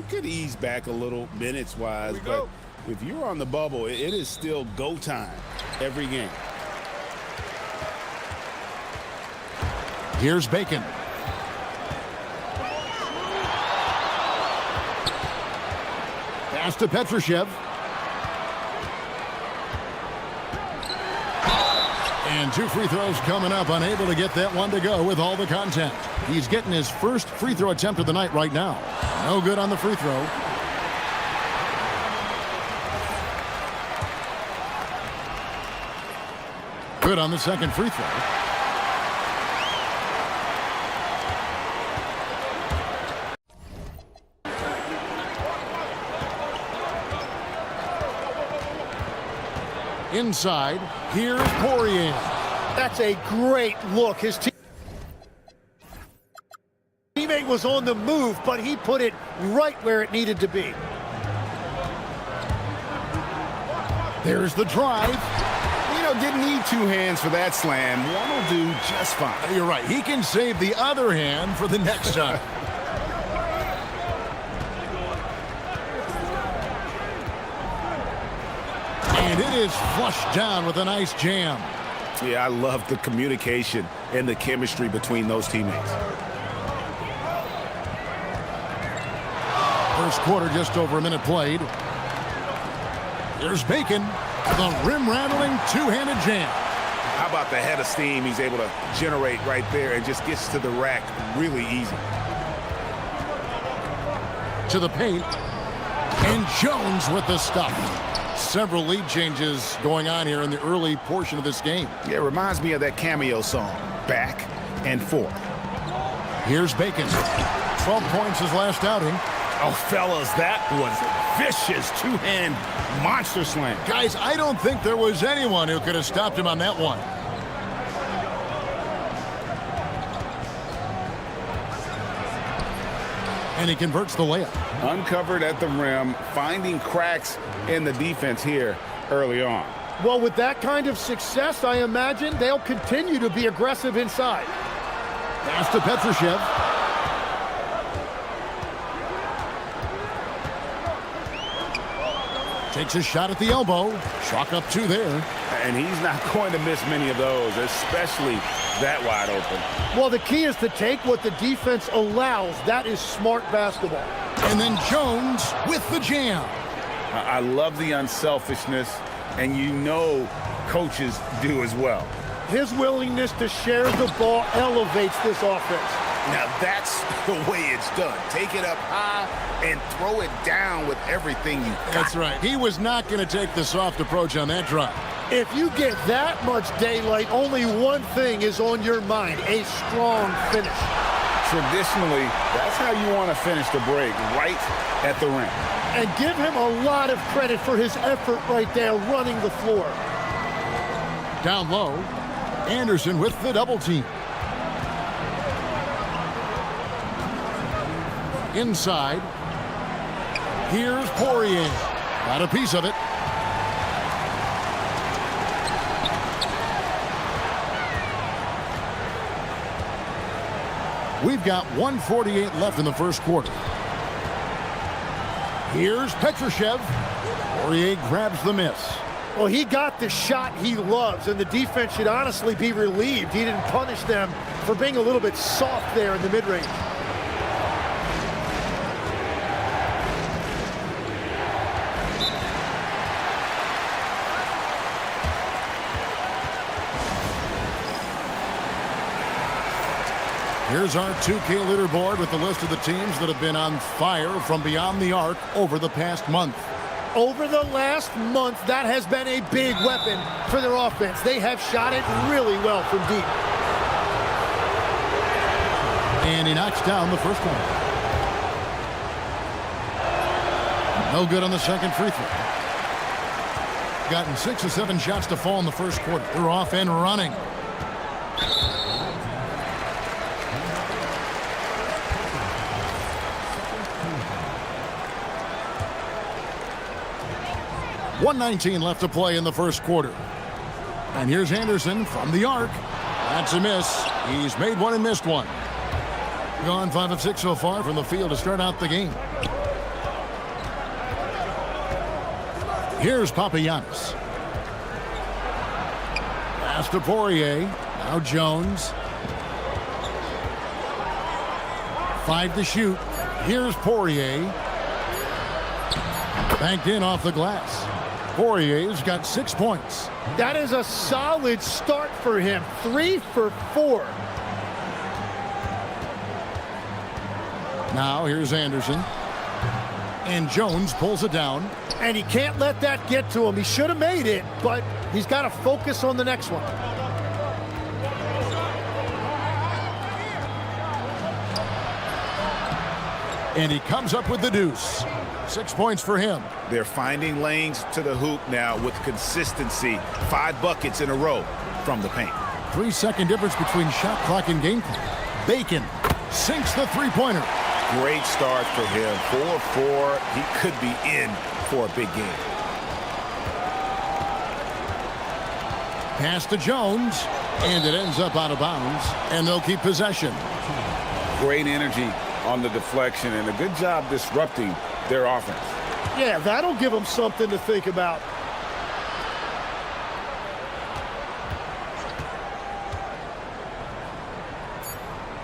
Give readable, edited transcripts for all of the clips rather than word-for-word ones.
you could ease back a little minutes-wise, but if you're on the bubble, it is still go time every game. Here's Bacon. Pass to Petrushev. And 2 free throws coming up, unable to get that one to go with all the contact. He's getting his first free throw attempt of the night right now. No good on the free throw. Good on the second free throw. Inside, here's Poirier. That's a great look. His teammate was on the move, but he put it right where it needed to be. There's the drive. You know, didn't need 2 hands for that slam. One will do just fine. You're right. He can save the other hand for the next time. And it is flushed down with a nice jam. Yeah, I love the communication and the chemistry between those teammates. First quarter, just over a minute played. Here's Bacon. The rim-rattling 2-handed jam. How about the head of steam he's able to generate right there and just gets to the rack really easy. To the paint. And Jones with the stuff. Several lead changes going on here in the early portion of this game. Yeah, it reminds me of that cameo song, Back and Forth. Here's Bacon. 12 points his last outing. Oh, fellas, that was vicious 2-hand monster slam. Guys, I don't think there was anyone who could have stopped him on that one. And he converts the layup. Uncovered at the rim, finding cracks in the defense here early on. Well, with that kind of success, I imagine they'll continue to be aggressive inside. Pass to Petrushev. Takes a shot at the elbow. Chalk up 2 there. And he's not going to miss many of those, especially that wide open. Well, the key is to take what the defense allows. That is smart basketball. And then Jones with the jam. I love the unselfishness, and you know coaches do as well. His willingness to share the ball elevates this offense. Now that's the way it's done. Take it up high and throw it down with everything you got. That's right. He was not going to take the soft approach on that drive. If you get that much daylight, only one thing is on your mind, a strong finish. Traditionally, that's how you want to finish the break, right at the rim. And give him a lot of credit for his effort right there, running the floor. Down low, Anderson with the double team. Inside, here's Poirier. Got a piece of it. We've got 1:48 left in the first quarter. Here's Petrushev. Poirier grabs the miss. Well, he got the shot he loves, and the defense should honestly be relieved. He didn't punish them for being a little bit soft there in the mid-range. Here's our 2K leaderboard with the list of the teams that have been on fire from beyond the arc over the past month. Over the last month, that has been a big weapon for their offense. They have shot it really well from deep. And he knocks down the first one. No good on the second free throw. Gotten 6 or 7 shots to fall in the first quarter. They're off and running. .119 left to play in the first quarter. And here's Anderson from the arc. That's a miss. He's made one and missed one. Gone 5 of 6 so far from the field to start out the game. Here's Papagiannis. Pass to Poirier. Now Jones. 5 to shoot. Here's Poirier. Banked in off the glass. Poirier's got 6 points. That is a solid start for him. 3 for 4. Now here's Anderson. And Jones pulls it down. And he can't let that get to him. He should have made it, but he's got to focus on the next one. And he comes up with the deuce. 6 points for him. They're finding lanes to the hoop now with consistency. 5 buckets in a row from the paint. 3-second difference between shot clock and game clock. Bacon sinks the three-pointer. Great start for him. 4-4. He could be in for a big game. Pass to Jones. And it ends up out of bounds. And they'll keep possession. Great energy on the deflection and a good job disrupting their offense. Yeah, that'll give them something to think about.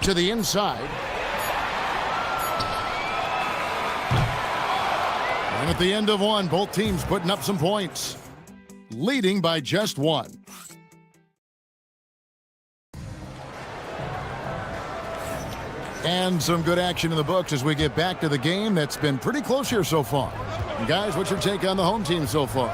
To the inside. And at the end of one, both teams putting up some points. Leading by just 1. And some good action in the books as we get back to the game that's been pretty close here so far. Guys, what's your take on the home team so far?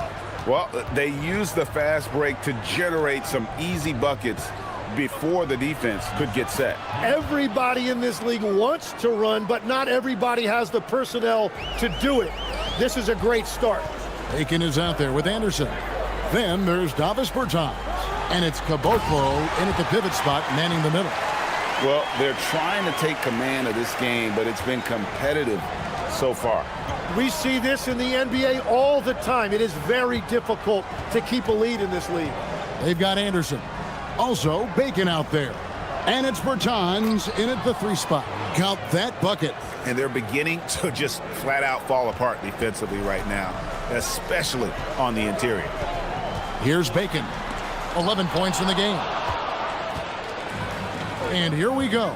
Well, they used the fast break to generate some easy buckets before the defense could get set. Everybody in this league wants to run, but not everybody has the personnel to do it. This is a great start. Bacon is out there with Anderson. Then there's Davis Bertans. And it's Caboclo in at the pivot spot, manning the middle. Well, they're trying to take command of this game, but it's been competitive so far. We see this in the NBA all the time. It is very difficult to keep a lead in this league. They've got Anderson. Also, Bacon out there. And it's Bertans in at the 3 spot. Count that bucket. And they're beginning to just flat out fall apart defensively right now, especially on the interior. Here's Bacon. 11 points in the game. And here we go.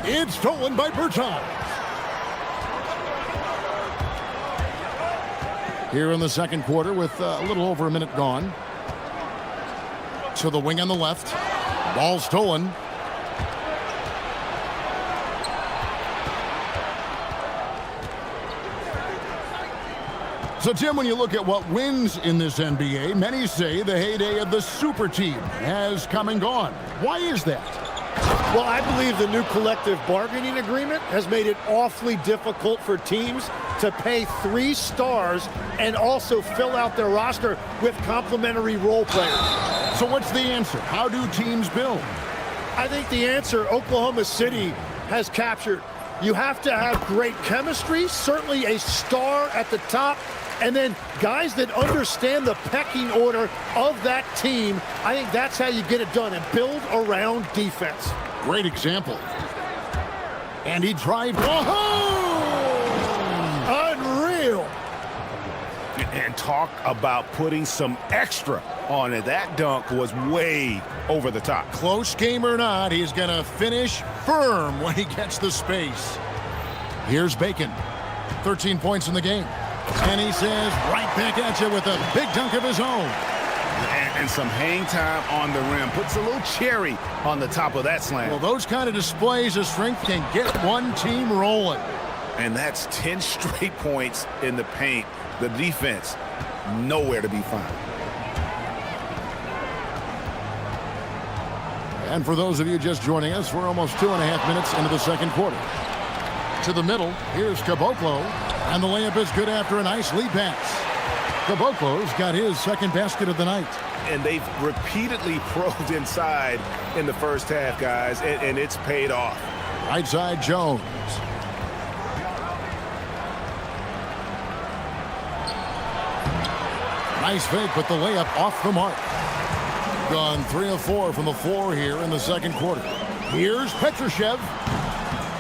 It's stolen by Bertans. Here in the second quarter with a little over a minute gone. To the wing on the left. Ball stolen. So, Tim, when you look at what wins in this NBA, many say the heyday of the super team has come and gone. Why is that? Well, I believe the new collective bargaining agreement has made it awfully difficult for teams to pay 3 stars and also fill out their roster with complementary role players. So what's the answer? How do teams build? I think the answer Oklahoma City has captured. You have to have great chemistry, certainly a star at the top, and then guys that understand the pecking order of that team. I think that's how you get it done and build around defense. Great example. And he drives. Unreal. And talk about putting some extra on it. That dunk was way over the top. Close game or not, he's going to finish firm when he gets the space. Here's Bacon. 13 points in the game. And he says right back at you with a big dunk of his own. And some hang time on the rim. Puts a little cherry on the top of that slam. Well, those kind of displays of strength can get one team rolling. And that's 10 straight points in the paint. The defense, nowhere to be found. And for those of you just joining us, we're almost 2.5 minutes into the second quarter. To the middle, here's Caboclo. And the layup is good after a nice lead pass. Caboclo's got his second basket of the night. And they've repeatedly probed inside in the first half, guys, and it's paid off. Right side, Jones. Nice fake, but the layup off the mark. Gone 3 of 4 from the floor here in the second quarter. Here's Petrushev.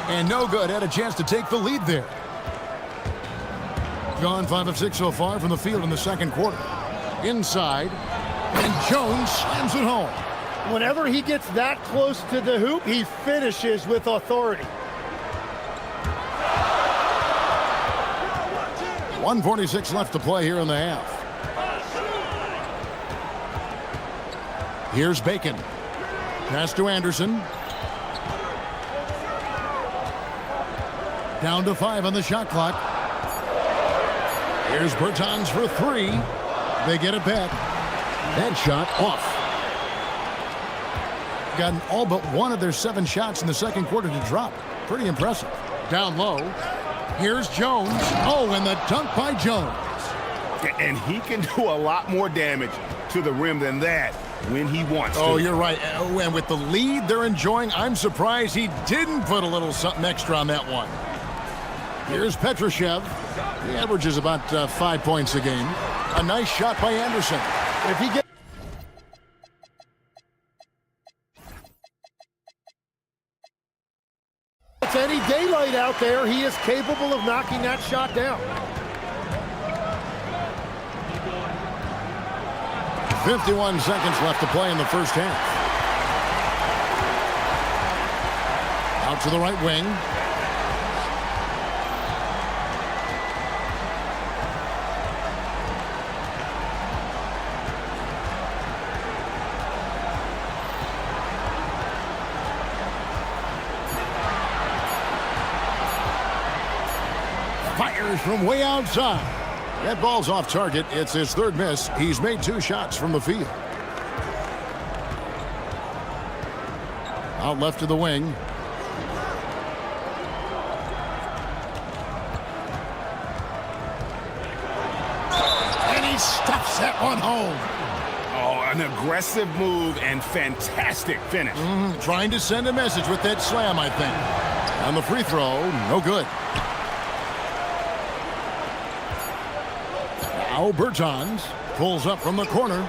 And no good. Had a chance to take the lead there. Gone 5 of 6 so far from the field in the second quarter. Inside, and Jones slams it home. Whenever he gets that close to the hoop, he finishes with authority. 1:46 left to play here in the half. Here's Bacon. Pass to Anderson. Down to 5 on the shot clock. Here's Bertans for 3. They get it back. That shot off. Gotten all but one of their 7 shots in the second quarter to drop. Pretty impressive. Down low. Here's Jones. Oh, and the dunk by Jones. And he can do a lot more damage to the rim than that when he wants to. Oh, you're right. Oh, and with the lead they're enjoying, I'm surprised he didn't put a little something extra on that one. Here's Petrushev. He averages about 5 points a game. A nice shot by Anderson. If he gets any daylight out there, he is capable of knocking that shot down. 51 seconds left to play in the first half. Out to the right wing. Fires from way outside. That ball's off target. It's his 3rd miss. He's made 2 shots from the field. Out left to the wing. And he stuffs that one home. Oh, an aggressive move and fantastic finish. Trying to send a message with that slam, I think. And the free throw, no good. Now Bertans pulls up from the corner,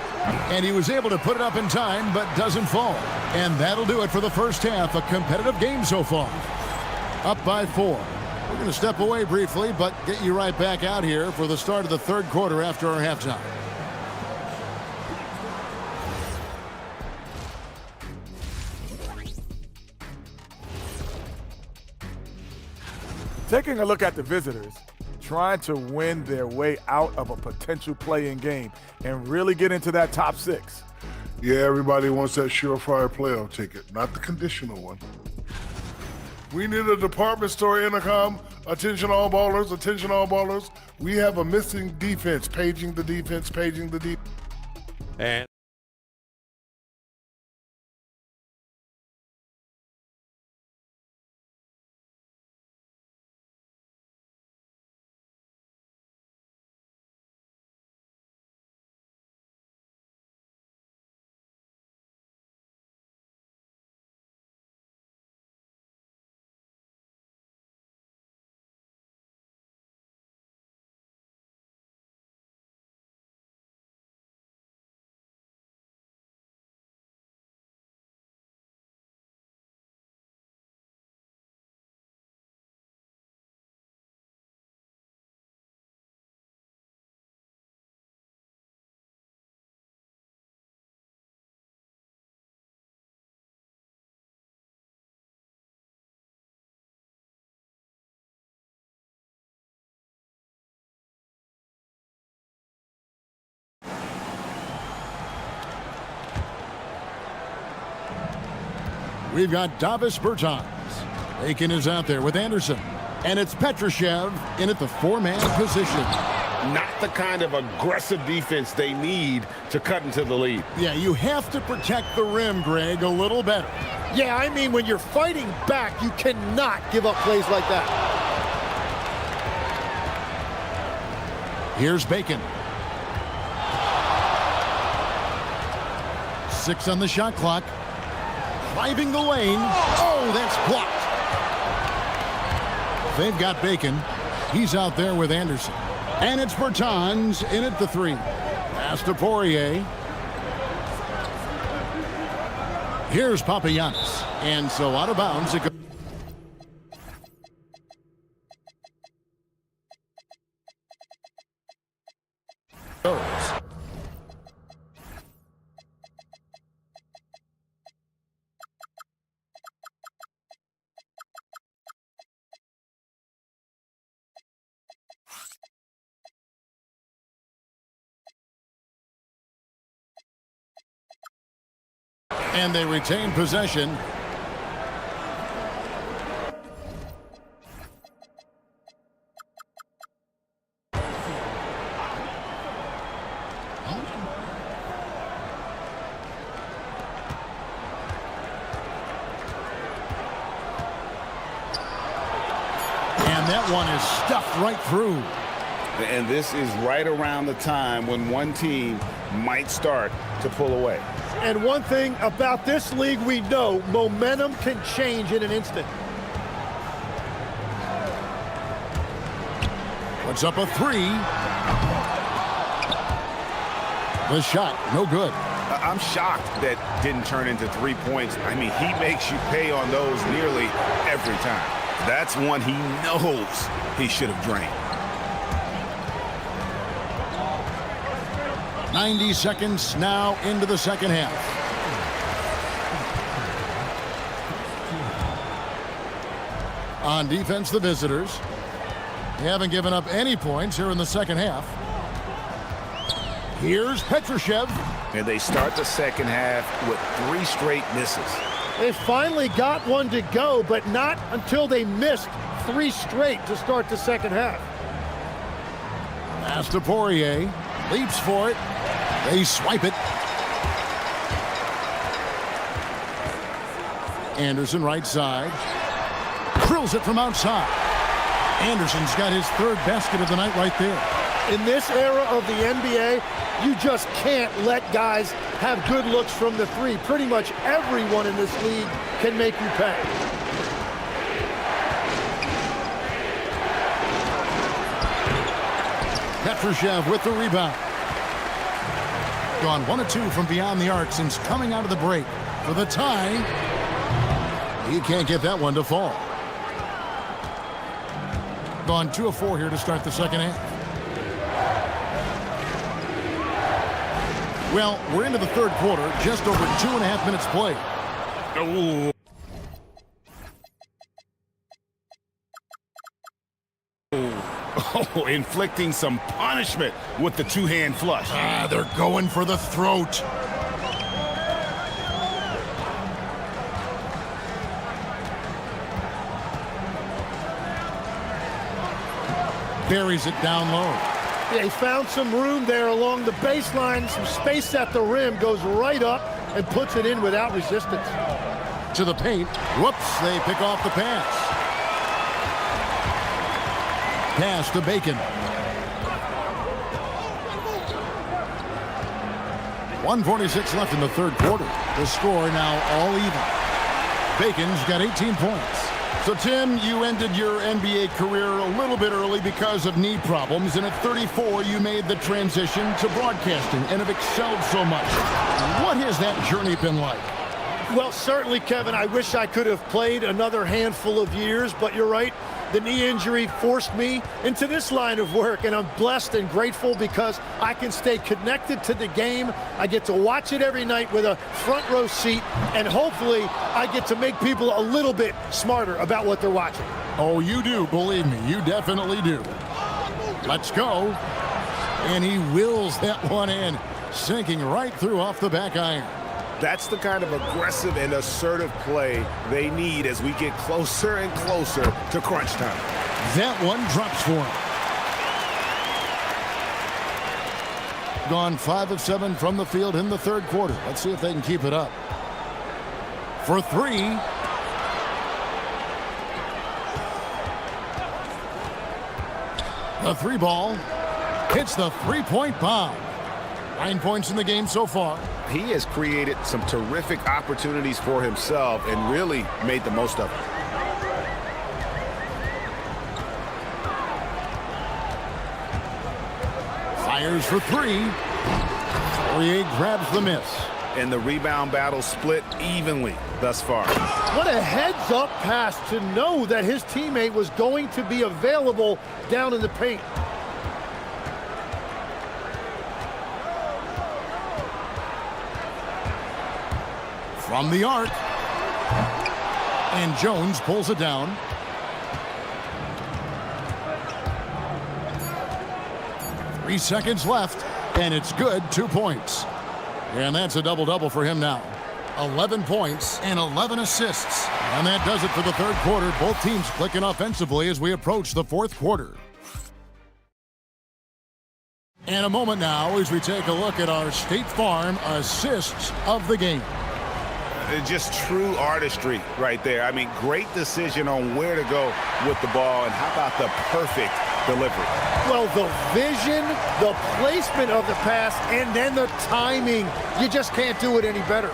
and he was able to put it up in time, but doesn't fall. And that'll do it for the first half. A competitive game so far. Up by 4. We're going to step away briefly, but get you right back out here for the start of the 3rd quarter after our halftime. Taking a look at the visitors, trying to win their way out of a potential play-in game and really get into that top 6. Yeah, everybody wants that surefire playoff ticket, not the conditional one. We need a department store intercom. Attention all ballers, attention all ballers. We have a missing defense. Paging the defense, paging the defense. And We've got Davis Bertans. Bacon is out there with Anderson. And it's Petrushev in at the 4-man position. Not the kind of aggressive defense they need to cut into the lead. Yeah, you have to protect the rim, Greg, a little better. Yeah, I mean, when you're fighting back, you cannot give up plays like that. Here's Bacon. 6 on the shot clock. Driving the lane. Oh, that's blocked. They've got Bacon. He's out there with Anderson. And it's Bertans in at the 3. Pass to Poirier. Here's Papagiannis. And so out of bounds it goes. And they retain possession. And that one is stuffed right through. And this is right around the time when one team might start to pull away. And one thing about this league we know, momentum can change in an instant. Puts up a three. The shot, no good. I'm shocked that didn't turn into 3 points. I mean, he makes you pay on those nearly every time. That's one he knows he should have drained. 90 seconds now into the second half. On defense, the visitors. They haven't given up any points here in the second half. Here's Petrushev. And they start the second half with 3 straight misses. They finally got one to go, but not until they missed 3 straight to start the second half. Pass to Poirier. Leaps for it. They swipe it. Anderson right side. Drills it from outside. Anderson's got his 3rd basket of the night right there. In this era of the NBA, you just can't let guys have good looks from the 3. Pretty much everyone in this league can make you pay. Petrushev with the rebound. Gone 1 of 2 from beyond the arc since coming out of the break. For the tie, he can't get that one to fall. Gone 2 of 4 here to start the second half. Well, we're into the third quarter, just over 2.5 minutes played. Ooh. Oh, inflicting some punishment with the 2-hand flush. They're going for the throat. Buries it down low. They found some room there along the baseline, some space at the rim, goes right up and puts it in without resistance. To the paint. Whoops, they pick off the pass. Pass to Bacon. 1:46 left in the third quarter. The score now all even. Bacon's got 18 points. So, Tim, you ended your NBA career a little bit early because of knee problems, and at 34, you made the transition to broadcasting and have excelled so much. What has that journey been like? Well, certainly, Kevin, I wish I could have played another handful of years, but you're right. The knee injury forced me into this line of work, and I'm blessed and grateful because I can stay connected to the game. I get to watch it every night with a front row seat, and hopefully I get to make people a little bit smarter about what they're watching. Oh, you do, believe me, you definitely do. Let's go. And he wills that one in, sinking right through off the back iron. That's the kind of aggressive and assertive play they need as we get closer and closer to crunch time. That one drops for him. Gone 5 of 7 from the field in the third quarter. Let's see if they can keep it up. For 3. The 3 ball hits the 3-point bomb. 9 points in the game so far. He has created some terrific opportunities for himself and really made the most of it. Fires for 3. Poirier grabs the miss. And the rebound battle split evenly thus far. What a heads-up pass to know that his teammate was going to be available down in the paint. From the arc. And Jones pulls it down. Three seconds left, and it's good. 2 points. And that's a double-double for him now. 11 points and 11 assists. And that does it for the third quarter. Both teams clicking offensively as we approach the fourth quarter. And a moment now as we take a look at our State Farm assists of the game. Just true artistry right there. I mean, great decision on where to go with the ball, and how about the perfect delivery? Well, the vision, the placement of the pass, and then the timing. You just can't do it any better.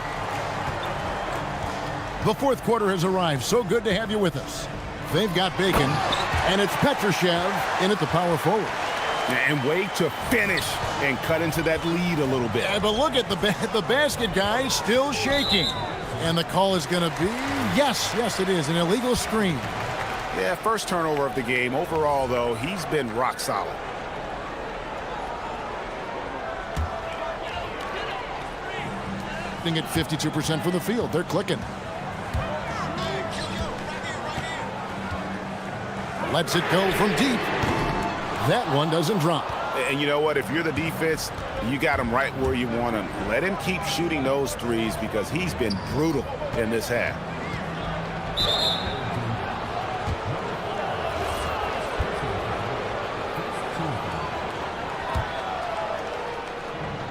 The fourth quarter has arrived. So good to have you with us. They've got Bacon, and it's Petrushev in at the power forward. And wait to finish and cut into that lead a little bit. Yeah, but look at the basket guy still shaking. And the call is going to be, yes, it is, an illegal screen. Yeah, first turnover of the game. Overall, though, he's been rock solid. I think at 52% from the field. They're clicking. Lets it go from deep. That one doesn't drop. And you know what? If you're the defense, you got him right where you want him. Let him keep shooting those threes because he's been brutal in this half.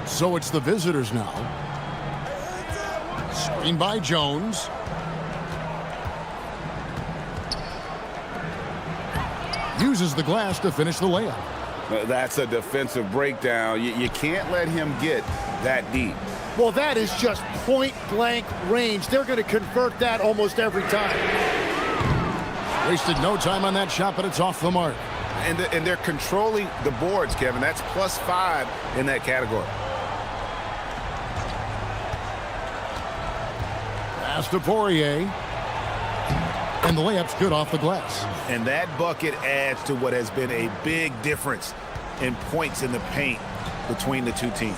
So it's the visitors now. Screen by Jones. Uses the glass to finish the layup. That's a defensive breakdown. You can't let him get that deep. Well, that is just point-blank range. They're going to convert that almost every time. Wasted no time on that shot, but it's off the mark. And they're controlling the boards, Kevin. That's +5 in that category. Pass to Poirier. And the layup's good off the glass. And that bucket adds to what has been a big difference in points in the paint between the two teams.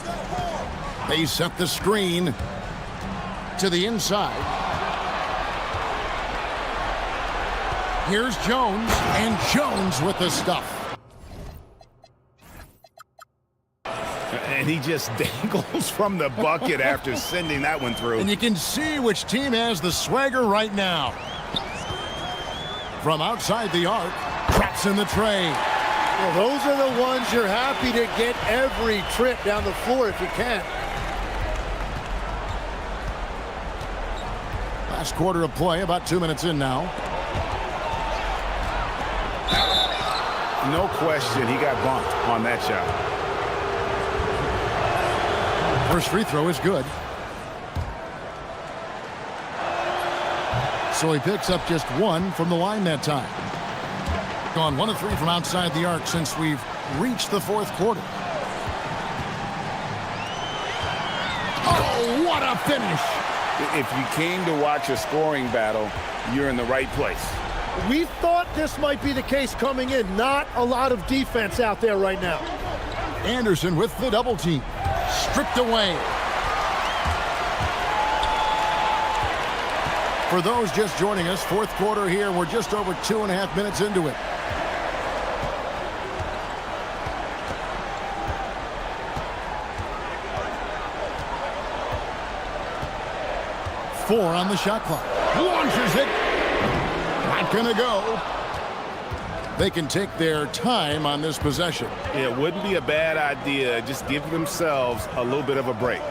They set the screen to the inside. Here's Jones, and Jones with the stuff. And he just dangles from the bucket after sending that one through. And you can see which team has the swagger right now. From outside the arc, traps in the tray. Well, those are the ones you're happy to get every trip down the floor if you can. Last quarter of play, about 2 minutes in now. No question, he got bumped on that shot. First free throw is good. So he picks up just one from the line that time. Gone 1 of 3 from outside the arc since we've reached the fourth quarter. Oh, what a finish! If you came to watch a scoring battle, you're in the right place. We thought this might be the case coming in. Not a lot of defense out there right now. Anderson with the double team. Stripped away. For those just joining us, fourth quarter here. We're just over 2.5 minutes into it. Four on the shot clock. Launches it. Not gonna go. They can take their time on this possession. It wouldn't be a bad idea. Just give themselves a little bit of a break.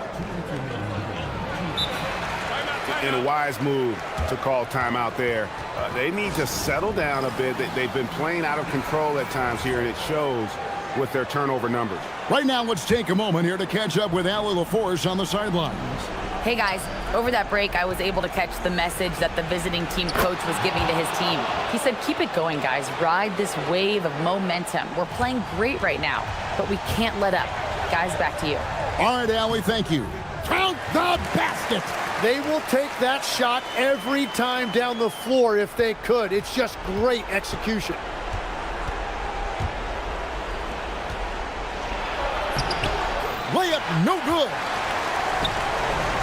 In a wise move to call timeout there. They need to settle down a bit. They've been playing out of control at times here, and it shows with their turnover numbers. Right now, let's take a moment here to catch up with Allie LaForce on the sidelines. Hey guys, over that break, I was able to catch the message that the visiting team coach was giving to his team. He said, keep it going, guys. Ride this wave of momentum. We're playing great right now, but we can't let up. Guys, back to you. All right, Allie, thank you. Count the basket. They will take that shot every time down the floor if they could. It's just great execution. Layup, no good.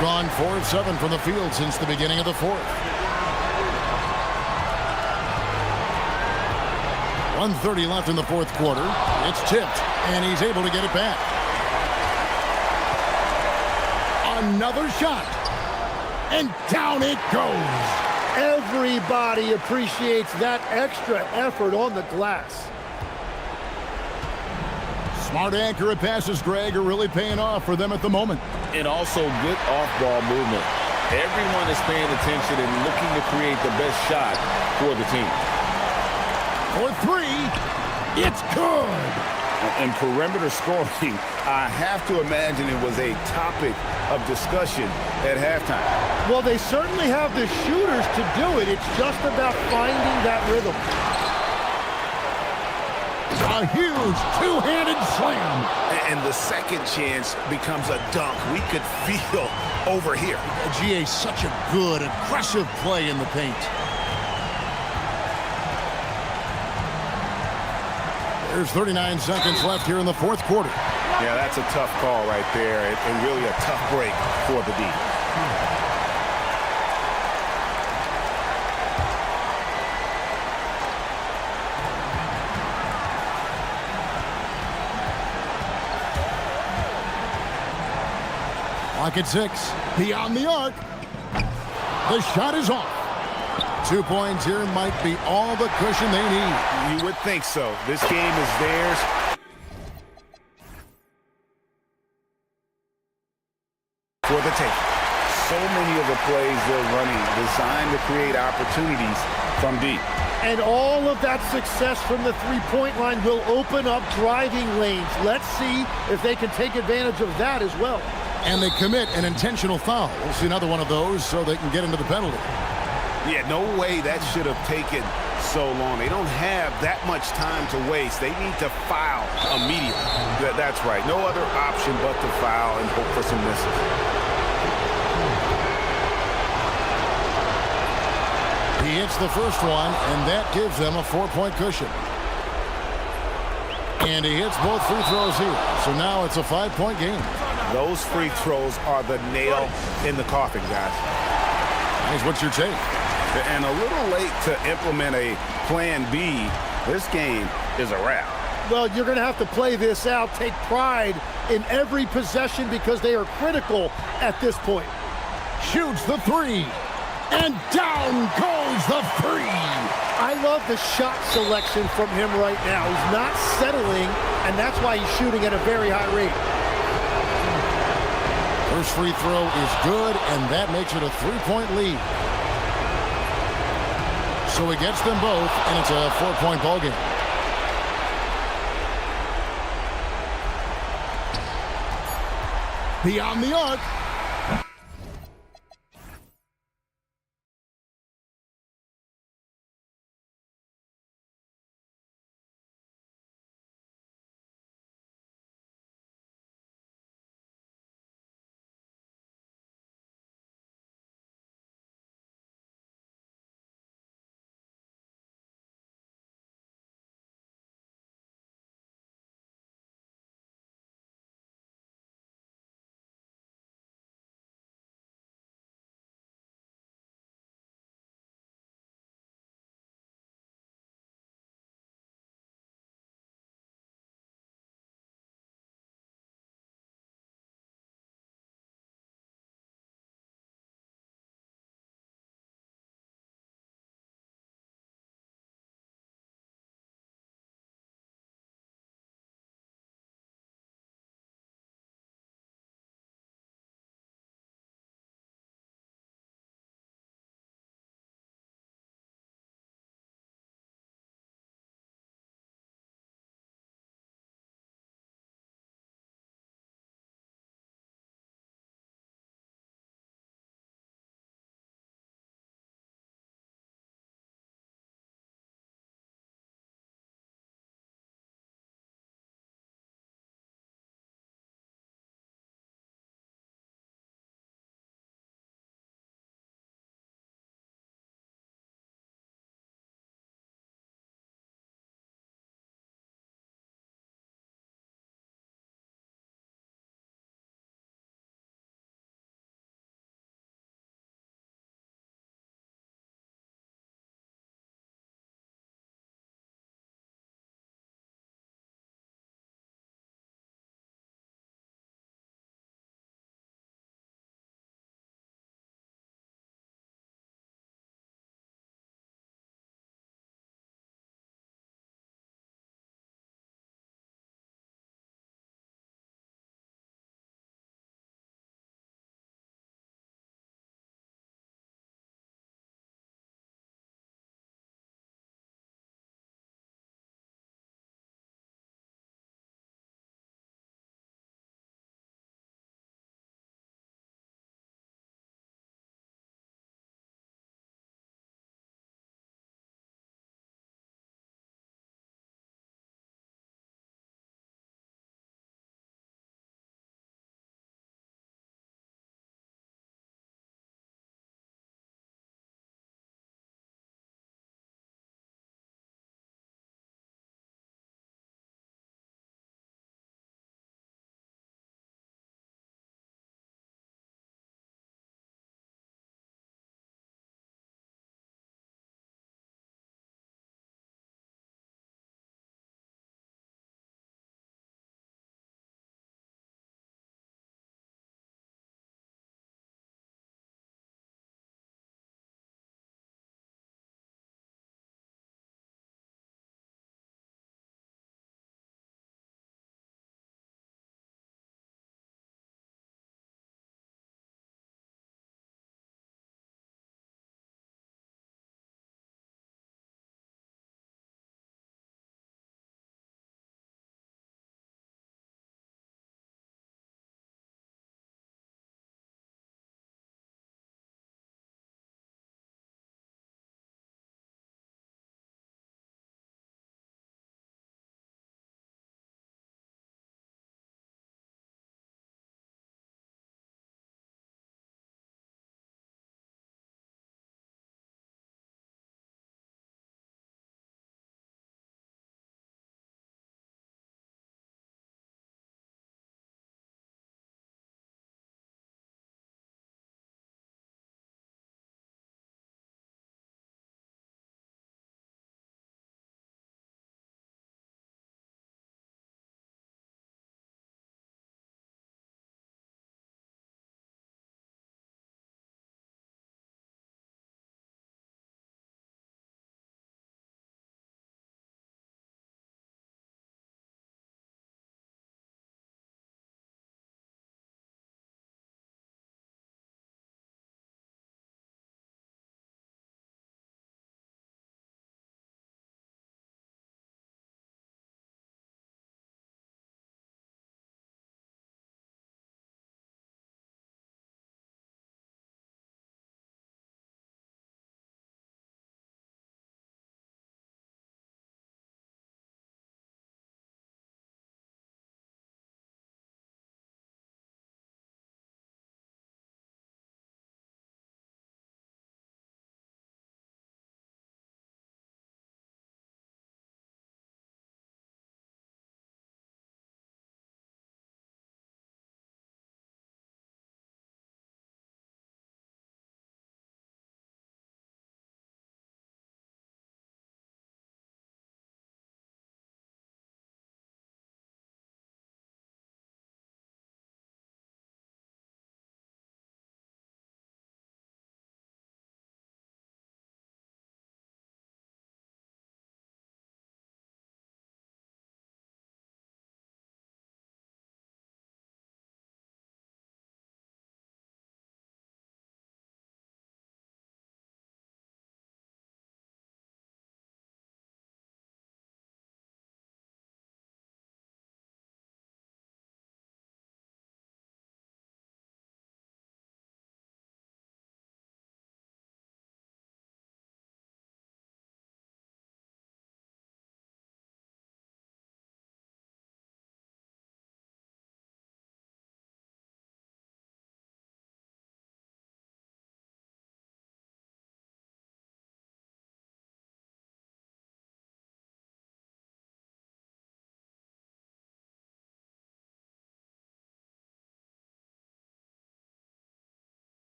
Gone 4 of 7 from the field since the beginning of the fourth. 1:30 left in the fourth quarter. It's tipped, and he's able to get it back. Another shot. and down it goes. Everybody appreciates that extra effort on the glass. Smart, accurate passes, Greg, are really paying off for them at the moment. And also good off-ball movement. Everyone is paying attention and looking to create the best shot for the team. For three, it's good. And perimeter scoring, I have to imagine it was a topic of discussion at halftime. Well, they certainly have the shooters to do it. It's just about finding that rhythm. A huge two-handed slam. And the second chance becomes a dunk. We could feel over here. GA, such a good, aggressive play in the paint. There's 39 seconds left here in the fourth quarter. Yeah, that's a tough call right there, and really a tough break for the D. Clock at 6. Beyond the arc. The shot is off. 2 points here might be all the cushion they need. You would think so. This game is theirs. For the take. So many of the plays they're running designed to create opportunities from deep. And all of that success from the three-point line will open up driving lanes. Let's see if they can take advantage of that as well. And they commit an intentional foul. We'll see another one of those so they can get into the penalty. Yeah, no way that should have taken so long. They don't have that much time to waste. They need to foul immediately. That's right. No other option but to foul and hope for some misses. He hits the first one, and that gives them a 4-point cushion. And he hits both free throws here. So now it's a 5-point game. Those free throws are the nail in the coffin, guys. Here's what's your take? And a little late to implement a plan B. This game is a wrap. Well, you're going to have to play this out, take pride in every possession because they are critical at this point. Shoots the three, and down goes the three. I love the shot selection from him right now. He's not settling, and that's why he's shooting at a very high rate. First free throw is good, and that makes it a 3-point lead. So he gets them both, and it's a 4-point ball game. Beyond the arc.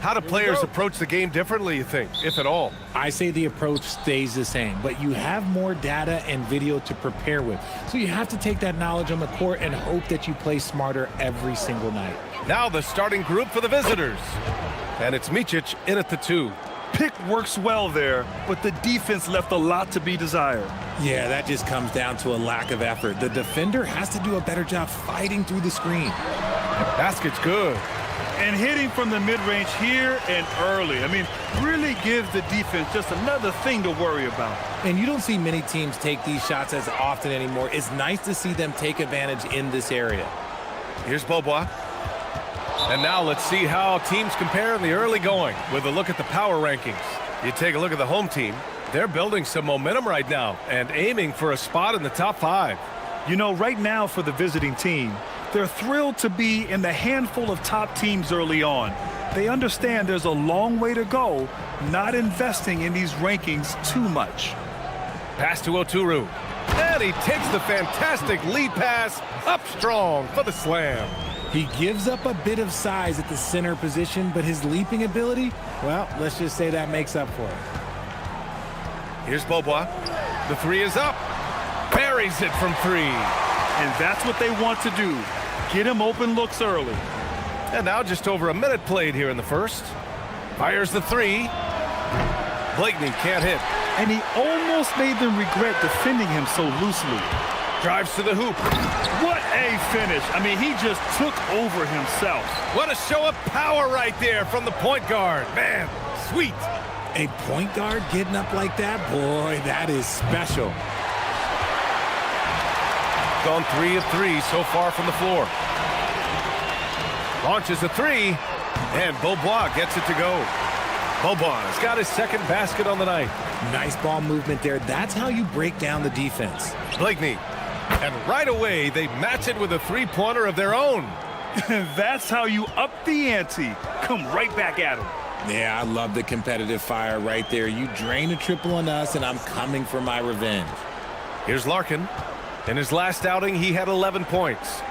How do players approach the game differently, you think, if at all? I say the approach stays the same, but you have more data and video to prepare with. So you have to take that knowledge on the court and hope that you play smarter every single night. Now the starting group for the visitors. And it's Micic in at the 2. Pick works well there, but the defense left a lot to be desired. Yeah, that just comes down to a lack of effort. The defender has to do a better job fighting through the screen. Basket's good. And hitting from the mid-range here and early. I mean, really gives the defense just another thing to worry about. And you don't see many teams take these shots as often anymore. It's nice to see them take advantage in this area. Here's Beaubois. And now let's see how teams compare in the early going with a look at the power rankings. You take a look at the home team. They're building some momentum right now and aiming for a spot in the top 5. You know, right now for the visiting team, they're thrilled to be in the handful of top teams early on. They understand there's a long way to go, not investing in these rankings too much. Pass to Oturu. And he takes the fantastic lead pass up strong for the slam. He gives up a bit of size at the center position, but his leaping ability, well, let's just say that makes up for it. Here's Beaubois. The 3 is up. Buries it from 3. And that's what they want to do. Get him open looks early. And now just over a minute played here in the first. Fires the 3. Blakeney can't hit. And he almost made them regret defending him so loosely. Drives to the hoop. What a finish. I mean, he just took over himself. What a show of power right there from the point guard. Man, sweet. A point guard getting up like that? Boy, that is special. Gone 3 of 3 so far from the floor. Launches a 3, and Beaubois gets it to go. Beaubois has got his second basket on the night. Nice ball movement there. That's how you break down the defense. Blakeney. And right away, they match it with a 3-pointer of their own. That's how you up the ante. Come right back at him. Yeah, I love the competitive fire right there. You drain a triple on us, and I'm coming for my revenge. Here's Larkin. In his last outing, he had 11 points.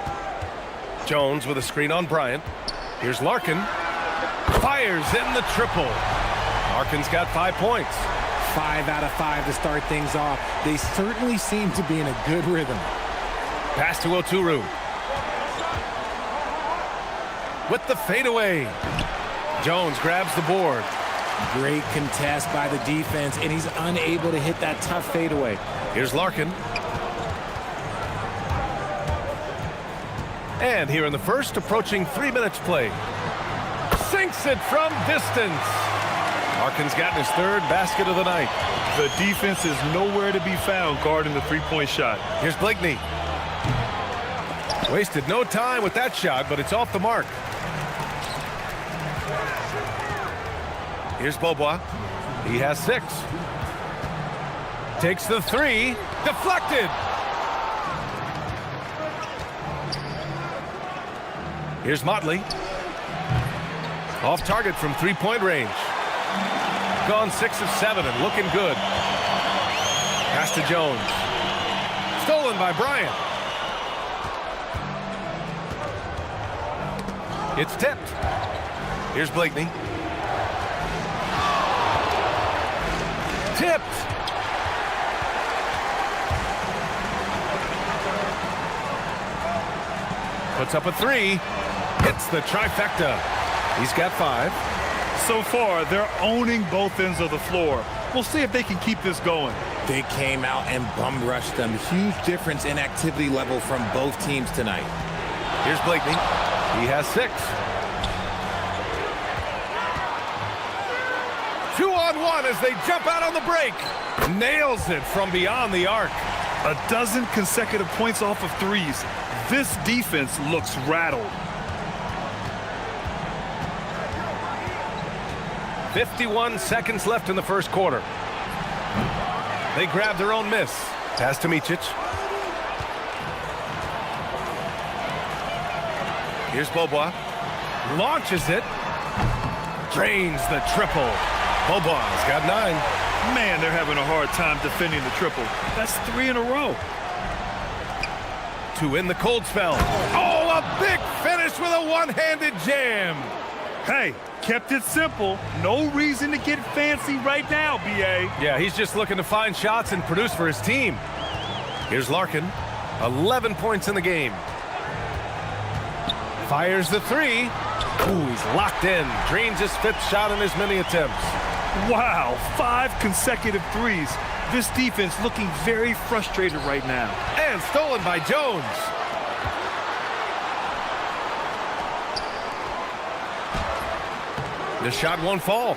Jones with a screen on Bryant. Here's Larkin. Fires in the triple. Larkin's got 5 points. 5 out of 5 to start things off. They certainly seem to be in a good rhythm. Pass to Oturu. With the fadeaway. Jones grabs the board. Great contest by the defense, and he's unable to hit that tough fadeaway. Here's Larkin. And here in the first, approaching 3 minutes played. Sinks it from distance. Larkin's gotten his 3rd basket of the night. The defense is nowhere to be found guarding the 3-point shot. Here's Blakeney. Wasted no time with that shot, but it's off the mark. Here's Beaubois. He has 6. Takes the 3. Deflected. Here's Motley. Off target from 3-point range. Gone 6 of 7 and looking good. Pass to Jones. Stolen by Bryant. It's tipped. Here's Blakeney. Tipped. Puts up a 3. Hits the trifecta. He's got 5. So far, they're owning both ends of the floor. We'll see if they can keep this going. They came out and bum rushed them. Huge difference in activity level from both teams tonight. Here's Blakeney. He has 6. 2-on-1 as they jump out on the break. Nails it from beyond the arc. A dozen consecutive points off of 3s. This defense looks rattled. 51 seconds left in the first quarter. They grab their own miss. Pass to Micic. Here's Beaubois. Launches it. Drains the triple. Beaubois got 9. Man, they're having a hard time defending the triple. That's 3 in a row. To win the cold spell. Oh, a big finish with a one-handed jam. Hey, kept it simple. No reason to get fancy right now, B.A. Yeah, he's just looking to find shots and produce for his team. Here's Larkin, 11 points in the game. Fires the three. Ooh, he's locked in. Drains his 5th shot in as many attempts. Wow, 5 consecutive threes. This defense looking very frustrated right now. And stolen by Jones. The shot won't fall.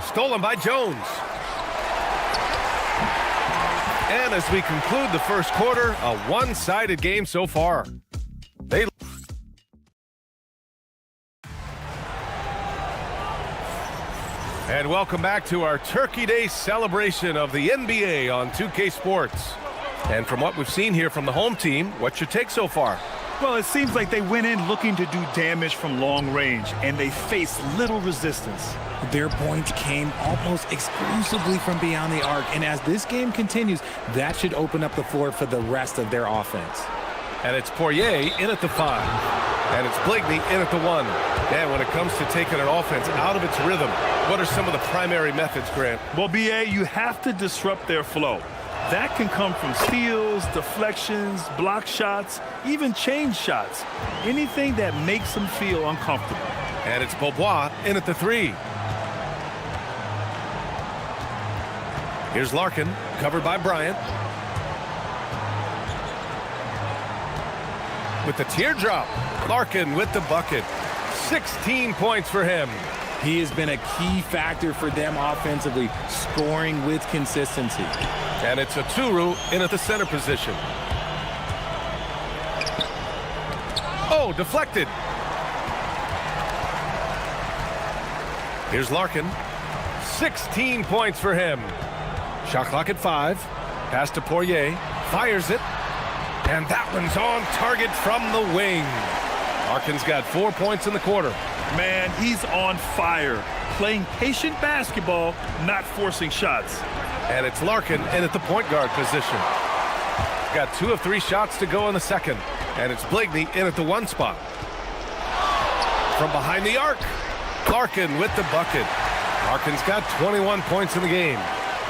Stolen by Jones. And as we conclude the first quarter, a one-sided game so far. And welcome back to our Turkey Day celebration of the NBA on 2K Sports. And from what we've seen here from the home team, what's your take so far? Well, it seems like they went in looking to do damage from long range, and they faced little resistance. Their points came almost exclusively from beyond the arc, and as this game continues, that should open up the floor for the rest of their offense. And it's Poirier in at the 5. And it's Blakeney in at the 1. And when it comes to taking an offense out of its rhythm, what are some of the primary methods, Grant? Well, B.A., you have to disrupt their flow. That can come from steals, deflections, block shots, even change shots. Anything that makes them feel uncomfortable. And it's Beaubois in at the 3. Here's Larkin, covered by Bryant. With the teardrop, Larkin with the bucket. 16 points for him. He has been a key factor for them offensively, scoring with consistency. And it's Aturu in at the center position. Oh, deflected. Here's Larkin. 16 points for him. Shot clock at 5. Pass to Poirier. Fires it. And that one's on target from the wing. Larkin's got 4 points in the quarter. Man, he's on fire. Playing patient basketball, not forcing shots. And it's Larkin in at the point guard position. Got 2 of 3 shots to go in the second. And it's Blakeney in at the 1 spot. From behind the arc, Larkin with the bucket. Larkin's got 21 points in the game.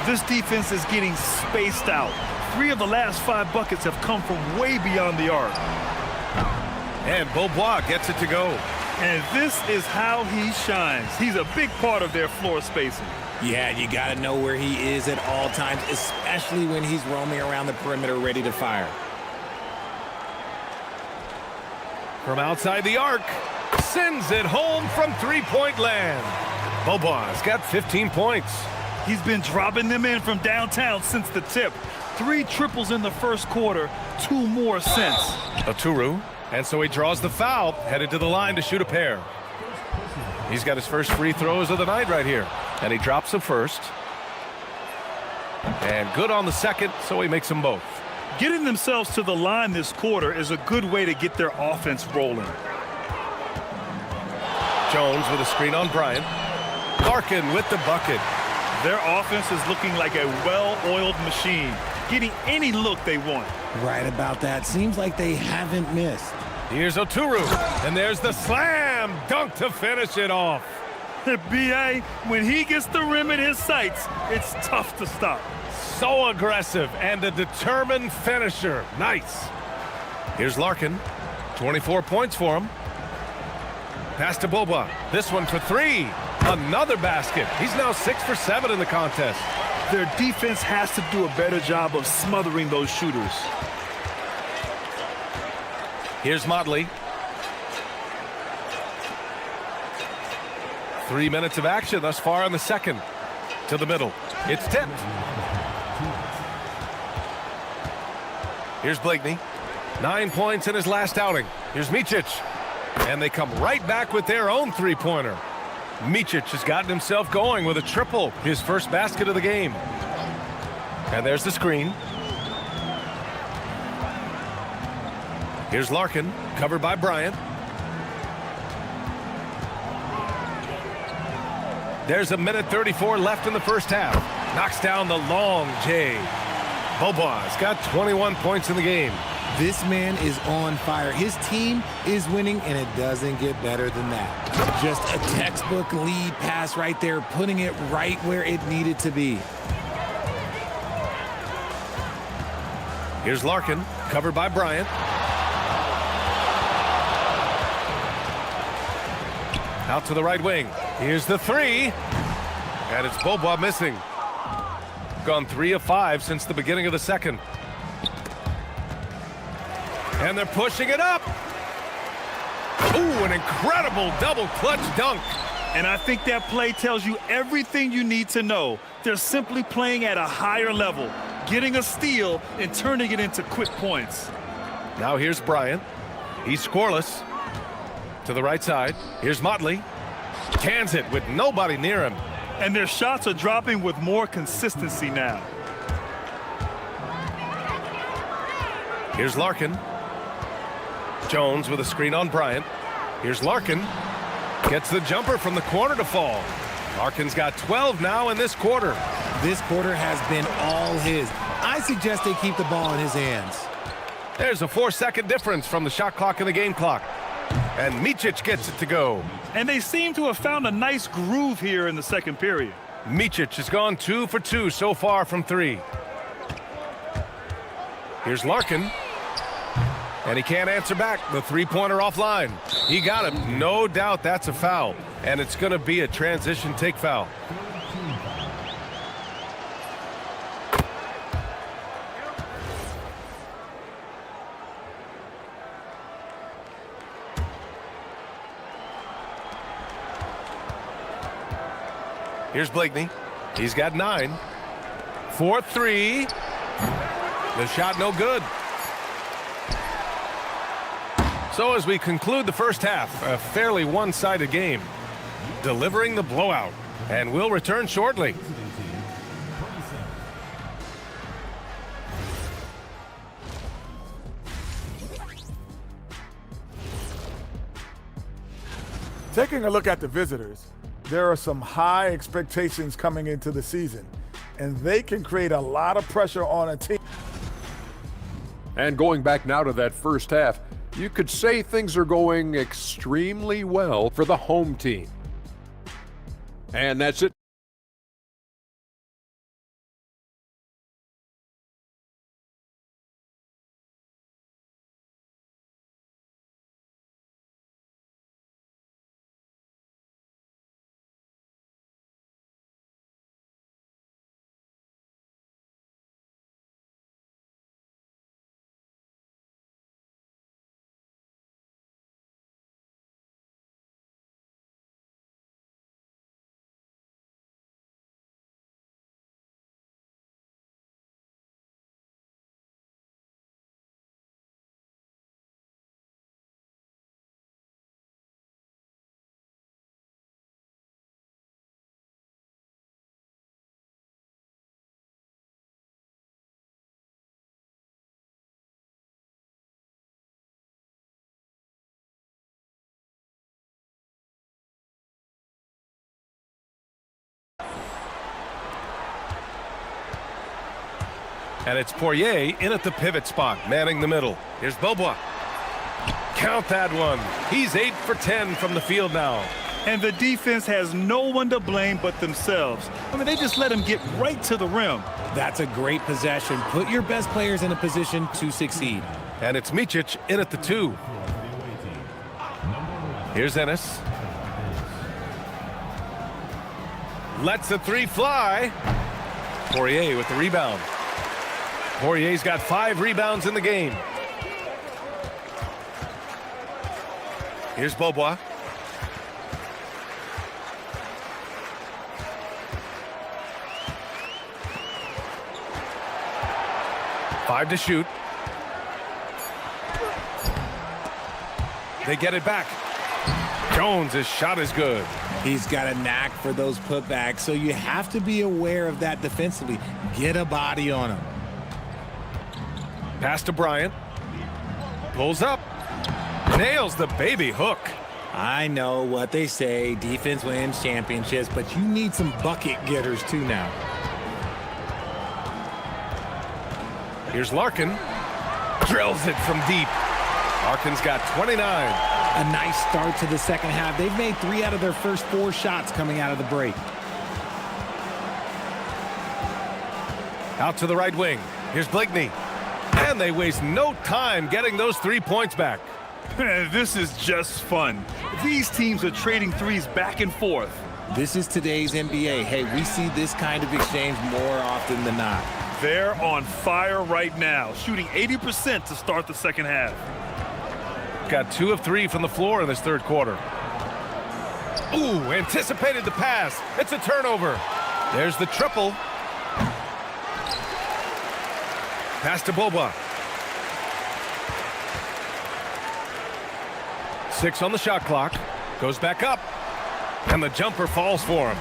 This defense is getting spaced out. 3 of the last 5 buckets have come from way beyond the arc. And Beaubois gets it to go. And this is how he shines. He's a big part of their floor spacing. Yeah, you got to know where he is at all times, especially when he's roaming around the perimeter ready to fire. From outside the arc, sends it home from three-point land. Beaubois got 15 points. He's been dropping them in from downtown since the tip. 3 triples in the first quarter, 2 more since. Aturu, and so he draws the foul, headed to the line to shoot a pair. He's got his first free throws of the night right here, and he drops the first. And good on the second, so he makes them both. Getting themselves to the line this quarter is a good way to get their offense rolling. Jones with a screen on Bryant. Larkin with the bucket. Their offense is looking like a well-oiled machine, getting any look they want. Right about that. Seems like they haven't missed. Here's Aturu, and there's the slam dunk to finish it off. B.A., when he gets the rim in his sights, it's tough to stop. So aggressive and a determined finisher. Nice. Here's Larkin. 24 points for him. Pass to Boba. This one for 3. Another basket. He's now 6 for 7 in the contest. Their defense has to do a better job of smothering those shooters. Here's Motley. 3 minutes of action thus far in the second. To the middle. It's tipped. Here's Blakeney. 9 points in his last outing. Here's Micic. And they come right back with their own three-pointer. Micic has gotten himself going with a triple, his first basket of the game. And there's the screen. Here's Larkin, covered by Bryant. There's 1:34 left in the first half. Knocks down the long J. Beaubois got 21 points in the game. This man is on fire. His team is winning, and it doesn't get better than that. Just a textbook lead pass right there, putting it right where it needed to be. Here's Larkin, covered by Bryant. Out to the right wing. Here's the three. And it's Beaubois missing. Gone 3 of 5 since the beginning of the second. And they're pushing it up. Ooh, an incredible double clutch dunk. And I think that play tells you everything you need to know. They're simply playing at a higher level, getting a steal and turning it into quick points. Now here's Bryant. He's scoreless. To the right side. Here's Motley. Cans it with nobody near him. And their shots are dropping with more consistency now. Here's Larkin. Jones with a screen on Bryant. Here's Larkin. Gets the jumper from the corner to fall. Larkin's got 12 now in this quarter. This quarter has been all his. I suggest they keep the ball in his hands. There's a 4-second difference from the shot clock and the game clock. And Micic gets it to go. And they seem to have found a nice groove here in the second period. Micic has gone 2 for 2 so far from 3. Here's Larkin. And he can't answer back. The three-pointer offline. He got him. No doubt that's a foul. And it's going to be a transition take foul. Here's Blakeney. He's got 9. 4-3. The shot no good. So as we conclude the first half, a fairly one-sided game. Delivering the blowout. And we'll return shortly. Taking a look at the visitors, there are some high expectations coming into the season, and they can create a lot of pressure on a team. And going back now to that first half, you could say things are going extremely well for the home team. And that's it. And it's Poirier in at the pivot spot, manning the middle. Here's Beaubois. Count that one. He's 8 for 10 from the field now. And the defense has no one to blame but themselves. I mean, they just let him get right to the rim. That's a great possession. Put your best players in a position to succeed. And it's Micic in at the 2. Here's Ennis. Lets the 3 fly. Poirier with the rebound. Poirier's got 5 rebounds in the game. Here's Beaubois. Five to shoot. They get it back. Jones' shot is good. He's got a knack for those putbacks, so you have to be aware of that defensively. Get a body on him. Pass to Bryant. Pulls up. Nails the baby hook. I know what they say, defense wins championships, but you need some bucket getters too now. Here's Larkin. Drills it from deep. Larkin's got 29. A nice start to the second half. They've made 3 out of their first 4 shots coming out of the break. Out to the right wing. Here's Blakeney. And they waste no time getting those 3 points back. This is just fun. These teams are trading threes back and forth. This is today's NBA. Hey, we see this kind of exchange more often than not. They're on fire right now, shooting 80% to start the second half. Got 2 of 3 from the floor in this third quarter. Ooh, anticipated the pass. It's a turnover. There's the triple. Pass to Boba. 6 on the shot clock. Goes back up. And the jumper falls for him.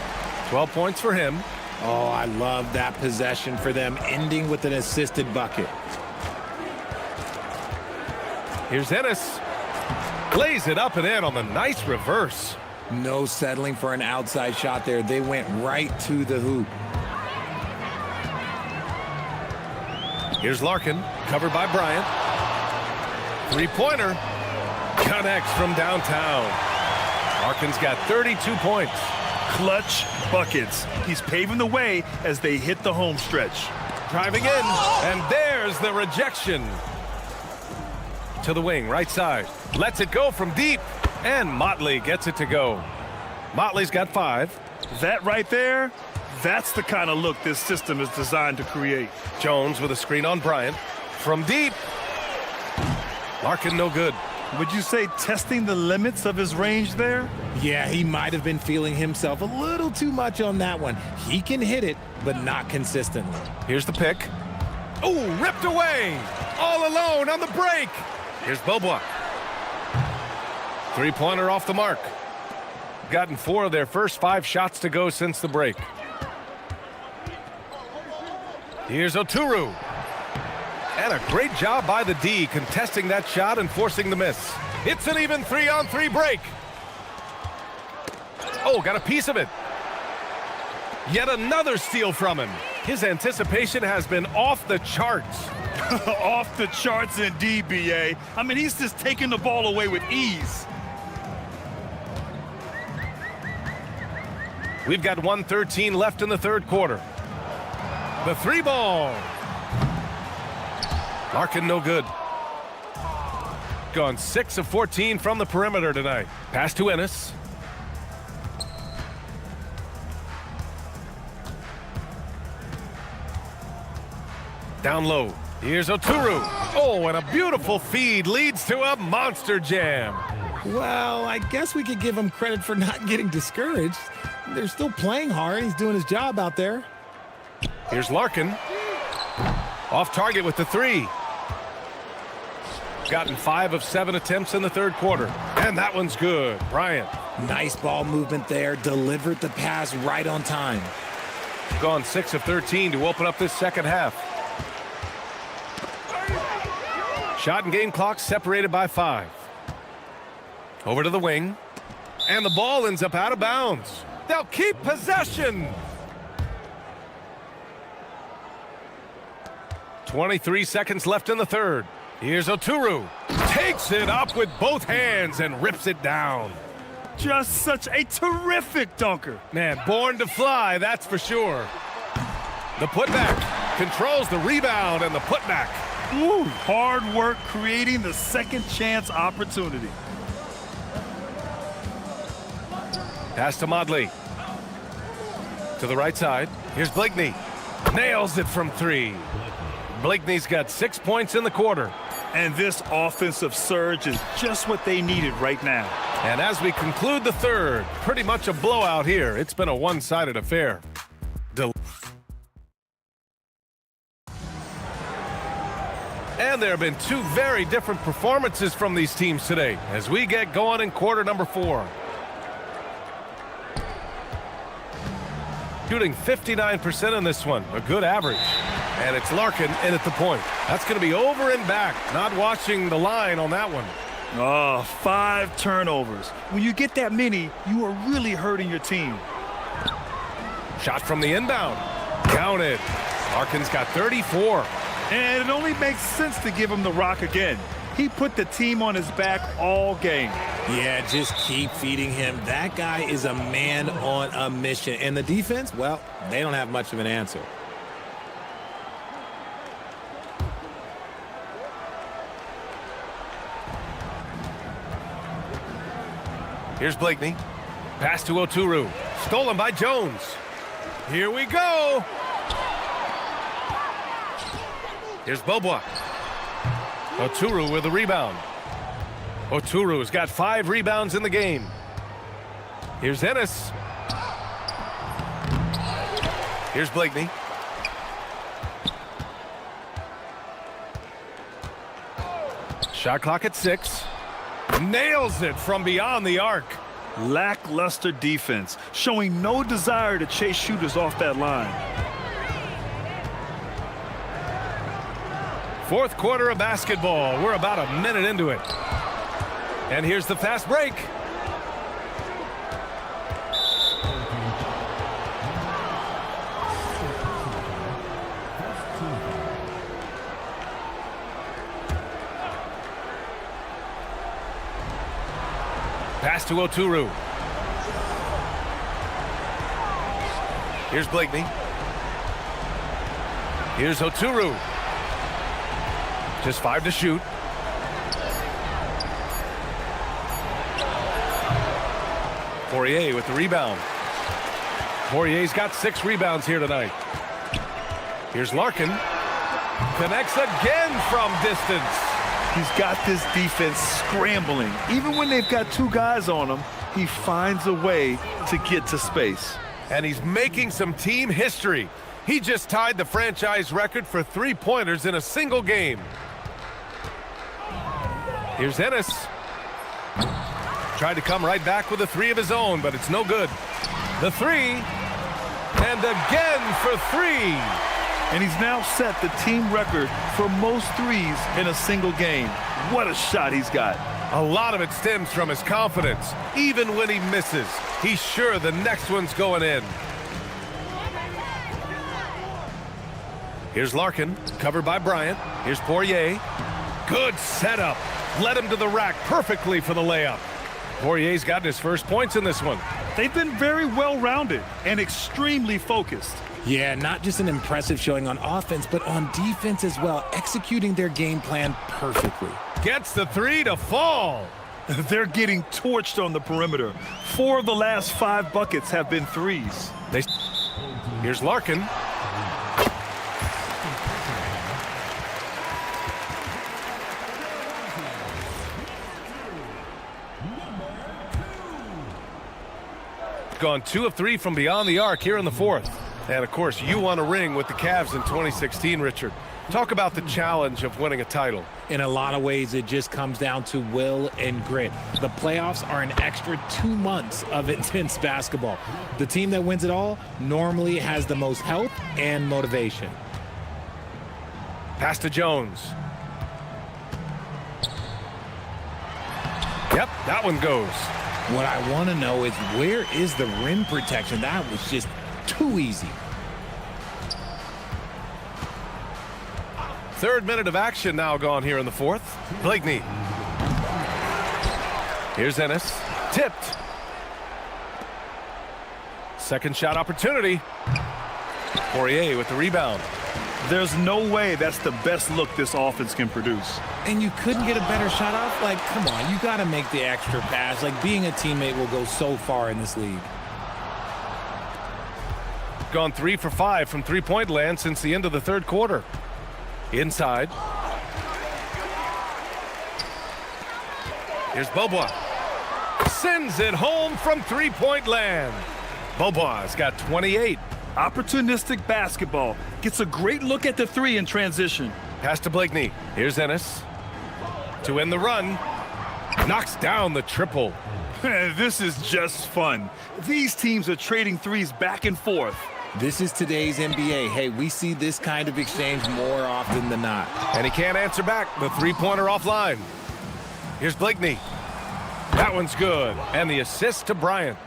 12 points for him. Oh, I love that possession for them, ending with an assisted bucket. Here's Ennis. Lays it up and in on the nice reverse. No settling for an outside shot there. They went right to the hoop. Here's Larkin, covered by Bryant. 3-pointer. Connects from downtown. Larkin's got 32 points. Clutch buckets. He's paving the way as they hit the home stretch. Driving in, and there's the rejection. To the wing, right side. Lets it go from deep, and Motley gets it to go. Motley's got 5. That right there, that's the kind of look this system is designed to create. Jones with a screen on Bryant. From deep. Larkin no good. Would you say testing the limits of his range there? Yeah, he might have been feeling himself a little too much on that one. He can hit it, but not consistently. Here's the pick. Ooh, ripped away. All alone on the break. Here's Boba. 3-pointer off the mark. Gotten 4 of their first 5 shots to go since the break. Here's Oturu. And a great job by the D contesting that shot and forcing the miss. It's an even 3-on-3 break. Oh, got a piece of it. Yet another steal from him. His anticipation has been off the charts. Off the charts indeed, BA. I mean, he's just taking the ball away with ease. We've got 1:13 left in the third quarter. The 3-ball. Larkin no good. Gone 6 of 14 from the perimeter tonight. Pass to Ennis. Down low. Here's Oturu. Oh, and a beautiful feed leads to a monster jam. Well, I guess we could give him credit for not getting discouraged. They're still playing hard. He's doing his job out there. Here's Larkin. Off target with the 3. Gotten 5 of 7 attempts in the third quarter. And that one's good. Bryant. Nice ball movement there. Delivered the pass right on time. Gone 6 of 13 to open up this second half. Shot and game clock separated by 5. Over to the wing. And the ball ends up out of bounds. They'll keep possession. 23 seconds left in the third. Here's Oturu. Takes it up with both hands and rips it down. Just such a terrific dunker. Man, born to fly, that's for sure. The putback controls the rebound and the putback. Ooh, hard work creating the second chance opportunity. Pass to Motley. To the right side. Here's Blakeney. Nails it from 3. Blakeney's got 6 points in the quarter. And this offensive surge is just what they needed right now. And as we conclude the third, pretty much a blowout here. It's been a one-sided affair. And there have been 2 very different performances from these teams today as we get going in quarter number 4. Shooting 59% in this one, a good average. And it's Larkin in at the point. That's going to be over and back. Not watching the line on that one. Oh, 5 turnovers. When you get that many, you are really hurting your team. Shot from the inbound. Counted. Larkin's got 34. And it only makes sense to give him the rock again. He put the team on his back all game. Yeah, just keep feeding him. That guy is a man on a mission. And the defense, well, they don't have much of an answer. Here's Blakeney. Pass to Oturu. Stolen by Jones. Here we go. Here's Bobois. Oturu with a rebound. Oturu's got 5 rebounds in the game. Here's Ennis. Here's Blakeney. Shot clock at 6. Nails it from beyond the arc. Lackluster defense, showing no desire to chase shooters off that line. Fourth quarter of basketball. We're about a minute into it. And here's the fast break. Pass to Oturu. Here's Blakeney. Here's Oturu. Just 5 to shoot. Poirier with the rebound. Poirier's got 6 rebounds here tonight. Here's Larkin. Connects again from distance. He's got this defense scrambling. Even when they've got 2 guys on him, he finds a way to get to space. And he's making some team history. He just tied the franchise record for 3-pointers in a single game. Here's Ennis. Tried to come right back with a 3 of his own, but it's no good. The 3. And again for 3. And he's now set the team record for most threes in a single game. What a shot he's got. A lot of it stems from his confidence. Even when he misses, he's sure the next one's going in. Here's Larkin, covered by Bryant. Here's Poirier. Good setup. Led him to the rack perfectly for the layup. Poirier's gotten his first points in this one. They've been very well-rounded and extremely focused. Yeah, not just an impressive showing on offense, but on defense as well, executing their game plan perfectly. Gets the 3 to fall. They're getting torched on the perimeter. 4 of the last 5 buckets have been threes. Here's Larkin. Gone 2 of 3 from beyond the arc here in the 4th. And of course, you won a ring with the Cavs in 2016, Richard. Talk about the challenge of winning a title. In a lot of ways, it just comes down to will and grit. The playoffs are an extra 2 months of intense basketball. The team that wins it all normally has the most health and motivation. Pass to Jones. Yep, that one goes. What I want to know is, where is the rim protection? That was just too easy. 3rd minute of action now gone here in the 4th. Blakeney. Here's Ennis. Tipped. Second shot opportunity. Poirier with the rebound. There's no way that's the best look this offense can produce. And you couldn't get a better shot off? Like, come on, you got to make the extra pass. Like, being a teammate will go so far in this league. Gone 3 for 5 from three-point land since the end of the 3rd quarter. Inside. Here's Bobois. Sends it home from three-point land. Bobois got 28. Opportunistic basketball. Gets a great look at the 3 in transition. Pass to Blakeney. Here's Ennis. To end the run. Knocks down the triple. This is just fun. These teams are trading threes back and forth. This is today's NBA. Hey, we see this kind of exchange more often than not. And he can't answer back. The three-pointer offline. Here's Blakeney. That one's good. And the assist to Bryant.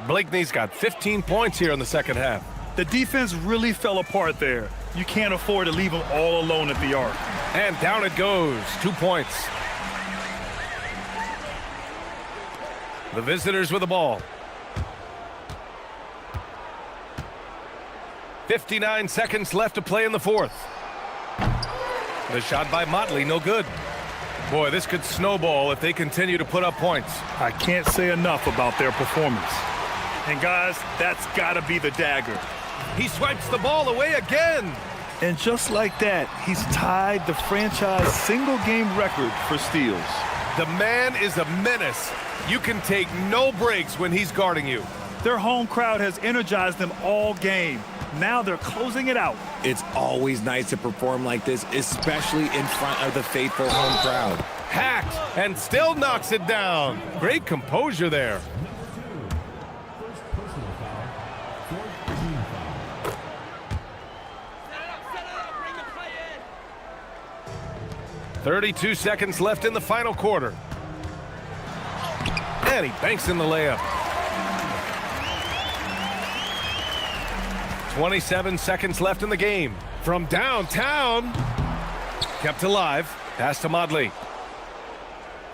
Blakeney's got 15 points here in the second half. The defense really fell apart there. You can't afford to leave them all alone at the arc. And down it goes. 2 points. The visitors with the ball. 59 seconds left to play in the fourth. The shot by Motley, no good. Boy, this could snowball if they continue to put up points. I can't say enough about their performance. And guys, that's got to be the dagger. He swipes the ball away again. And just like that, he's tied the franchise single-game record for steals. The man is a menace. You can take no breaks when he's guarding you. Their home crowd has energized them all game. Now they're closing it out. It's always nice to perform like this, especially in front of the faithful home crowd. Hacked and still knocks it down. Great composure there. "32 seconds left in the final quarter. And he banks in the layup. 27 seconds left in the game. From downtown. Kept alive. Pass to Motley.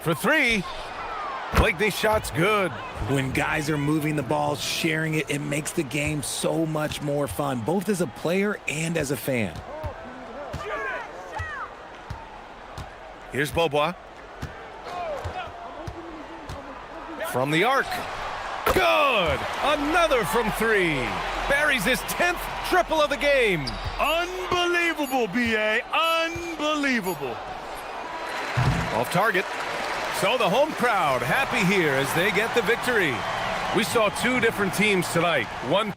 For three. Blakeney's shot's good. When guys are moving the ball, sharing it, it makes the game so much more fun, both as a player and as a fan. Here's Beaubois. From the arc. Good! Another from three. Buries his 10th triple of the game. Unbelievable, B.A. Unbelievable. Off target. So the home crowd happy here as they get the victory. We saw two different teams tonight. One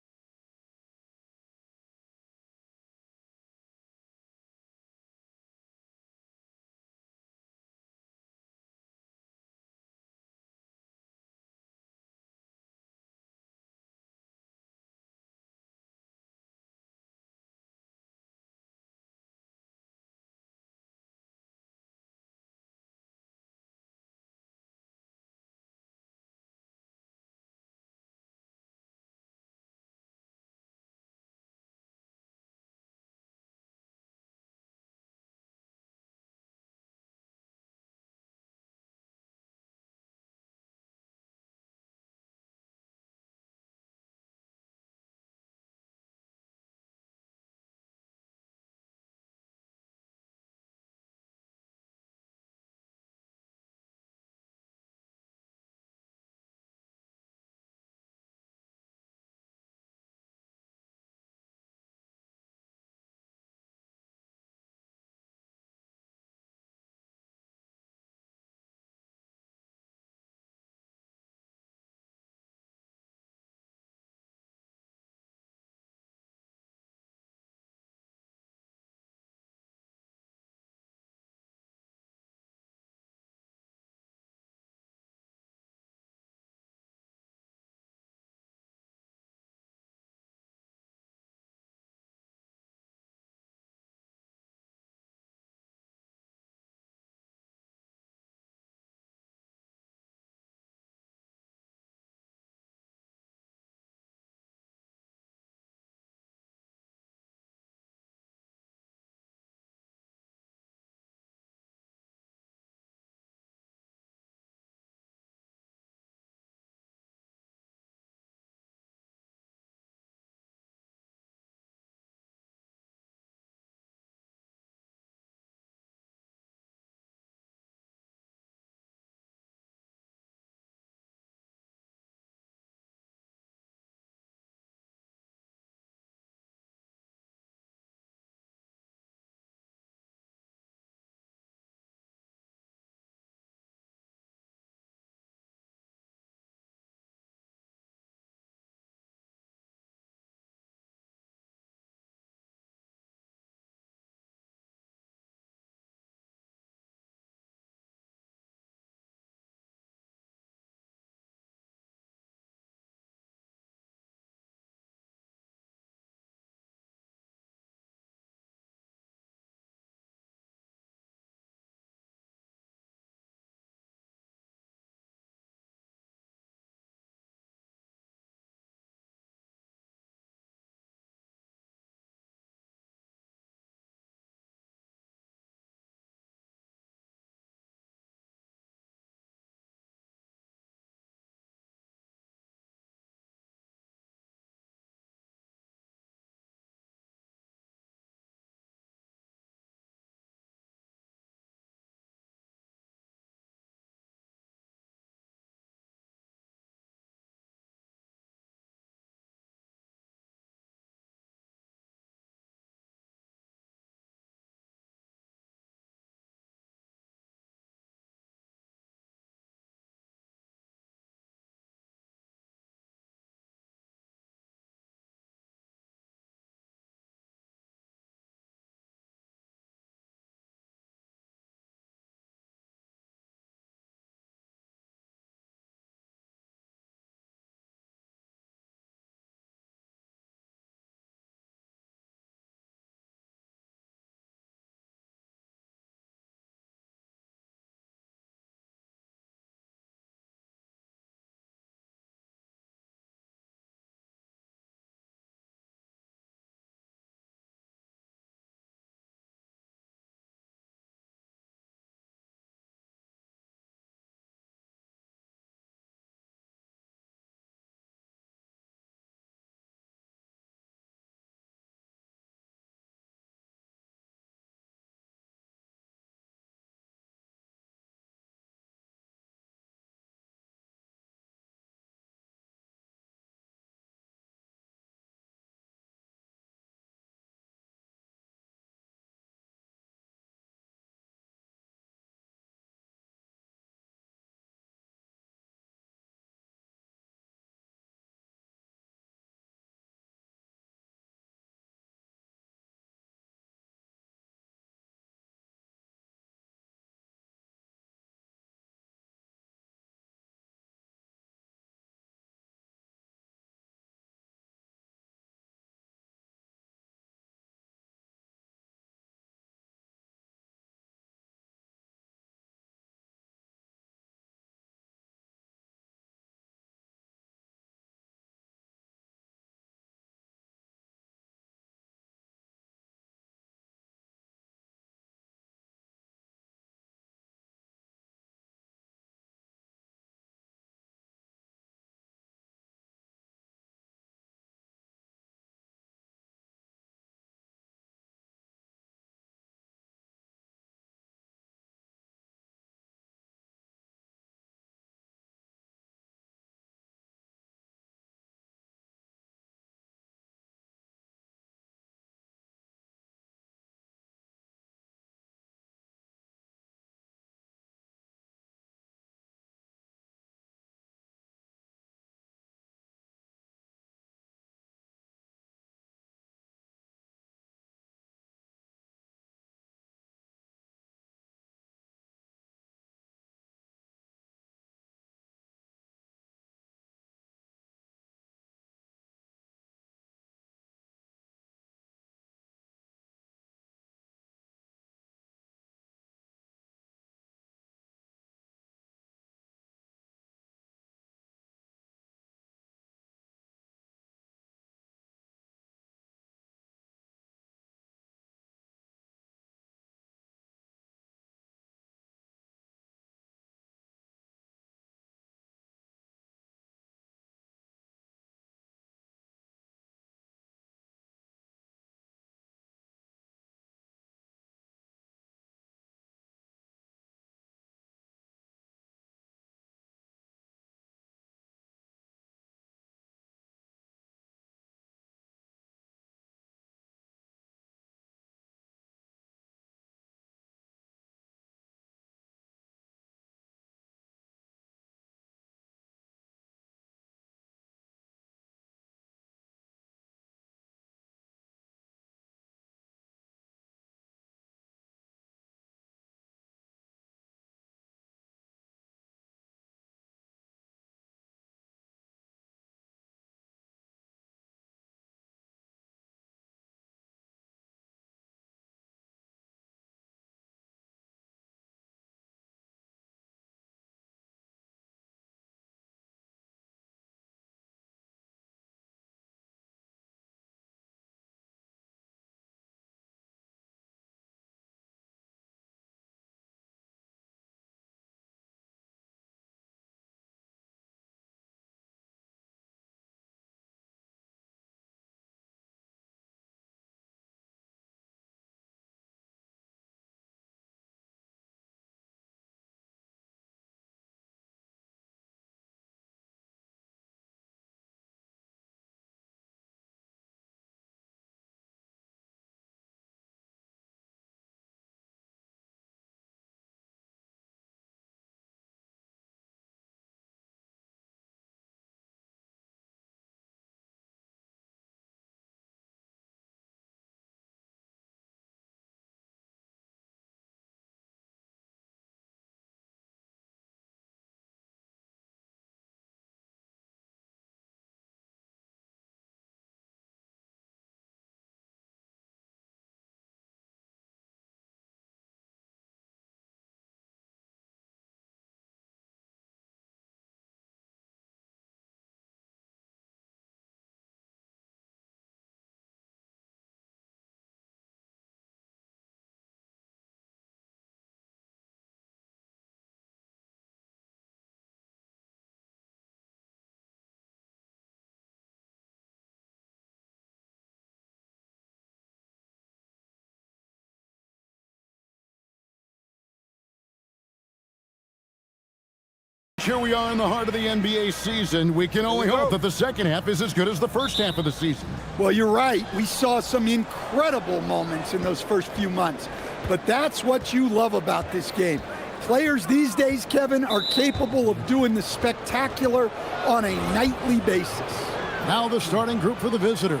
Here we are in the heart of the NBA season. We can only hope that the second half is as good as the first half of the season. Well, you're right. We saw some incredible moments in those first few months. But that's what you love about this game. Players these days, Kevin, are capable of doing the spectacular on a nightly basis. Now the starting group for the visitors.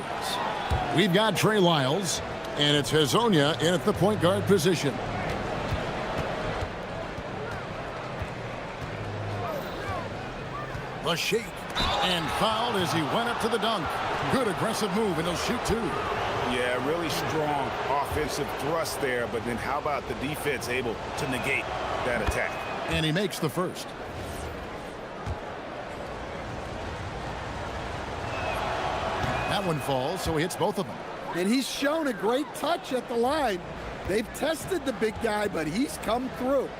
We've got Trey Lyles, and it's Hezonja in at the point guard position. The shake, and fouled as he went up to the dunk. Good aggressive move, and he'll shoot two. Yeah, really strong offensive thrust there, but then how about the defense able to negate that attack? And he makes the first. That one falls, so he hits both of them. And he's shown a great touch at the line. They've tested the big guy, but he's come through.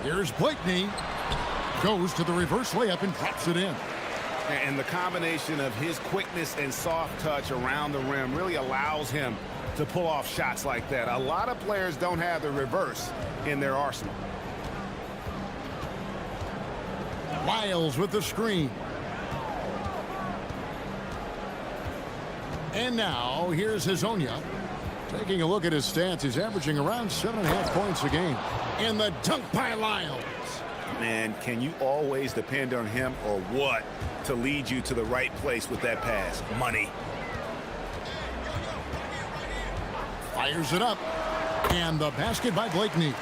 Here's Blakeney. Goes to the reverse layup and drops it in. And the combination of his quickness and soft touch around the rim really allows him to pull off shots like that. A lot of players don't have the reverse in their arsenal. Lyles with the screen. And now here's Hezonja. Taking a look at his stats, he's averaging around 7.5 points a game. And the dunk by Lyles. Man, can you always depend on him or what to lead you to the right place with that pass? Money. Fires it up. And the basket by Blakeney.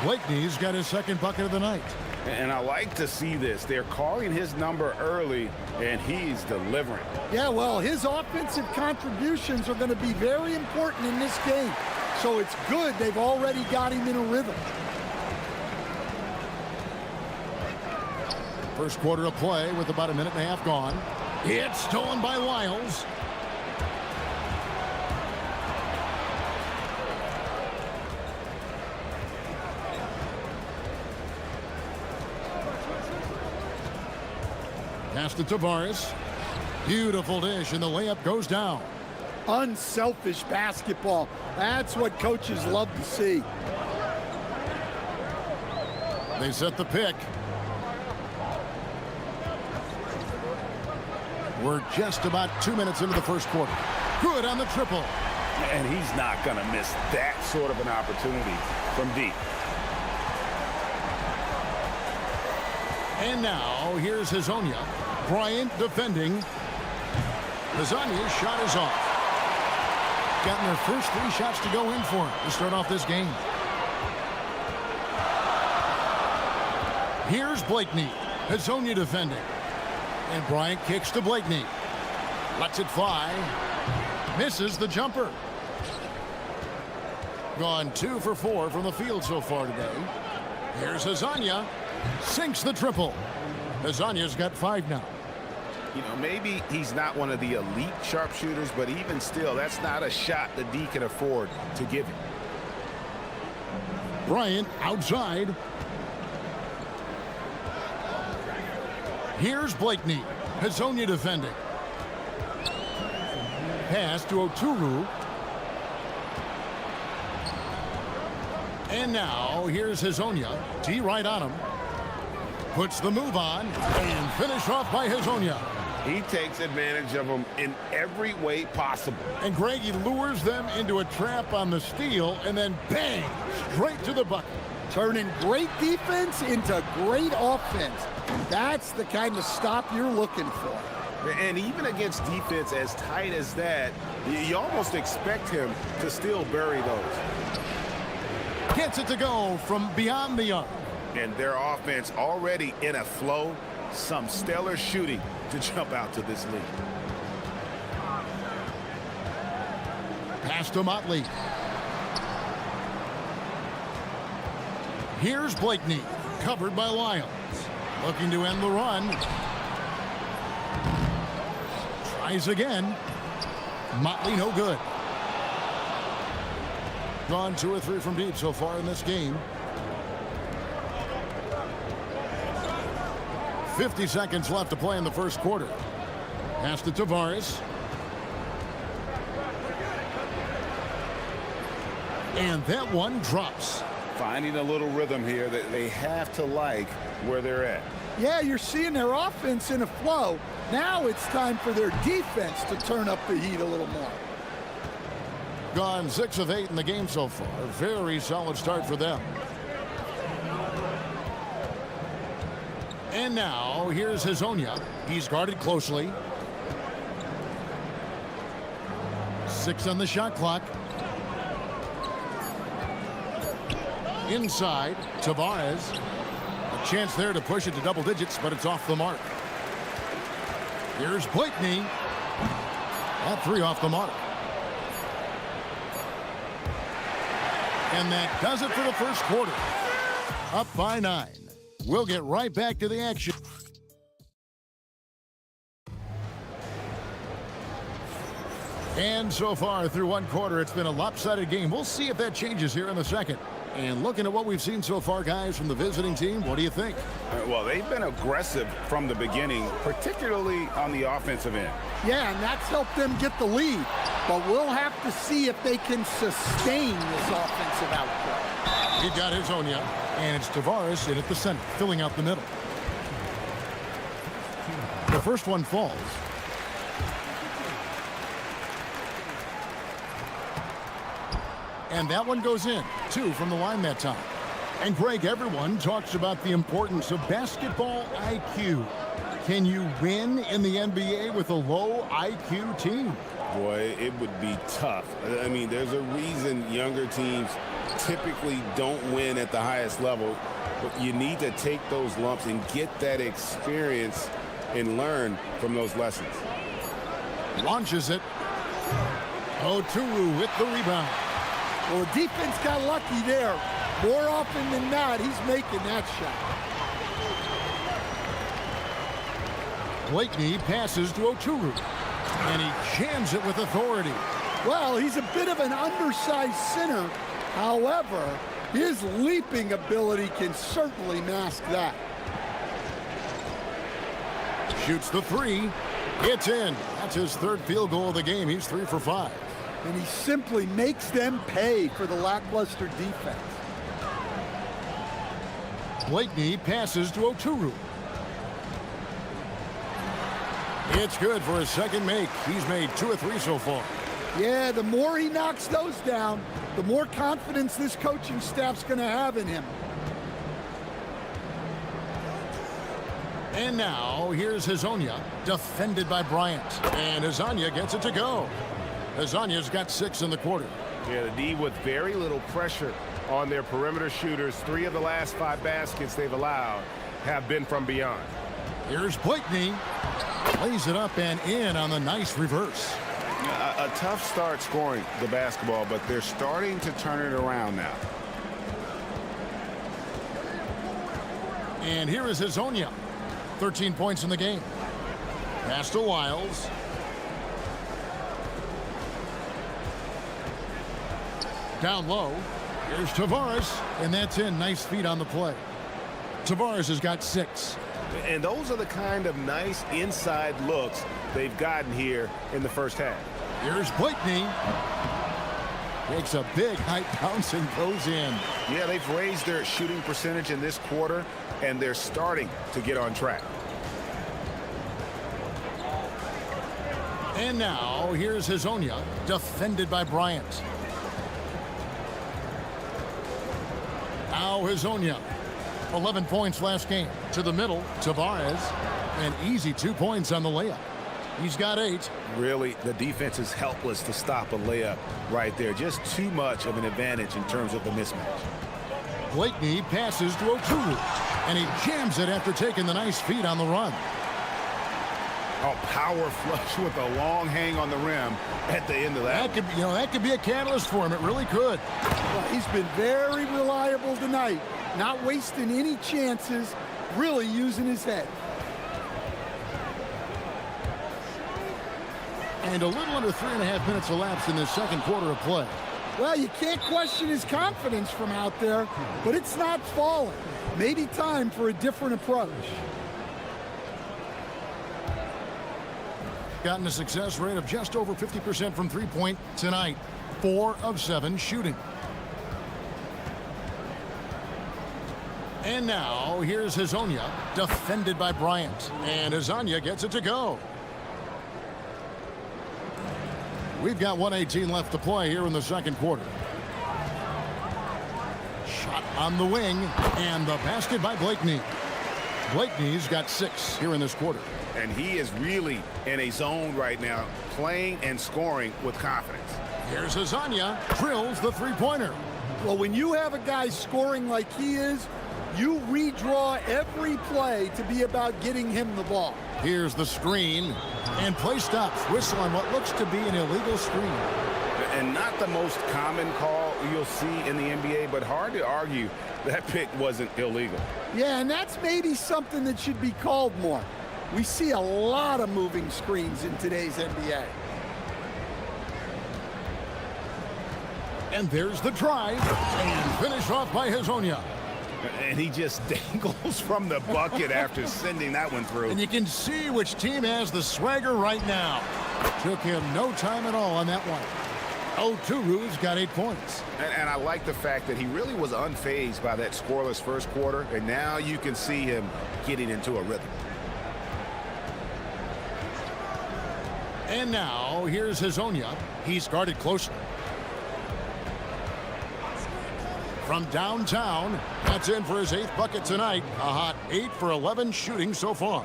Blakeney's got his second bucket of the night. And I like to see this. They're calling his number early, and he's delivering. Yeah, well, his offensive contributions are going to be very important in this game. So it's good they've already got him in a rhythm. First quarter of play with about a minute and a half gone. It's stolen by Lyles. Pass to Tavares. Beautiful dish, and the layup goes down. Unselfish basketball. That's what coaches love to see. They set the pick. We're just about 2 minutes into the first quarter. Good on the triple. And he's not going to miss that sort of an opportunity from deep. And now, here's Hezonja. Bryant defending. Hezonja's shot is off. Gotten their first 3 shots to go in for him to start off this game. Here's Blakeney. Hezonja defending. And Bryant kicks to Blakeney. Lets it fly. Misses the jumper. Gone 2 for 4 from the field so far today. Here's Hezonja. Sinks the triple. Hezonja's got 5 now. You know, maybe he's not one of the elite sharpshooters, but even still, that's not a shot the D can afford to give him. Bryant outside. Here's Blakeney. Hezonja defending. Pass to Oturu. And now, here's Hezonja. D right on him. Puts the move on and finish off by Hezonja. He takes advantage of them in every way possible. And Greg, he lures them into a trap on the steal and then bang, straight to the bucket. Turning great defense into great offense. That's the kind of stop you're looking for. And even against defense as tight as that, you almost expect him to still bury those. Gets it to go from beyond the arc. And their offense already in a flow. Some stellar shooting to jump out to this lead. Pass to Motley. Here's Blakeney, covered by Lyles. Looking to end the run. Tries again. Motley no good. Gone 2 or 3 from deep so far in this game. 50 seconds left to play in the first quarter. Pass to Tavares. And that one drops. finding a little rhythm here that they have to like where they're at. Yeah, you're seeing their offense in a flow. Now it's time for their defense to turn up the heat a little more. Gone 6 of 8 in the game so far. Very solid start for them. And now, here's Hazonia. He's guarded closely. 6 on the shot clock. Inside, Tavares. A chance there to push it to double digits, but it's off the mark. Here's Blakeney. That 3 off the mark. And that does it for the first quarter. Up by 9. We'll get right back to the action. And so far through one quarter, it's been a lopsided game. We'll see if that changes here in the second. And looking at what we've seen so far, guys, from the visiting team, what do you think? Well, they've been aggressive from the beginning, particularly on the offensive end. Yeah, and that's helped them get the lead. But we'll have to see if they can sustain this offensive output. He got his own, and it's Tavares in at the center, filling out the middle. The first one falls. And that one goes in. 2 from the line that time. And Greg, everyone talks about the importance of basketball IQ. Can you win in the NBA with a low IQ team? Boy, it would be tough. I mean, there's a reason younger teams typically don't win at the highest level. But you need to take those lumps and get that experience and learn from those lessons. Launches it. Oturu with the rebound. Well, the defense got lucky there. More often than not, he's making that shot. Blakeney passes to Oturu, and he jams it with authority. Well, he's a bit of an undersized center. However, his leaping ability can certainly mask that. Shoots the 3. It's in. That's his 3rd field goal of the game. He's 3 for 5. And he simply makes them pay for the lackluster defense. Blakeney passes to Oturu. It's good for his second make. He's made 2 of 3 so far. Yeah, the more he knocks those down, the more confidence this coaching staff's going to have in him. And now, here's Hazonia, defended by Bryant. And Hazonia gets it to go. Hazonia's got 6 in the quarter. Yeah, the D with very little pressure on their perimeter shooters. 3 of the last 5 baskets they've allowed have been from beyond. Here's Blakeney. Lays it up and in on the nice reverse. A tough start scoring the basketball, but they're starting to turn it around now. And here is Hazonia. 13 points in the game. Pass to Wiles. Down low. Here's Tavares, and that's in. Nice feet on the play. Tavares has got 6. And those are the kind of nice inside looks they've gotten here in the first half. Here's Blakeney. Makes a big high bounce and goes in. Yeah, they've raised their shooting percentage in this quarter, and they're starting to get on track. And now, here's Hazonia, defended by Bryant. Now Hazonia, 11 points last game. To the middle, Tavares, an easy 2 points on the layup. He's got 8. Really, the defense is helpless to stop a layup right there. Just too much of an advantage in terms of the mismatch. Blakeney passes to Oturu, and he jams it after taking the nice feed on the run. Oh, power flush with a long hang on the rim at the end of that. That could be a catalyst for him. It really could. Well, he's been very reliable tonight, not wasting any chances, really using his head. And a little under 3.5 minutes elapsed in this second quarter of play. Well, you can't question his confidence from out there, but it's not falling. Maybe time for a different approach. Gotten a success rate of just over 50% from three-point tonight. 4 of 7 shooting. And now, here's Hazonia, defended by Bryant. And Hazonia gets it to go. We've got 1:18 left to play here in the second quarter. Shot on the wing, and the basket by Blakeney. Blakeney's got 6 here in this quarter. And he is really in a zone right now, playing and scoring with confidence. Here's Hazonia, drills the three-pointer. Well, when you have a guy scoring like he is, you redraw every play to be about getting him the ball. Here's the screen, and play stops. Whistle on what looks to be an illegal screen. And not the most common call you'll see in the NBA, but hard to argue that pick wasn't illegal. Yeah, and that's maybe something that should be called more. We see a lot of moving screens in today's NBA. And there's the drive, and finish off by Hazonia. And he just dangles from the bucket after sending that one through. And you can see which team has the swagger right now. Took him no time at all on that one. Oturu's got 8 points. And I like the fact that he really was unfazed by that scoreless first quarter, and now you can see him getting into a rhythm. And now, here's Hazonia. He's guarded closely. From downtown, that's in for his 8th bucket tonight. A hot 8 for 11 shooting so far.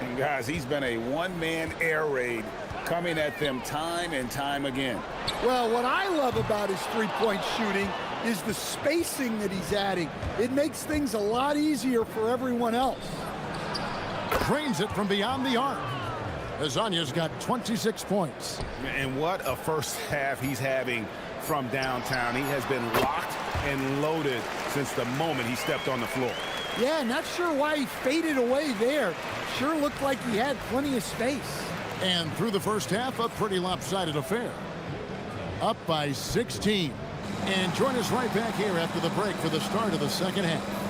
And guys, he's been a one-man air raid coming at them time and time again. Well, what I love about his three-point shooting is the spacing that he's adding. It makes things a lot easier for everyone else. Drains it from beyond the arc. Hazonia's got 26 points. And what a first half he's having from downtown. He has been locked and loaded since the moment he stepped on the floor. Yeah, not sure why he faded away there. Sure looked like he had plenty of space. And through the first half, a pretty lopsided affair. Up by 16. And join us right back here after the break for the start of the second half.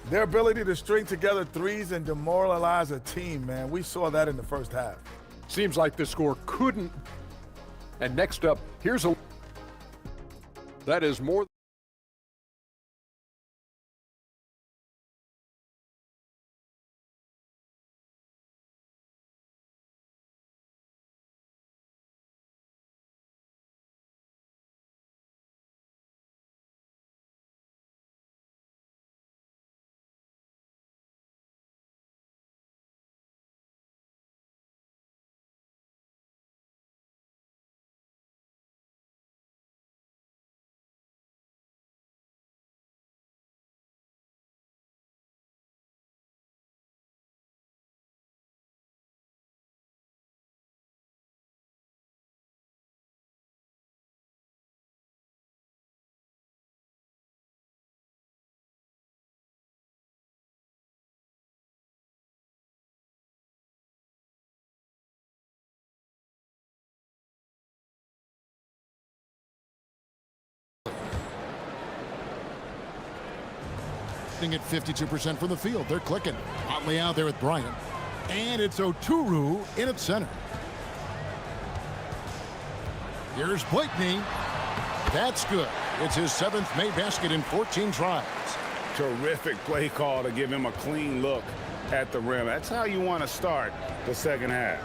Their ability to string together threes and demoralize a team, man. We saw that in the first half. Seems like the score couldn't. And next up, here's a... That is more... At 52% from the field. They're clicking. Hotly out there with Bryant. And it's Oturu in at center. Here's Blakeney. That's good. It's his 7th made basket in 14 tries. Terrific play call to give him a clean look at the rim. That's how you want to start the second half.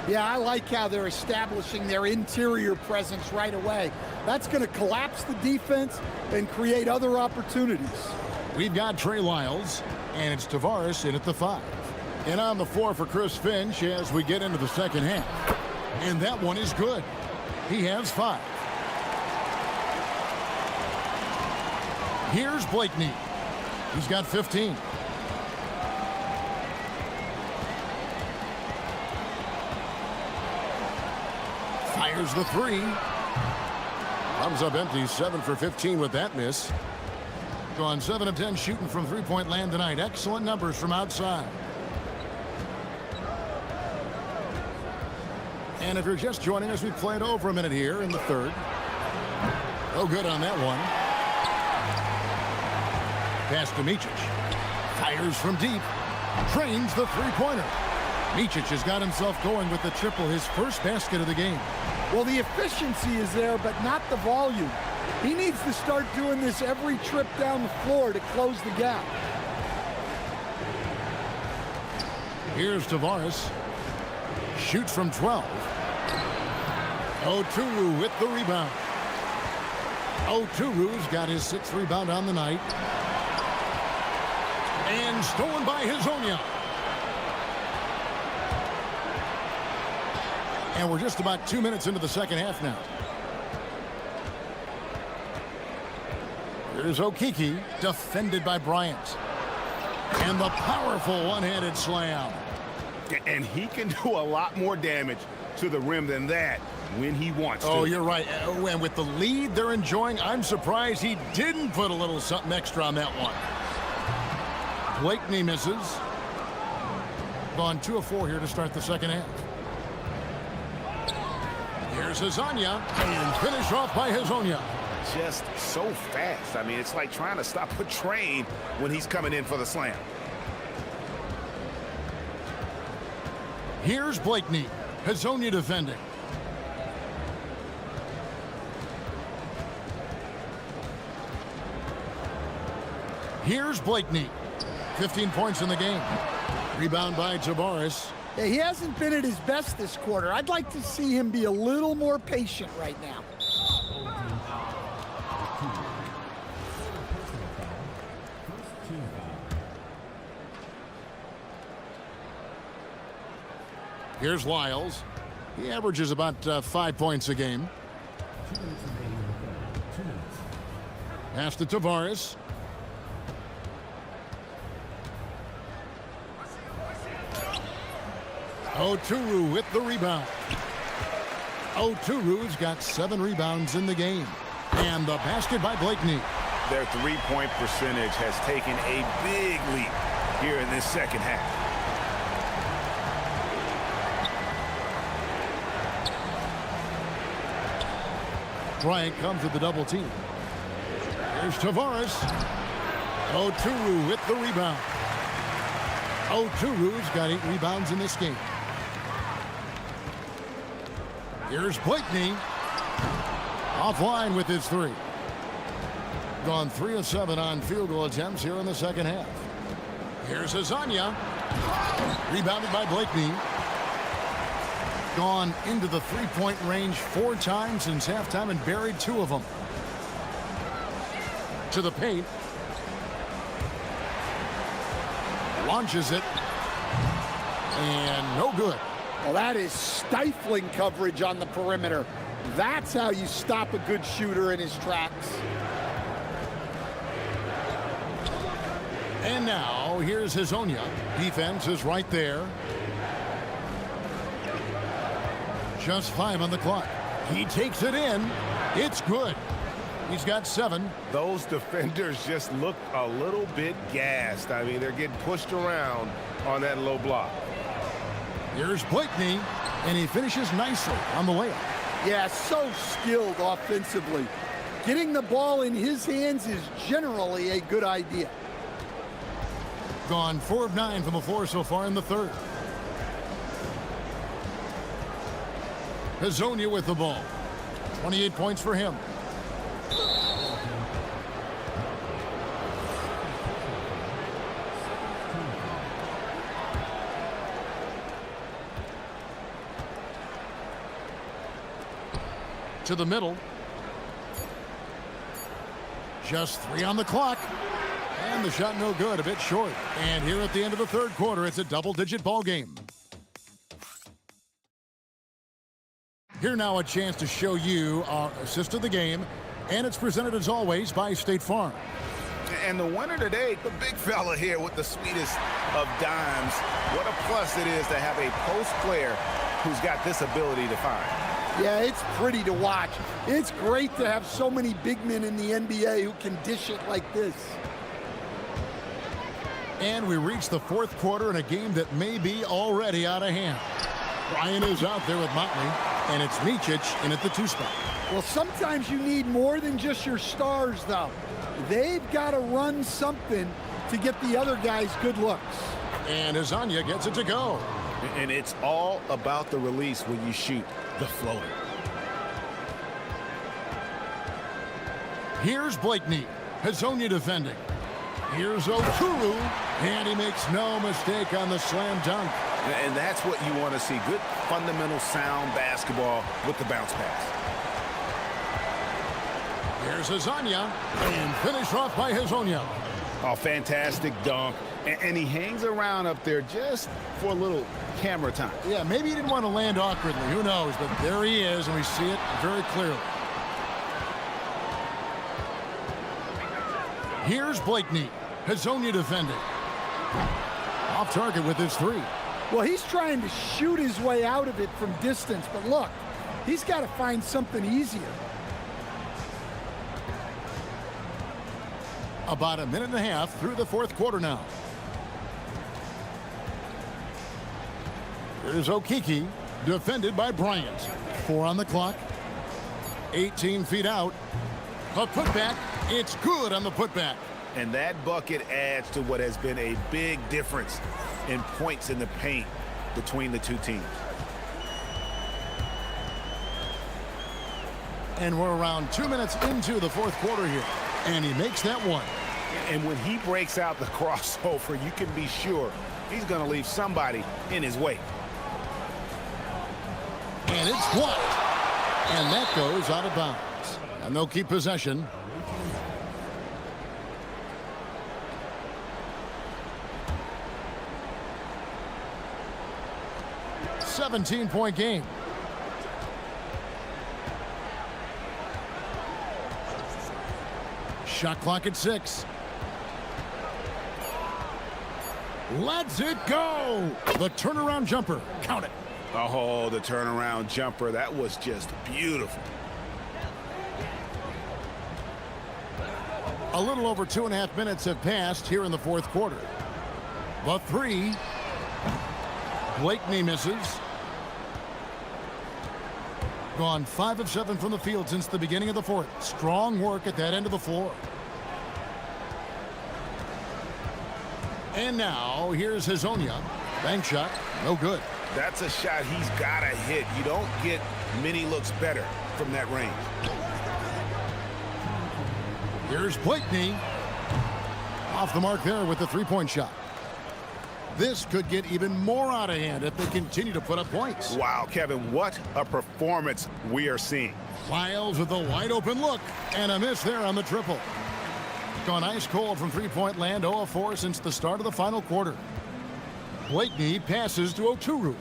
Yeah, I like how they're establishing their interior presence right away. That's going to collapse the defense and create other opportunities. We've got Trey Lyles, and it's Tavares in at the 5. And on the floor for Chris Finch as we get into the second half. And that one is good. He has 5. Here's Blakeney. He's got 15. Fires the 3. Comes up empty, 7 for 15 with that miss. On 7 of 10 shooting from three-point land tonight. Excellent numbers from outside. And if you're just joining us, we played over a minute here in the third. Oh, good on that one. Pass to Micic. Fires from deep. Trains the three-pointer. Micic has got himself going with the triple, his first basket of the game. Well, the efficiency is there, but not the volume. He needs to start doing this every trip down the floor to close the gap. Here's Tavares. Shoots from 12. Oturu with the rebound. Oturu's got his 6th rebound on the night. And stolen by Hezonja. And we're just about 2 minutes into the second half now. Here's Okiki, defended by Bryant. And the powerful one-handed slam. And he can do a lot more damage to the rim than that when he wants to. Oh, you're right. And with the lead they're enjoying, I'm surprised he didn't put a little something extra on that one. Blakeney misses. Gone 2 of 4 here to start the second half. Here's Hezonja, and finish off by Hezonja. Just so fast. I mean, it's like trying to stop a train when he's coming in for the slam. Here's Blakeney. Hezonja defending. Here's Blakeney. 15 points in the game. Rebound by Tavares. Yeah, he hasn't been at his best this quarter. I'd like to see him be a little more patient right now. Here's Lyles. He averages about 5 points a game. Pass to Tavares. Oturu with the rebound. Oturu's got 7 rebounds in the game. And the basket by Blakeney. Their three-point percentage has taken a big leap here in this second half. Bryant comes with the double team. Here's Tavares. Oturu with the rebound. Oturu's got 8 rebounds in this game. Here's Blakeney. Offline with his 3. Gone 3 of 7 on field goal attempts here in the second half. Here's Hezonja. Rebounded by Blakeney. Gone into the 3-point range 4 times since halftime and buried 2 of them. To the paint. Launches it. And no good. Well, that is stifling coverage on the perimeter. That's how you stop a good shooter in his tracks. And now, here's Hezonja. Defense is right there. Just 5 on the clock. He takes it in. It's good. He's got 7. Those defenders just look a little bit gassed. I mean, they're getting pushed around on that low block. Here's Blakeney, and he finishes nicely on the layup. Yeah, so skilled offensively. Getting the ball in his hands is generally a good idea. Gone 4 of 9 from the floor so far in the third. Hezonja with the ball. 28 points for him. To the middle. Just 3 on the clock. And the shot no good, a bit short. And here at the end of the third quarter, it's a double-digit ball game. Here now a chance to show you our assist of the game. And it's presented as always by State Farm. And the winner today, the big fella here with the sweetest of dimes. What a plus it is to have a post player who's got this ability to find. Yeah, it's pretty to watch. It's great to have so many big men in the NBA who can dish it like this. And we reach the fourth quarter in a game that may be already out of hand. Bryant is out there with Motley, and it's Micic in at the 2 spot. Well, sometimes you need more than just your stars, though. They've got to run something to get the other guys good looks. And Hezonja gets it to go. And it's all about the release when you shoot the floater. Here's Blakeney. Hazonia defending. Here's Oturu, and he makes no mistake on the slam dunk. And that's what you want to see. Good, fundamental, sound basketball with the bounce pass. Here's Hazonia, and finished off by Hazonia. Oh, fantastic dunk. And he hangs around up there just for a little camera time. Yeah, maybe he didn't want to land awkwardly. Who knows? But there he is, and we see it very clearly. Here's Blakeney. Hazonia defending. Off target with his three. Well, he's trying to shoot his way out of it from distance, but look, he's got to find something easier. About a minute and a half through the fourth quarter now. Here's Okiki, defended by Bryant. 4 on the clock. 18 feet out. A putback. It's good on the putback. And that bucket adds to what has been a big difference in points in the paint between the two teams. And we're around 2 minutes into the fourth quarter here. And he makes that one. And when he breaks out the crossover, you can be sure he's going to leave somebody in his wake. And it's blocked. And that goes out of bounds. And they'll keep possession. A 17-point game. Shot clock at 6. Let's it go! The turnaround jumper. Count it. Oh, the turnaround jumper. That was just beautiful. A little over 2.5 minutes have passed here in the fourth quarter. The three. Blakeney misses. Gone 5 of 7 from the field since the beginning of the fourth. Strong work at that end of the floor. And now, here's Hazonia. Bank shot, no good. That's a shot he's got to hit. You don't get many looks better from that range. Here's Blakeney. Off the mark there with the three-point shot. This could get even more out of hand if they continue to put up points. Wow, Kevin, what a performance we are seeing. Lyles with a wide-open look, and a miss there on the triple. Gone ice cold from three-point land, 0 of 4 since the start of the final quarter. Blakeney passes to Oturu.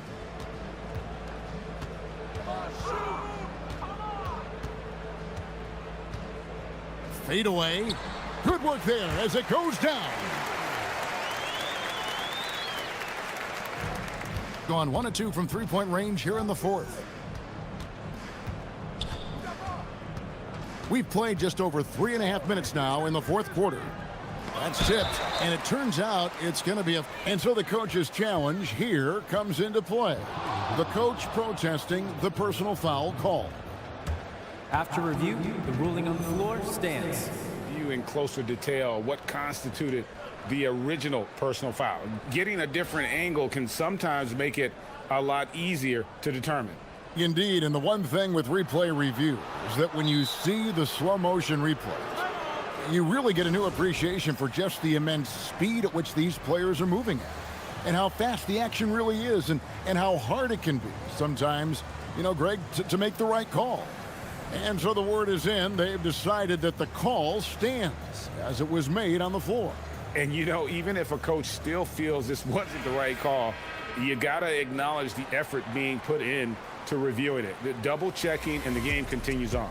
Fade away. Good work there as it goes down. Gone 1 of 2 from three-point range here in the fourth. We've played just over 3.5 minutes now in the fourth quarter. That's tipped, and it turns out it's going to be a... And so the coach's challenge here comes into play. The coach protesting the personal foul call. After review, the ruling on the floor stands. View in closer detail what constituted the original personal foul. Getting a different angle can sometimes make it a lot easier to determine. Indeed, and the one thing with replay review is that when you see the slow motion replays, you really get a new appreciation for just the immense speed at which these players are moving at, and how fast the action really is, and how hard it can be sometimes, you know, Greg, to make the right call. And so the word is in. They've decided that the call stands as it was made on the floor. And, you know, even if a coach still feels this wasn't the right call, you got to acknowledge the effort being put in to reviewing it. The double checking, and the game continues on.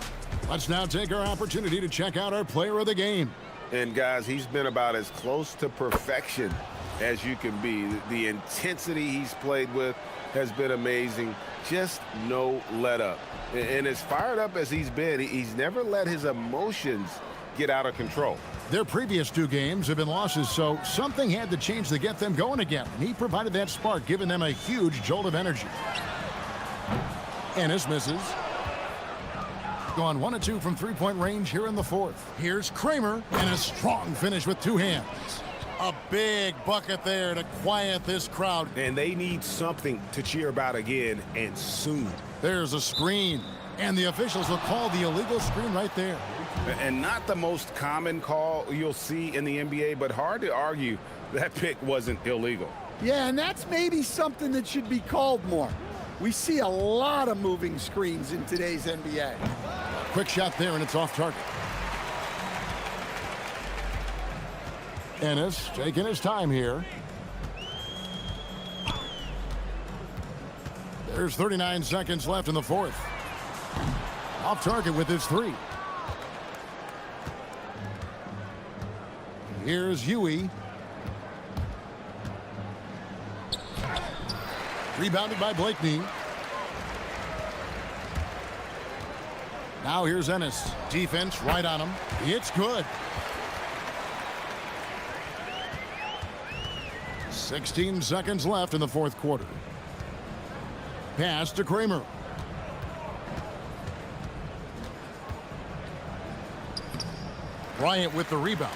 Let's now take our opportunity to check out our player of the game. And, guys, he's been about as close to perfection as you can be. The intensity he's played with has been amazing. Just no let up. And as fired up as he's been, he's never let his emotions get out of control. Their previous 2 games have been losses, so something had to change to get them going again. And he provided that spark, giving them a huge jolt of energy. Ennis misses. Gone 1 of 2 from three-point range here in the fourth. Here's Kramer, and a strong finish with 2 hands. A big bucket there to quiet this crowd. And they need something to cheer about again, and soon. There's a screen, and the officials will call the illegal screen right there. And not the most common call you'll see in the NBA, but hard to argue that pick wasn't illegal. Yeah, and that's maybe something that should be called more. We see a lot of moving screens in today's NBA. Quick shot there, and it's off target. Ennis taking his time here. There's 39 seconds left in the fourth. Off target with his three. Here's Huey. Rebounded by Blakeney. Now here's Ennis. Defense right on him. It's good. 16 seconds left in the fourth quarter. Pass to Kramer. Bryant with the rebound.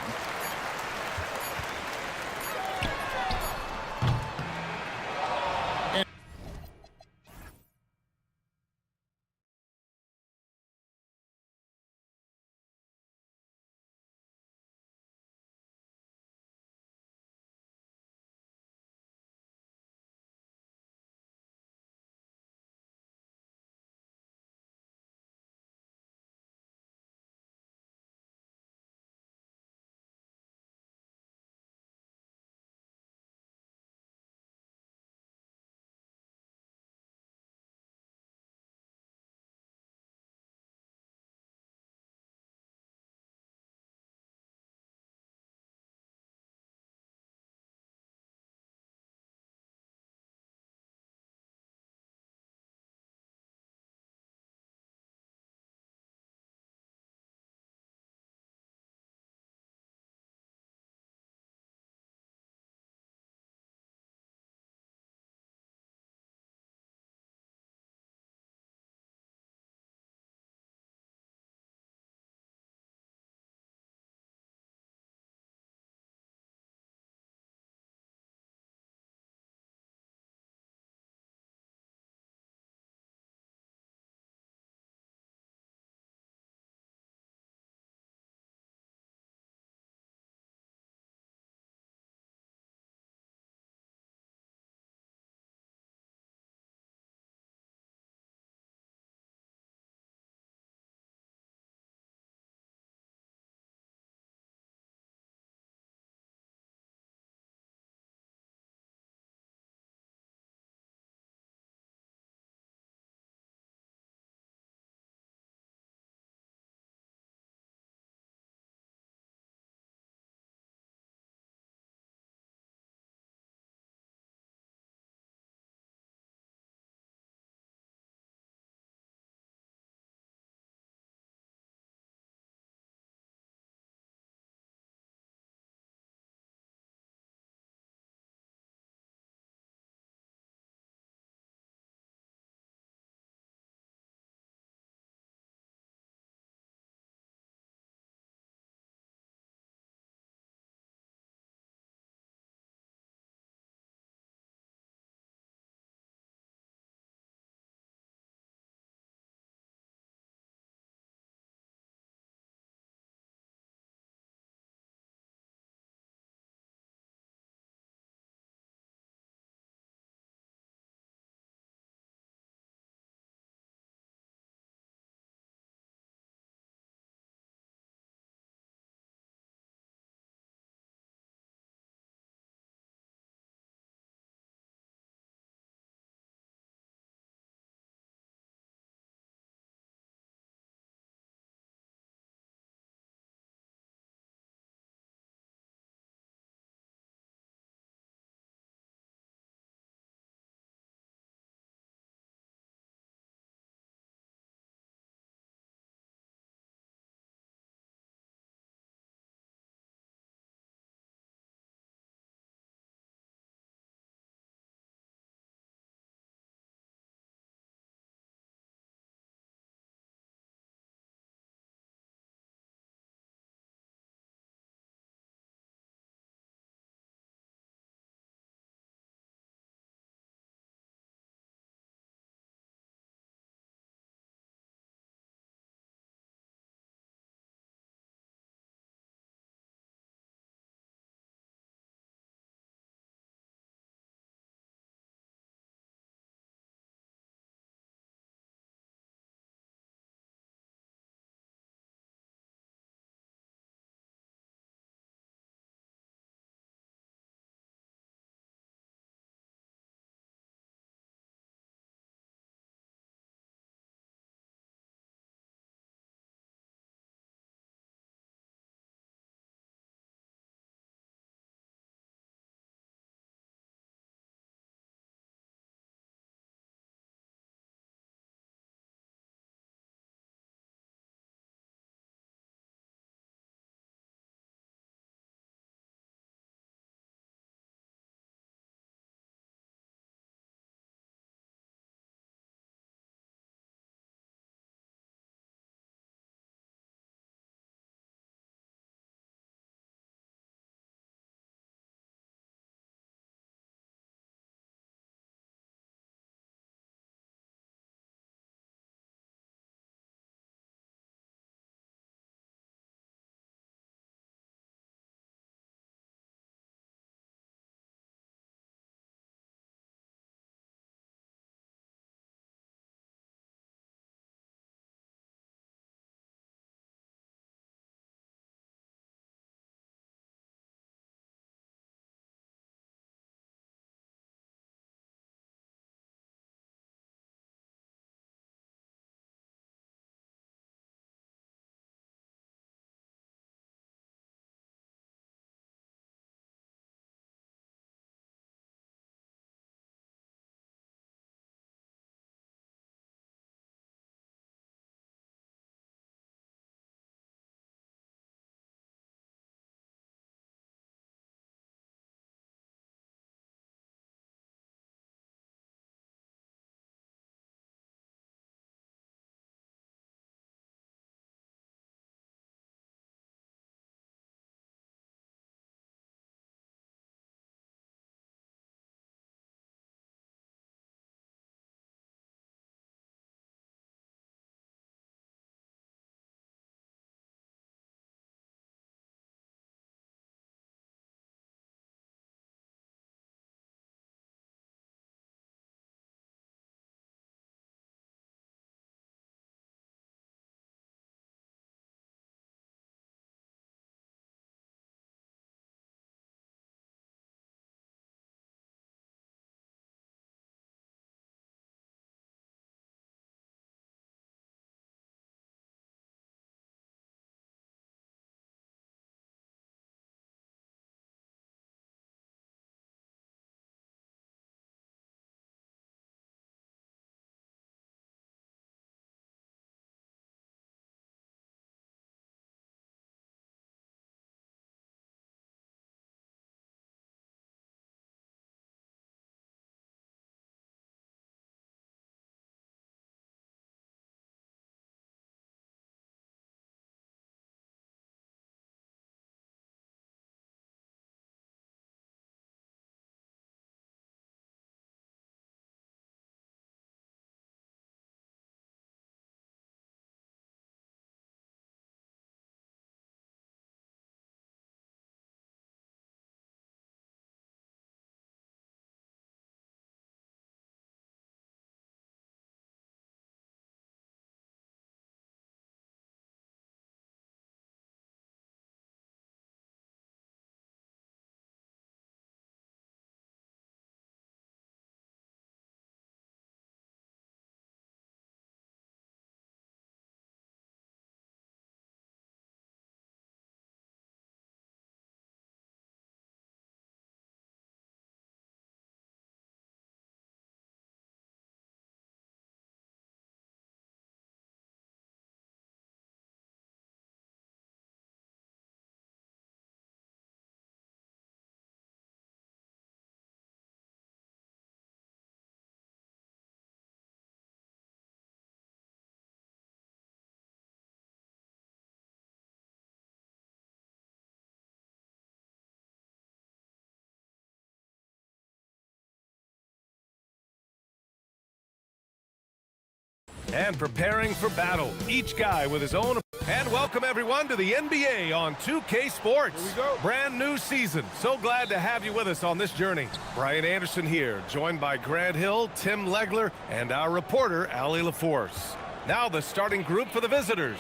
and preparing for battle. Each guy with his own. And welcome everyone to the NBA on 2K Sports. Here we go. Brand new season. So glad to have you with us on this journey. Brian Anderson here, joined by Grant Hill, Tim Legler, and our reporter, Ali LaForce. Now the starting group for the visitors.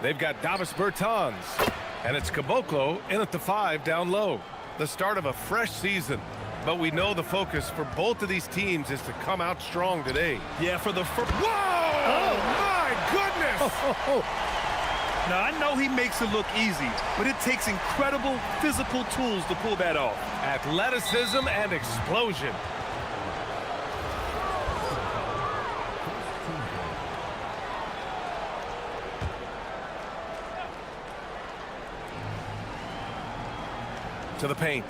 They've got Davis Bertans, and it's Caboclo in at the 5 down low. The start of a fresh season. But we know the focus for both of these teams is to come out strong today. Yeah, for the first. Whoa! Oh, my goodness! Now, I know he makes it look easy, but it takes incredible physical tools to pull that off. Athleticism and explosion. To the paint.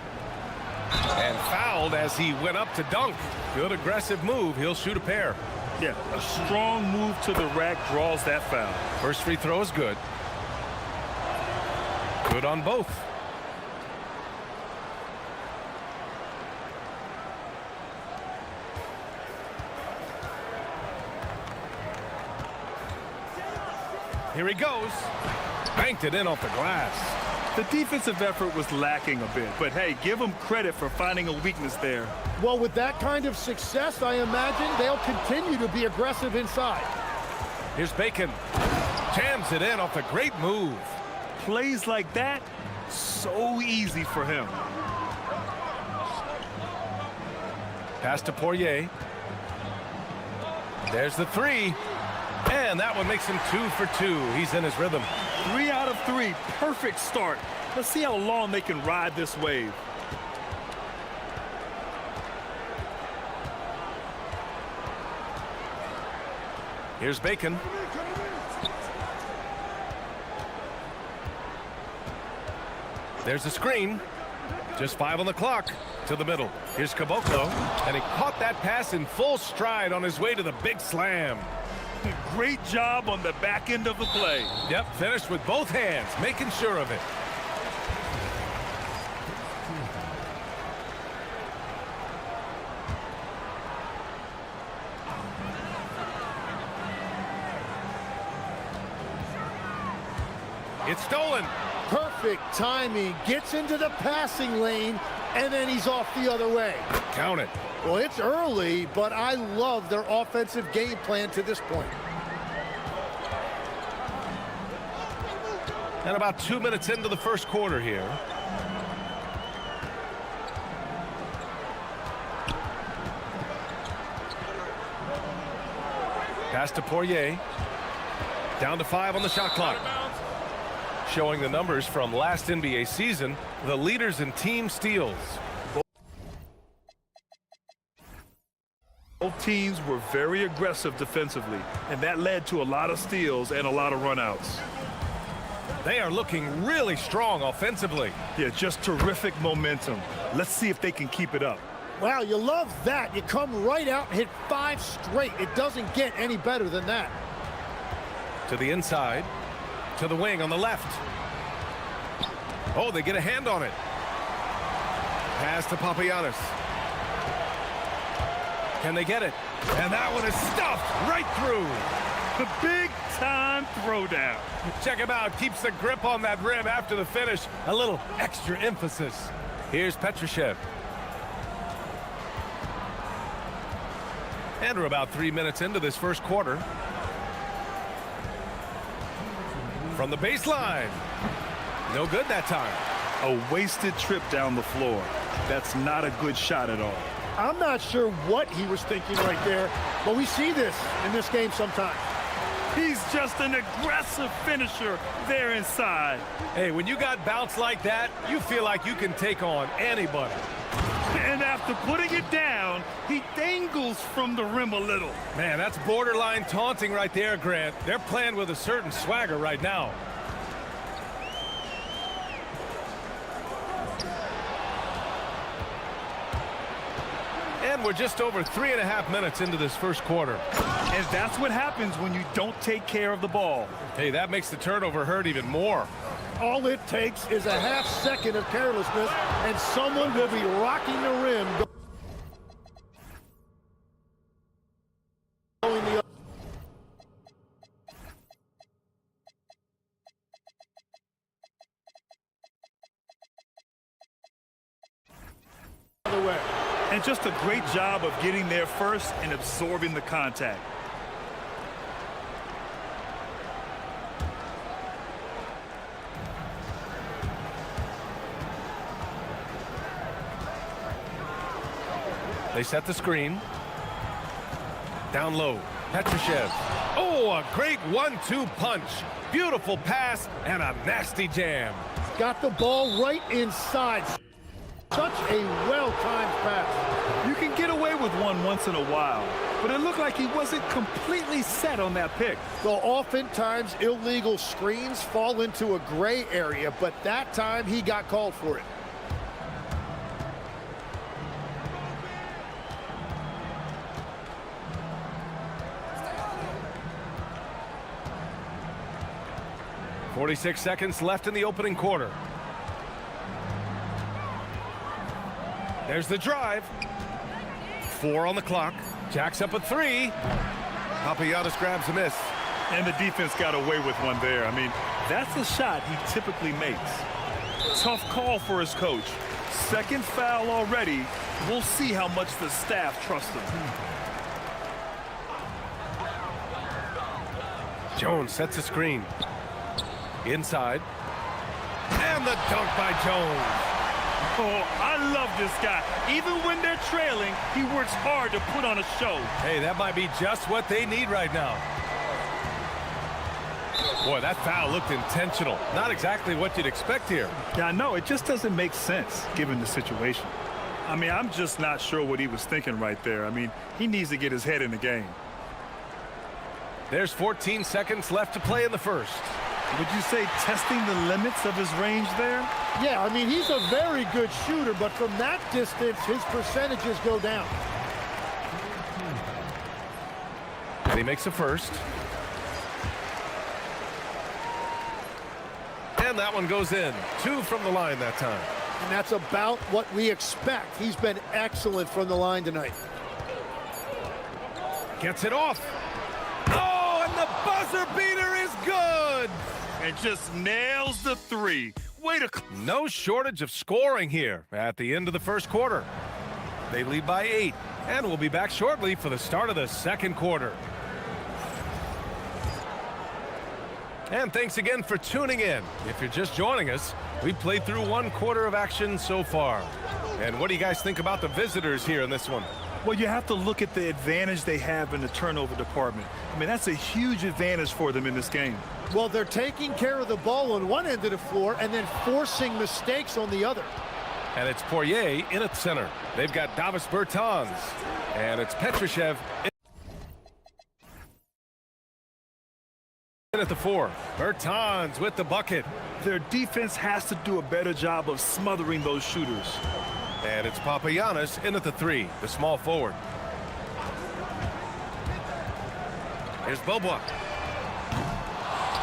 And fouled as he went up to dunk. Good aggressive move. He'll shoot a pair. Yeah, a strong move to the rack draws that foul. First free throw is good. Good on both. Here he goes. Banked it in off the glass. The defensive effort was lacking a bit, but hey, give them credit for finding a weakness there. Well, with that kind of success, I imagine they'll continue to be aggressive inside. Here's Bacon. Jams it in off a great move. Plays like that, so easy for him. Pass to Poirier. There's the 3. And that one makes him 2 for 2. He's in his rhythm. 3 out of 3. Perfect start. Let's see how long they can ride this wave. Here's Bacon. There's the screen. Just 5 on the clock. To the middle. Here's Caboclo. And he caught that pass in full stride on his way to the big slam. Great job on the back end of the play. Yep, finished with both hands, making sure of it. It's stolen. Perfect timing. Gets into the passing lane, and then he's off the other way. Count it. Well, it's early, but I love their offensive game plan to this point. And about 2 minutes into the first quarter here. Pass to Poirier. Down to 5 on the shot clock. Showing the numbers from last NBA season, the leaders in team steals. Both teams were very aggressive defensively, and that led to a lot of steals and a lot of runouts. They are looking really strong offensively. Yeah, just terrific momentum. Let's see if they can keep it up. Wow, you love that. You come right out and hit 5 straight. It doesn't get any better than that. To the inside. To the wing on the left. Oh, they get a hand on it. Pass to Papagiannis. Can they get it? And that one is stuffed right through. The big-time throwdown. Check him out. Keeps the grip on that rim after the finish. A little extra emphasis. Here's Petrushev. And we're about 3 minutes into this first quarter. From the baseline. No good that time. A wasted trip down the floor. That's not a good shot at all. I'm not sure what he was thinking right there, but we see this in this game sometimes. He's just an aggressive finisher there inside. Hey, when you got bounce like that, you feel like you can take on anybody. And after putting it down, he dangles from the rim a little. Man, that's borderline taunting right there, Grant. They're playing with a certain swagger right now. And we're just over 3.5 minutes into this first quarter. And that's what happens when you don't take care of the ball. Hey, that makes the turnover hurt even more. All it takes is a half second of carelessness, and someone will be rocking the rim. Going the And just a great job of getting there first and absorbing the contact. They set the screen. Down low, Petrushev. Oh, a great 1-2 punch. Beautiful pass and a nasty jam. Got the ball right inside. Such a well-timed pass. You can get away with one once in a while, but it looked like he wasn't completely set on that pick. Well, oftentimes illegal screens fall into a gray area, but that time he got called for it. .46 seconds left in the opening quarter. There's the drive. 4 on the clock. Jacks up a 3. Papagiannis grabs a miss. And the defense got away with one there. I mean, that's a shot he typically makes. Tough call for his coach. Second foul already. We'll see how much the staff trusts him. Jones sets a screen. Inside. And the dunk by Jones. Oh, I love this guy. Even when they're trailing, he works hard to put on a show. Hey, that might be just what they need right now. Boy, that foul looked intentional. Not exactly what you'd expect here. Yeah, I know. It just doesn't make sense, given the situation. I mean, I'm just not sure what he was thinking right there. I mean, he needs to get his head in the game. There's 14 seconds left to play in the first. Would you say testing the limits of his range there? Yeah, I mean, he's a very good shooter, but from that distance, his percentages go down. And he makes a first. And that one goes in. 2 from the line that time. And that's about what we expect. He's been excellent from the line tonight. Gets it off. Oh, and the buzzer beater is good. And just nails the 3. Way to... No shortage of scoring here at the end of the first quarter. They lead by 8, and we'll be back shortly for the start of the second quarter. And thanks again for tuning in. If you're just joining us, we've played through 1 quarter of action so far. And what do you guys think about the visitors here in this one? Well, you have to look at the advantage they have in the turnover department. I mean, that's a huge advantage for them in this game. Well, they're taking care of the ball on one end of the floor and then forcing mistakes on the other. And it's Poirier in at center. They've got Davis Bertans. And it's Petrushev in at the 4. Bertans with the bucket. Their defense has to do a better job of smothering those shooters. And it's Papagiannis in at the 3, the small forward. Here's Bobois.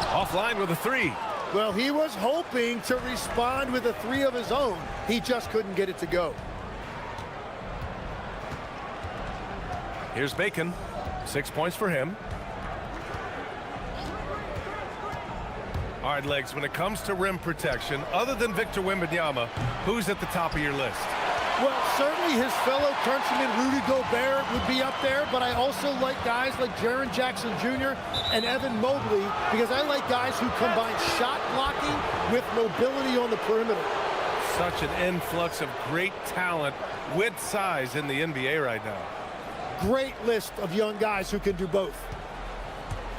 Offline with a 3. Well, he was hoping to respond with a 3 of his own. He just couldn't get it to go. Here's Bacon. 6 points for him. All right, Legs, when it comes to rim protection, other than Victor Wembanyama, who's at the top of your list? Well, certainly his fellow countryman Rudy Gobert would be up there, but I also like guys like Jaren Jackson Jr. and Evan Mobley because I like guys who combine shot blocking with mobility on the perimeter. Such an influx of great talent with size in the NBA right now. Great list of young guys who can do both.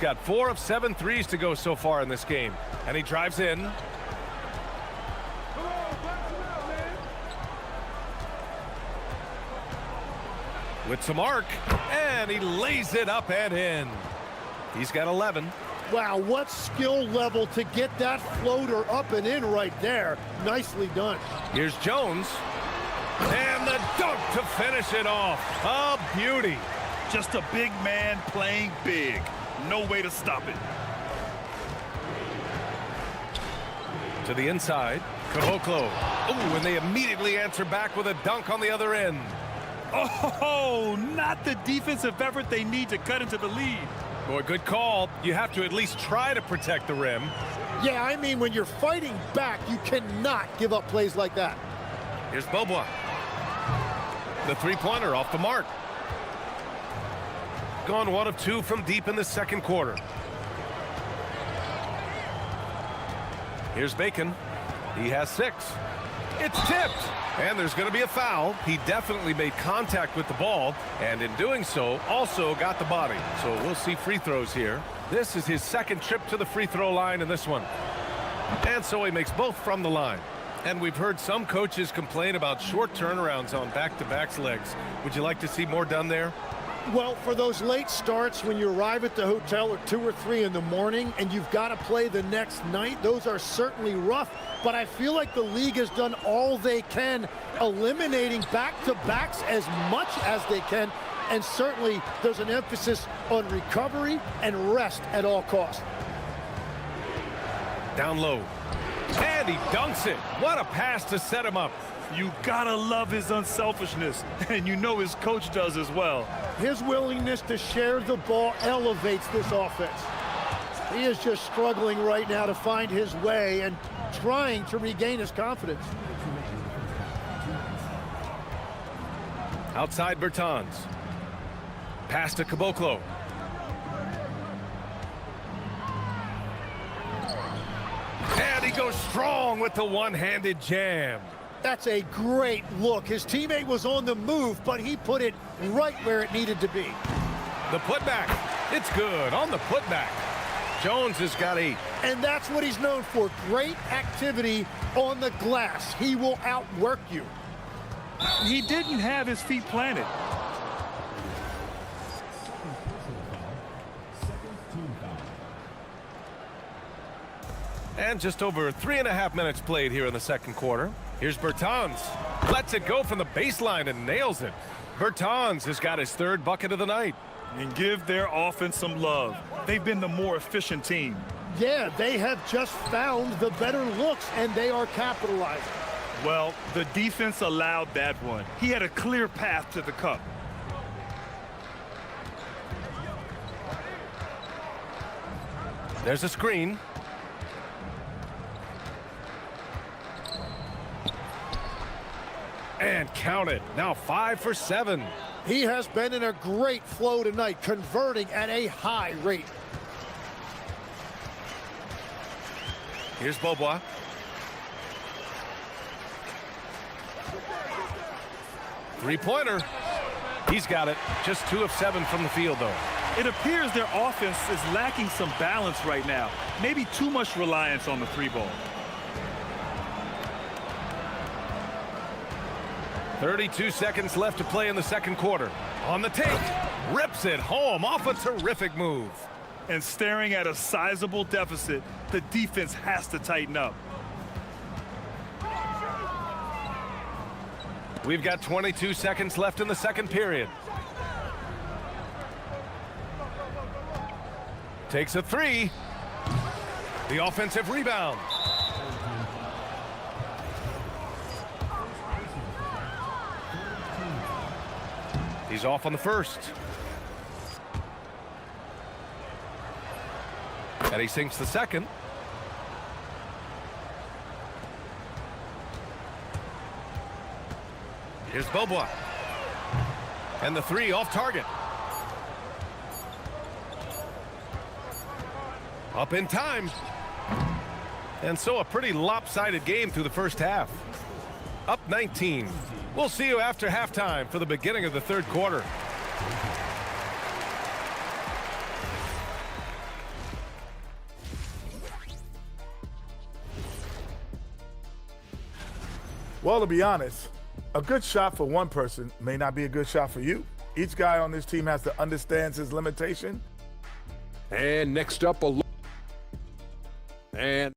Got 4 of 7 threes to go so far in this game. And he drives in. With some arc, and he lays it up and in. He's got 11. Wow, what skill level to get that floater up and in right there. Nicely done. Here's Jones. And the dunk to finish it off. A beauty. Just a big man playing big. No way to stop it. To the inside. Caboclo. Ooh, and they immediately answer back with a dunk on the other end. Oh, not the defensive effort they need to cut into the lead. Boy, good call. You have to at least try to protect the rim. Yeah, I mean, when you're fighting back, you cannot give up plays like that. Here's Bobois. The three-pointer off the mark. Gone 1 of 2 from deep in the second quarter. Here's Bacon. He has 6. It's tipped. And there's going to be a foul. He definitely made contact with the ball, and in doing so, also got the body. So we'll see free throws here. This is his second trip to the free throw line in this one. And so he makes both from the line. And we've heard some coaches complain about short turnarounds on back-to-back legs. Would you like to see more done there? Well, for those late starts when you arrive at the hotel at 2 or 3 in the morning and you've got to play the next night, those are certainly rough. But I feel like the league has done all they can, eliminating back-to-backs as much as they can. And certainly there's an emphasis on recovery and rest at all costs. Down low. And he dunks it. What a pass to set him up. You gotta love his unselfishness, and you know his coach does as well. His willingness to share the ball elevates this offense. He is just struggling right now to find his way and trying to regain his confidence. Outside Bertans. Pass to Caboclo. And he goes strong with the one-handed jam. That's a great look. His teammate was on the move, but he put it right where it needed to be. The putback. It's good on the putback. Jones has got 8. And that's what he's known for. Great activity on the glass. He will outwork you. He didn't have his feet planted. And just over 3.5 minutes played here in the second quarter. Here's Bertans. Lets it go from the baseline and nails it. Bertans has got his 3rd bucket of the night. And give their offense some love. They've been the more efficient team. Yeah, they have just found the better looks, and they are capitalizing. Well, the defense allowed that one. He had a clear path to the cup. There's a screen. And count it. Now 5 for 7. He has been in a great flow tonight, converting at a high rate. Here's Beaubois. Three-pointer. He's got it. Just 2 of 7 from the field, though. It appears their offense is lacking some balance right now. Maybe too much reliance on the 3-ball. 32 seconds left to play in the second quarter. On the take. Rips it home off a terrific move. And staring at a sizable deficit, the defense has to tighten up. We've got 22 seconds left in the second period. Takes a 3. The offensive rebound. He's off on the first. And he sinks the second. Here's Beaubois. And the 3 off target. Up in time. And so a pretty lopsided game through the first half. Up 19. We'll see you after halftime for the beginning of the third quarter. Well, to be honest, a good shot for one person may not be a good shot for you. Each guy on this team has to understand his limitation. And next up, and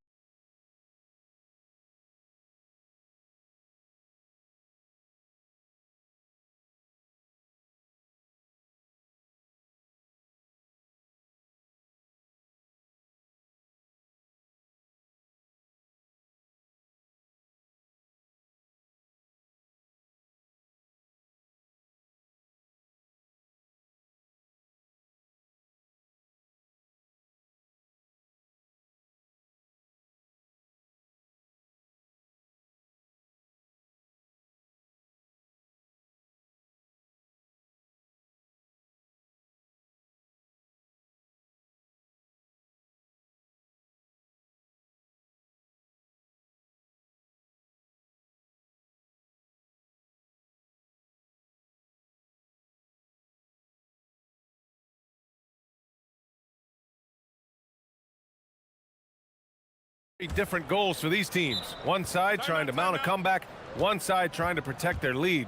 Different goals for these teams. One side trying to mount a comeback, one side trying to protect their lead.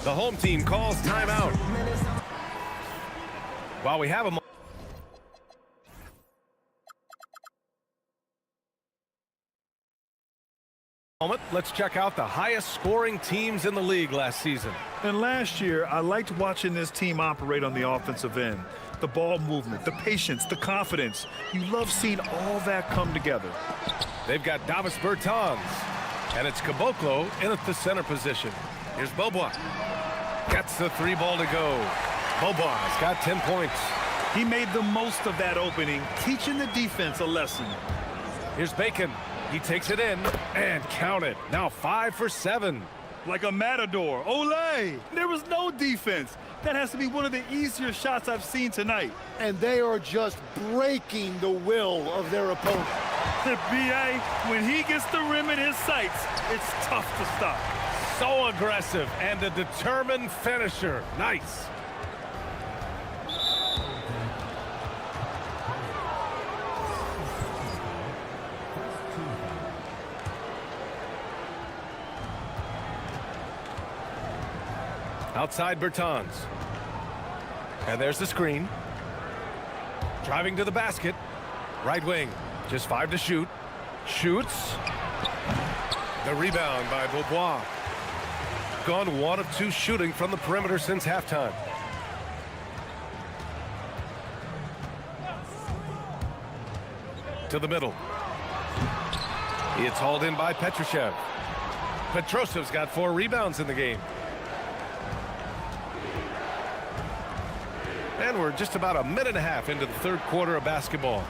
The home team calls timeout. While we have a moment, let's check out the highest scoring teams in the league last season. And last year, I liked watching this team operate on the offensive end. The ball movement, the patience, the confidence. You love seeing all that come together. They've got Davis Bertans, and it's Caboclo in at the center position. Here's Beaubois. Gets the 3 ball to go. Beaubois got 10 points. He made the most of that opening, teaching the defense a lesson. Here's Bacon. He takes it in and count it. Now 5 for 7. Like a matador. Olé! There was no defense. That has to be one of the easier shots I've seen tonight. And they are just breaking the will of their opponent. B.A., when he gets the rim in his sights, it's tough to stop. So aggressive and a determined finisher. Nice. Outside Bertans. And there's the screen. Driving to the basket. Right wing. Just 5 to shoot. Shoots. The rebound by Beaubois. Gone 1 of 2 shooting from the perimeter since halftime. To the middle. It's hauled in by Petrushev. Petrosev's got 4 rebounds in the game. And we're just about a minute and a half into the third quarter of basketball.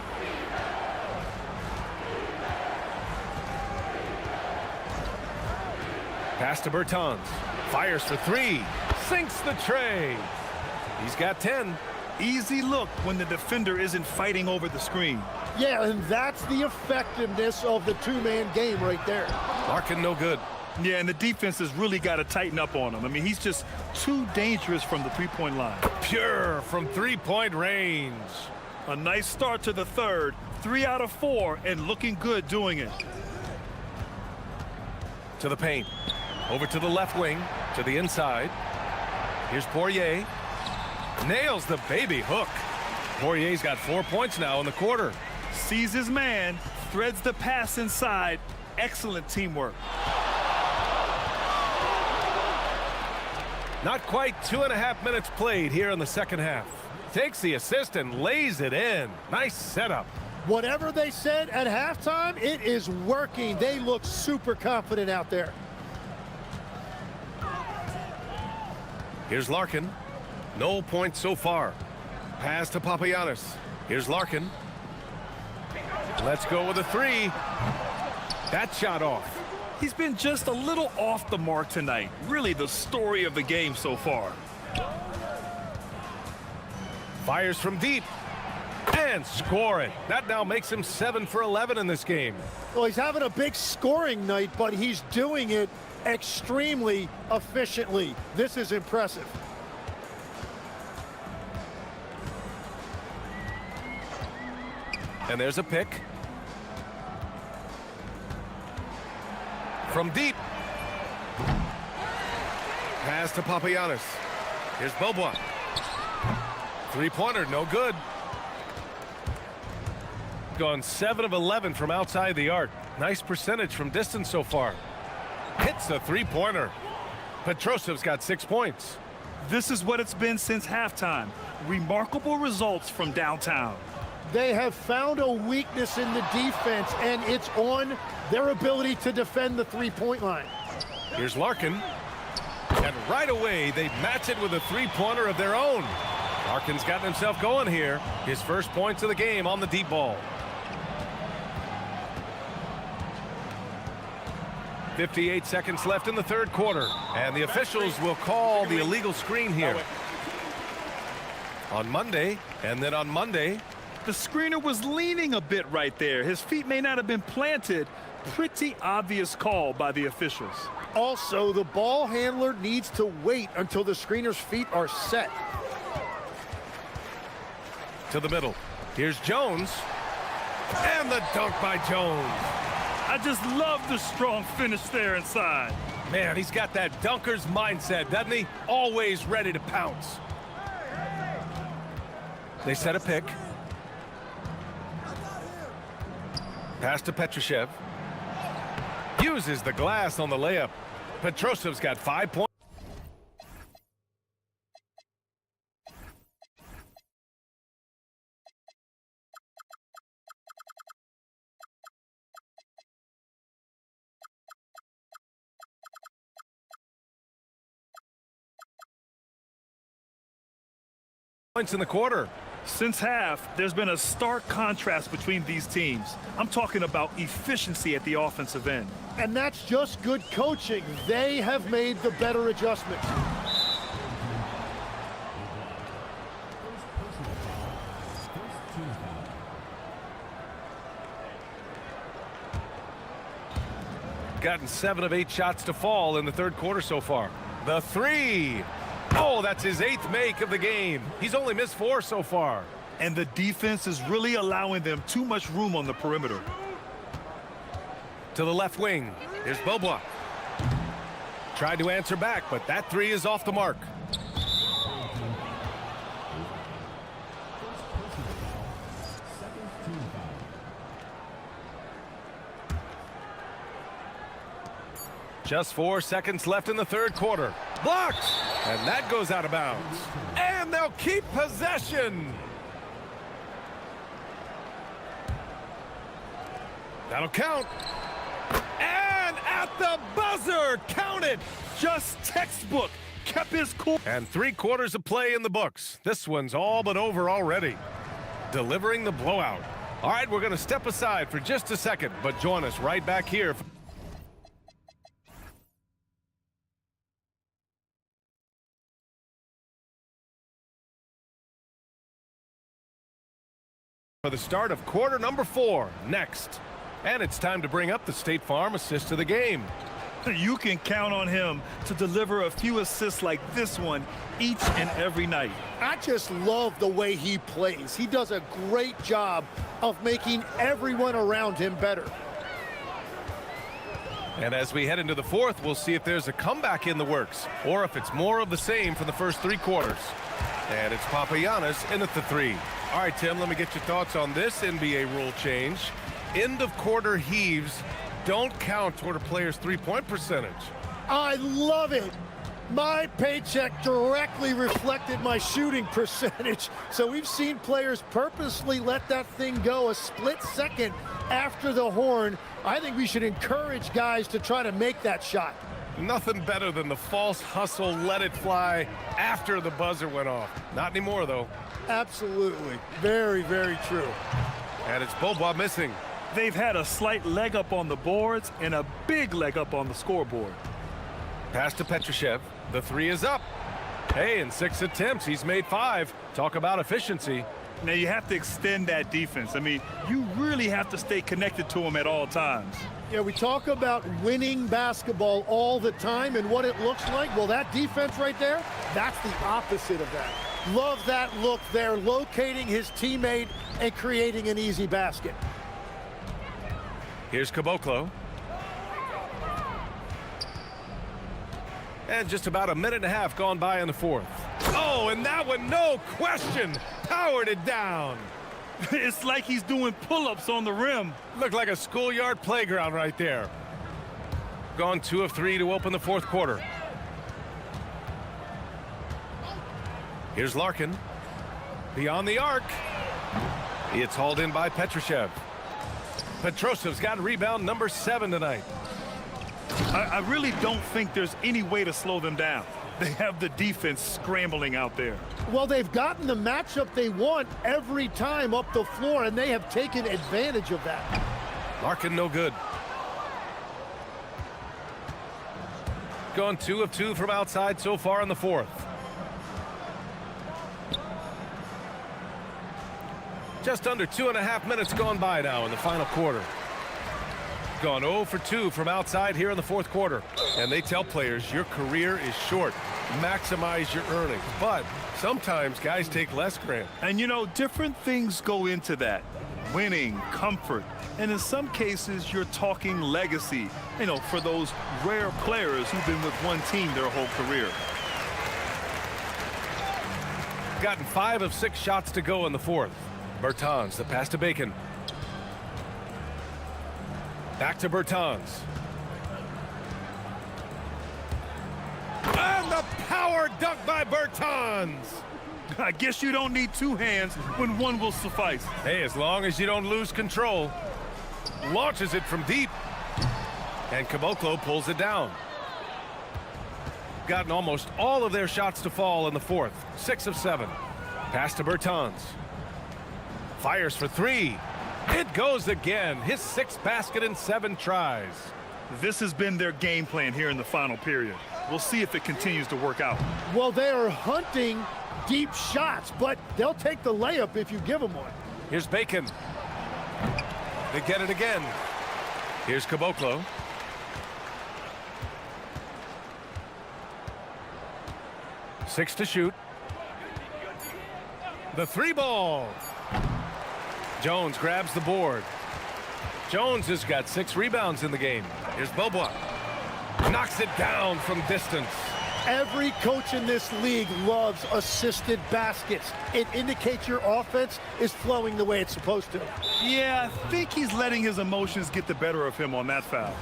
Pass to Bertans. Fires for 3. Sinks the tray. He's got 10. Easy look when the defender isn't fighting over the screen. Yeah, and that's the effectiveness of the two-man game right there. Larkin no good. Yeah, and the defense has really got to tighten up on him. I mean, he's just too dangerous from the three-point line. Pure from three-point range. A nice start to the third. 3 out of 4 and looking good doing it. To the paint. Over to the left wing. To the inside. Here's Poirier. Nails the baby hook. Poirier's got 4 points now in the quarter. Sees his man. Threads the pass inside. Excellent teamwork. Not quite 2.5 minutes played here in the second half. Takes the assist and lays it in. Nice setup. Whatever they said at halftime, it is working. They look super confident out there. Here's Larkin. No points so far. Pass to Papagiannis. Here's Larkin. Let's go with a 3. That shot off. He's been just a little off the mark tonight. Really the story of the game so far. Fires from deep. And score it. That now makes him 7 for 11 in this game. Well, he's having a big scoring night, but he's doing it extremely efficiently. This is impressive. And there's a pick. From deep. Pass to Papagiannis. Here's Beaubois. 3-pointer, no good. Gone 7 of 11 from outside the arc. Nice percentage from distance so far. Hits the 3-pointer. Petrosev's got 6 points. This is what it's been since halftime. Remarkable results from downtown. They have found a weakness in the defense, and it's on their ability to defend the three-point line. Here's Larkin. And right away, they match it with a 3-pointer of their own. Larkin's gotten himself going here. His first points of the game on the deep ball. 58 seconds left in the third quarter. And the officials will call the illegal screen here. On Monday, and then on Monday. The screener was leaning a bit right there. His feet may not have been planted. Pretty obvious call by the officials. Also, the ball handler needs to wait until the screener's feet are set. To the middle. Here's Jones. And the dunk by Jones. I just love the strong finish there inside. Man, he's got that dunker's mindset, doesn't he? Always ready to pounce. They set a pick. Pass to Petrushev. Uses the glass on the layup. Petrosev's got 5 points. Points in the quarter. Since half, there's been a stark contrast between these teams. I'm talking about efficiency at the offensive end. And that's just good coaching. They have made the better adjustments. Gotten 7 of 8 shots to fall in the third quarter so far. The three. Oh, that's his 8th make of the game. He's only missed 4 so far. And the defense is really allowing them too much room on the perimeter. To the left wing. Here's Beaubois. Tried to answer back, but that three is off the mark. Just 4 seconds left in the third quarter. Blocked! And that goes out of bounds. And they'll keep possession. That'll count. And at the buzzer, count it. Just textbook. Kept his cool. And 3 quarters of play in the books. This one's all but over already. Delivering the blowout. All right, we're going to step aside for just a second, but join us right back here. For the start of quarter number 4 next. And it's time to bring up the State Farm assist of the game. You can count on him to deliver a few assists like this one each and every night. I just love the way he plays. He does a great job of making everyone around him better. And as we head into the fourth, we'll see if there's a comeback in the works or if it's more of the same for the first 3 quarters. And it's Papagiannis in at the 3. All right, Tim, let me get your thoughts on this NBA rule change. End of quarter heaves don't count toward a player's three-point percentage. I love it. My paycheck directly reflected my shooting percentage. So we've seen players purposely let that thing go a split second after the horn. I think we should encourage guys to try to make that shot. Nothing better than the false hustle, let it fly after the buzzer went off. Not anymore, though. Absolutely. Very, very true. And it's Beaubois missing. They've had a slight leg up on the boards and a big leg up on the scoreboard. Pass to Petrushev. The 3 is up. Hey, in 6 attempts, he's made 5. Talk about efficiency. Now you have to extend that defense. I mean, you really have to stay connected to him at all times. Yeah, we talk about winning basketball all the time and what it looks like. Well, that defense right there, that's the opposite of that. Love that look there, locating his teammate and creating an easy basket. Here's Caboclo. And just about a minute and a half gone by in the fourth. Oh, and that one, no question, powered it down. It's like he's doing pull-ups on the rim. Looked like a schoolyard playground right there. Gone 2 of 3 to open the fourth quarter. Here's Larkin. Beyond the arc. It's hauled in by Petrushev. Petrosev's got rebound number 7 tonight. I really don't think there's any way to slow them down. They have the defense scrambling out there. Well, they've gotten the matchup they want every time up the floor, and they have taken advantage of that. Larkin no good. Gone 2 of 2 from outside so far in the fourth. Just under 2.5 minutes gone by now in the final quarter. Gone 0 for 2 from outside here in the fourth quarter. And they tell players your career is short. Maximize your earnings. But sometimes guys take less, Grant. And you know, different things go into that. winning, comfort, and in some cases, you're talking legacy, you know, for those rare players who've been with one team their whole career. Gotten 5 of 6 shots to go in the fourth. Bertans, the pass to Bacon. Back to Bertans. And the power dunk by Bertans. I guess you don't need 2 hands when one will suffice. Hey, as long as you don't lose control. Launches it from deep. And Caboclo pulls it down. Gotten almost all of their shots to fall in the fourth. 6 of 7. Pass to Bertans. Fires for 3. It goes again. His 6th basket in 7 tries. This has been their game plan here in the final period. We'll see if it continues to work out. Well, they are hunting deep shots, but they'll take the layup if you give them one. Here's Bacon. They get it again. Here's Caboclo. Six to shoot. The 3 ball. Jones grabs the board. Jones has got 6 rebounds in the game. Here's Bobois. Knocks it down from distance. Every coach in this league loves assisted baskets. It indicates your offense is flowing the way it's supposed to. Yeah, I think he's letting his emotions get the better of him on that foul.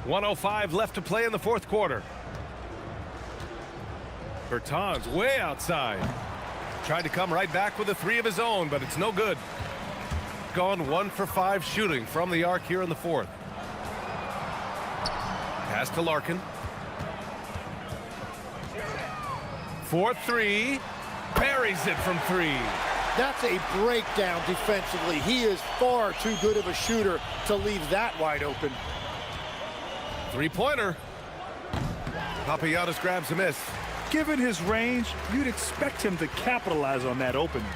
.105 left to play in the fourth quarter. Bertans way outside. Tried to come right back with a 3 of his own, but it's no good. Gone 1 for 5 shooting from the arc here in the fourth. Pass to Larkin. 4-3. Buries it from 3. That's a breakdown defensively. He is far too good of a shooter to leave that wide open. 3-pointer. Papagiannis grabs a miss. Given his range, you'd expect him to capitalize on that opening.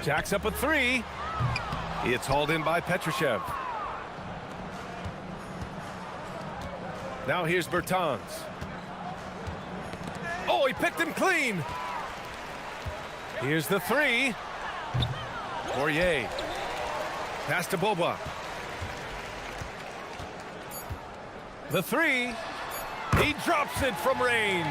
Jacks up a 3. It's hauled in by Petrushev. Now here's Bertans. Oh, he picked him clean. Here's the 3. Poirier. Pass to Boba. The 3. He drops it from range.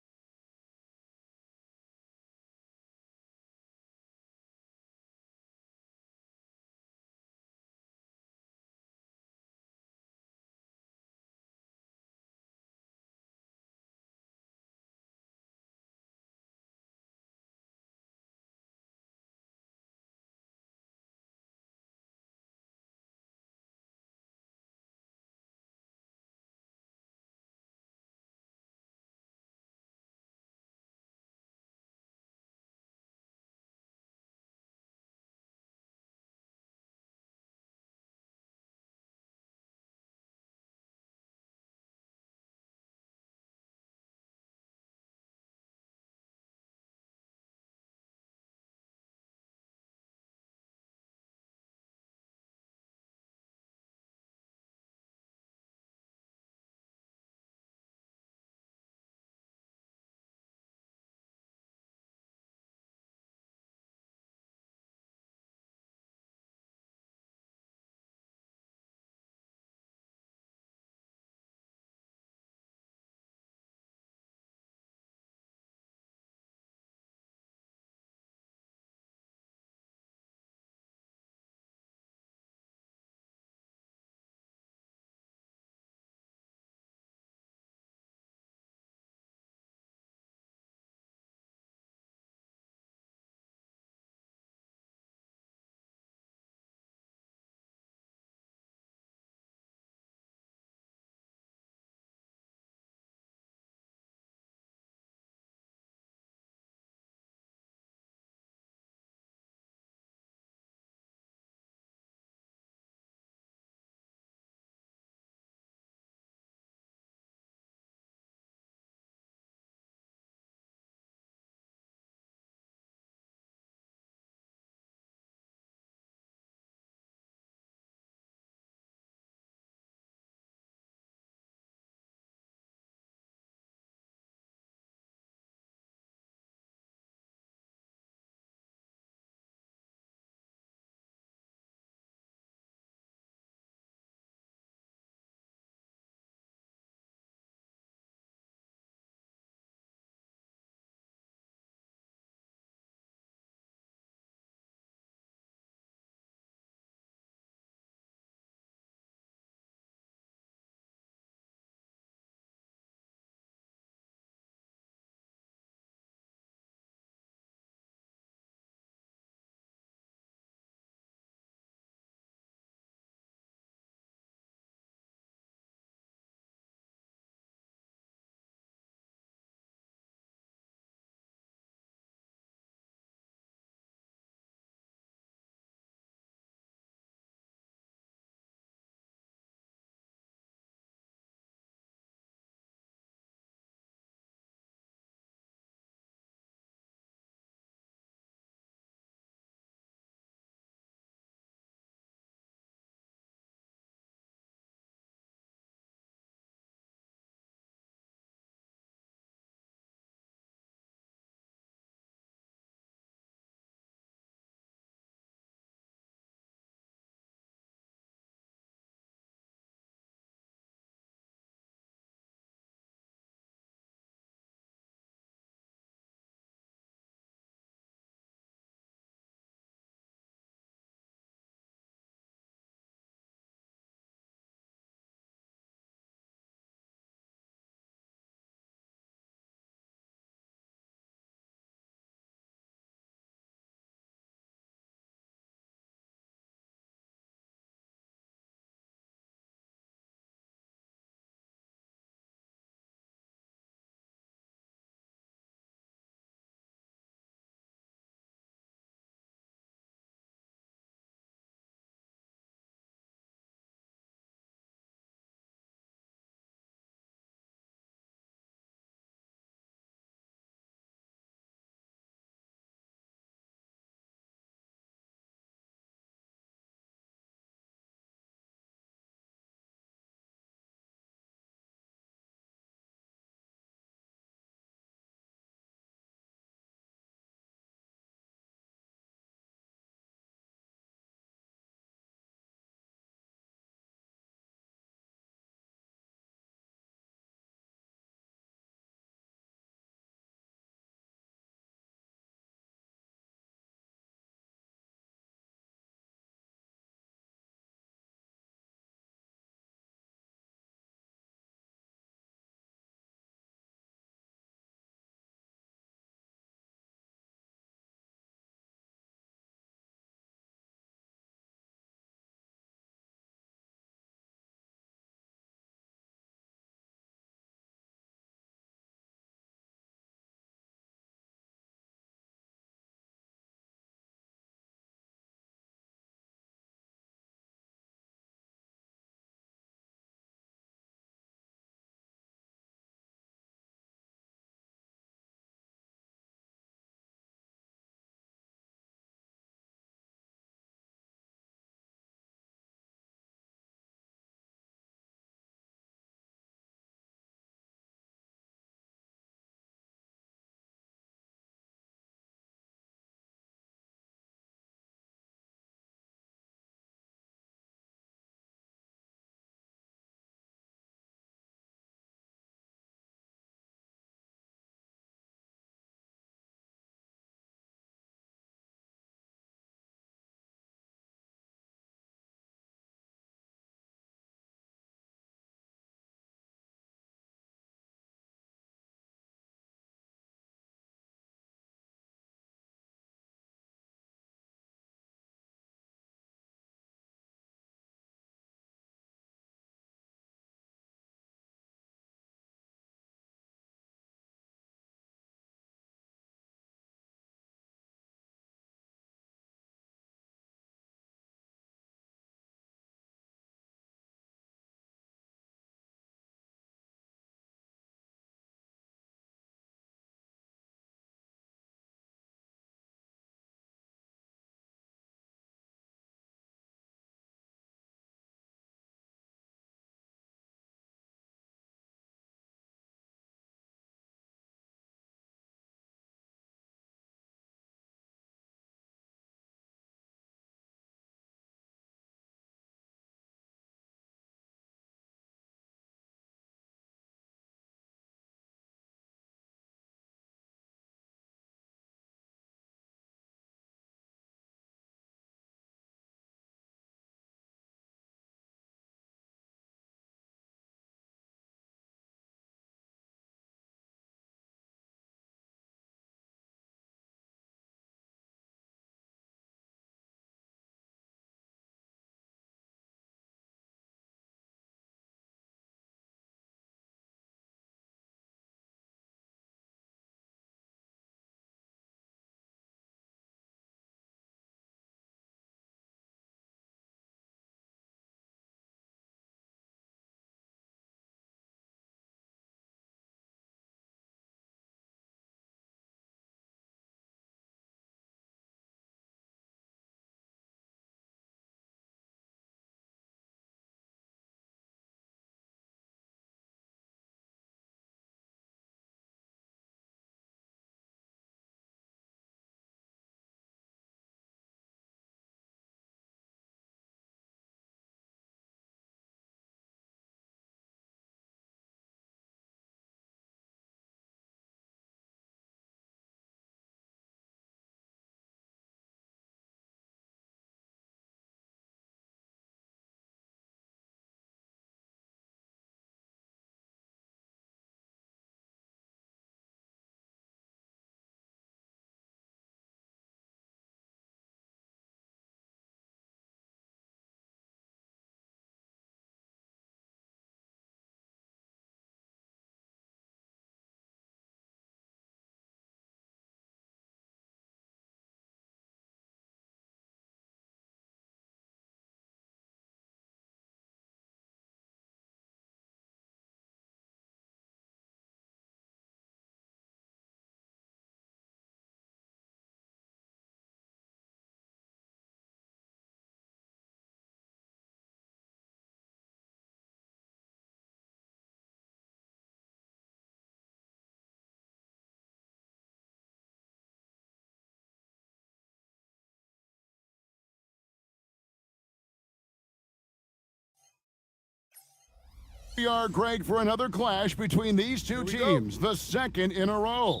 We are, Greg, for another clash between these two teams, the second in a row.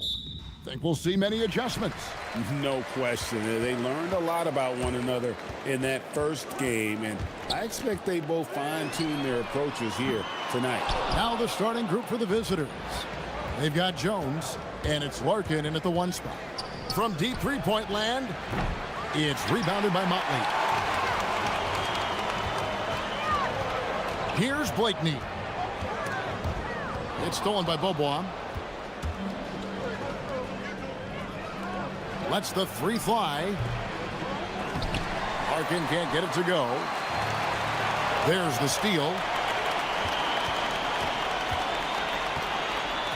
Think we'll see many adjustments. No question. They learned a lot about one another in that first game, and I expect they both fine-tune their approaches here tonight. Now the starting group for the visitors. They've got Jones, and it's Larkin in at the 1 spot. From deep three-point land, it's rebounded by Motley. Here's Blakeney. It's stolen by Beaubois. Lets the 3 fly. Larkin can't get it to go. There's the steal.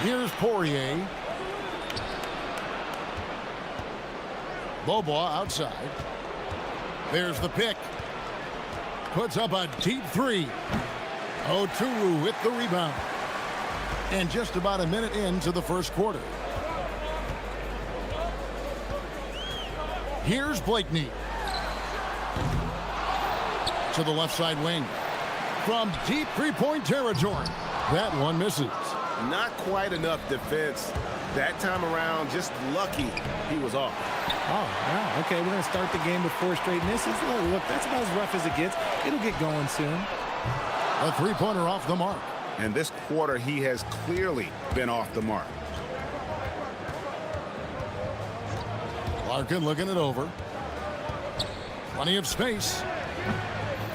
Here's Poirier. Beaubois outside. There's the pick. Puts up a deep 3. Oturu with the rebound. And just about a minute into the first quarter. Here's Blakeney. To the left side wing. From deep three-point territory. That one misses. Not quite enough defense. That time around, just lucky he was off. Oh, wow. Okay, we're going to start the game with 4 straight misses. Look, that's about as rough as it gets. It'll get going soon. A three-pointer off the mark. And this quarter, he has clearly been off the mark. Larkin looking it over. Plenty of space.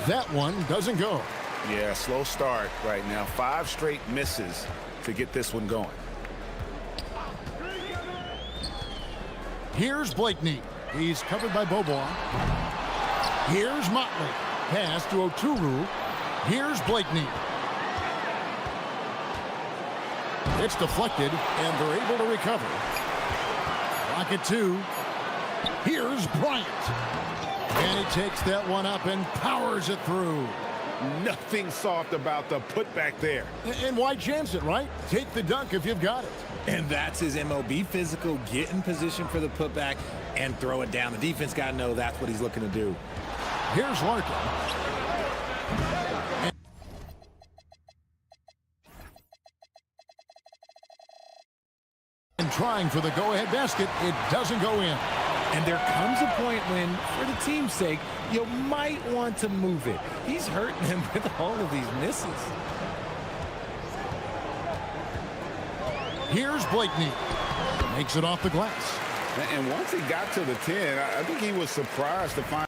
That one doesn't go. Yeah, slow start right now. 5 straight misses to get this one going. Here's Blakeney. He's covered by Beaubois. Here's Motley. Pass to Oturu. Here's Blakeney. It's deflected, and they're able to recover. Rocket 2. Here's Bryant. And he takes that one up and powers it through. Nothing soft about the putback there. And why chance it, right? Take the dunk if you've got it. And that's his MO. Be physical, get in position for the putback, and throw it down. The defense got to know that's what he's looking to do. Here's Larkin. And trying for the go-ahead basket, it doesn't go in. And there comes a point when, for the team's sake, you might want to move it. He's hurting him with all of these misses. Here's Blakeney. Makes it off the glass. And once he got to the 10, I think he was surprised to find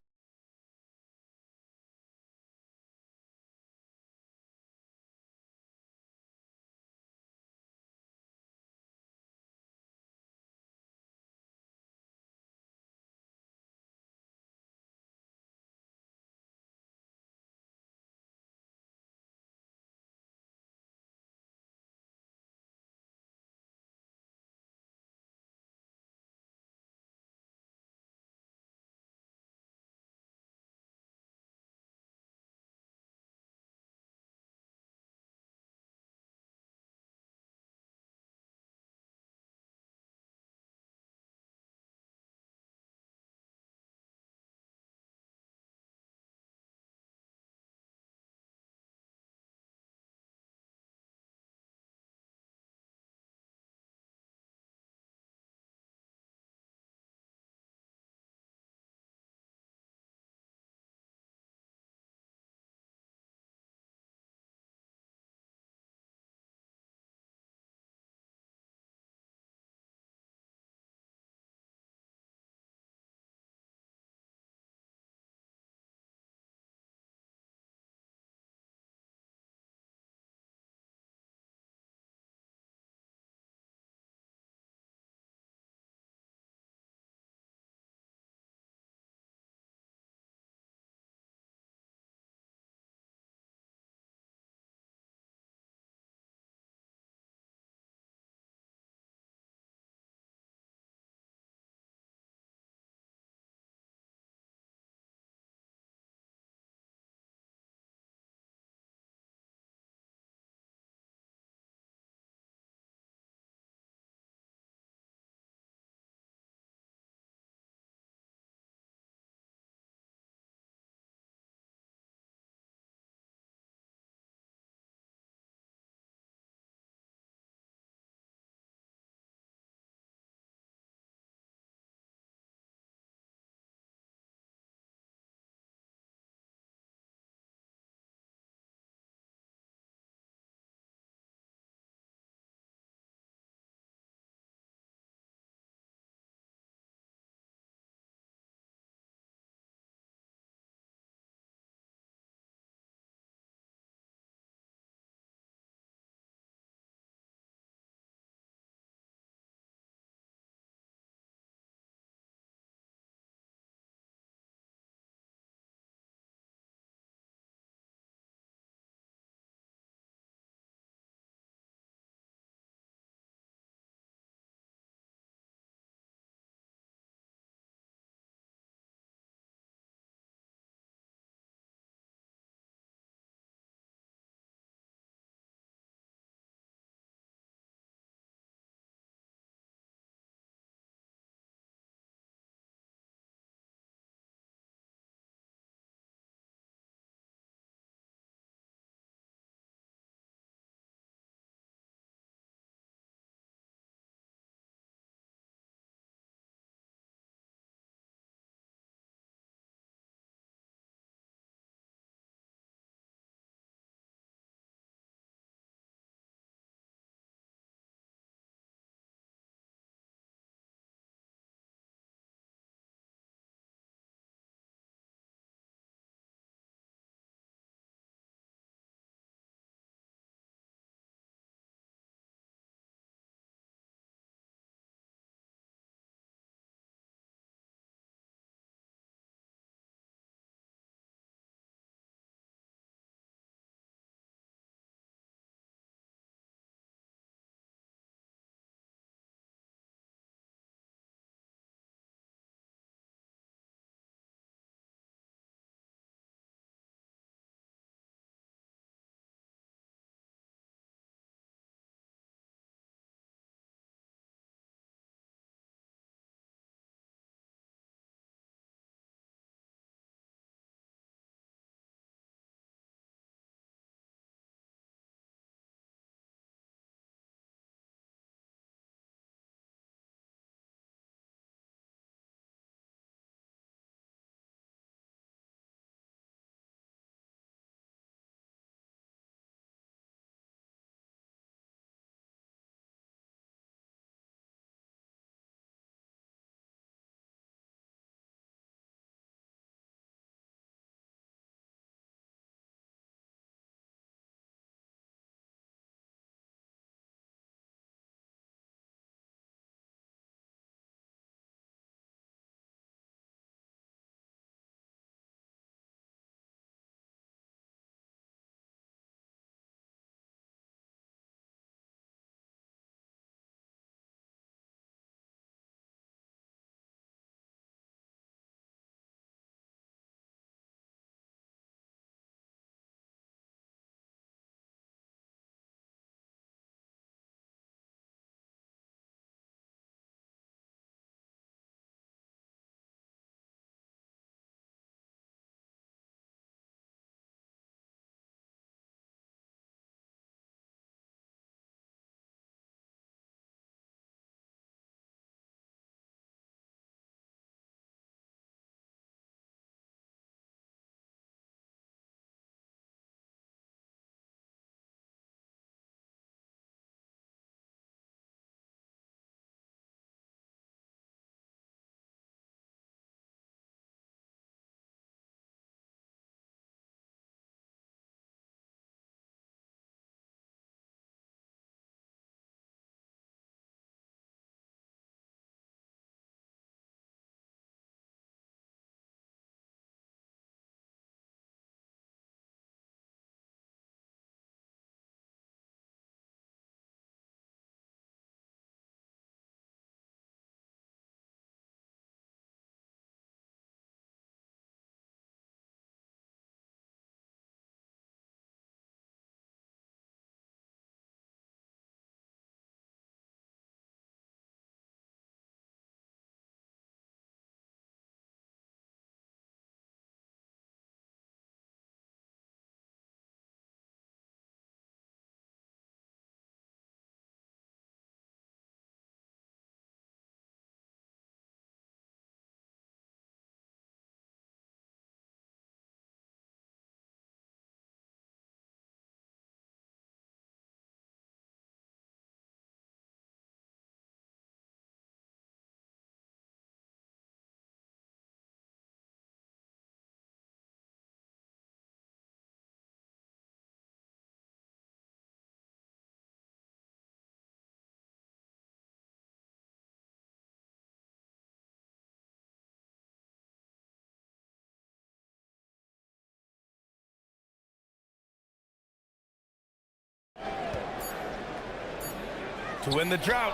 to win the drought.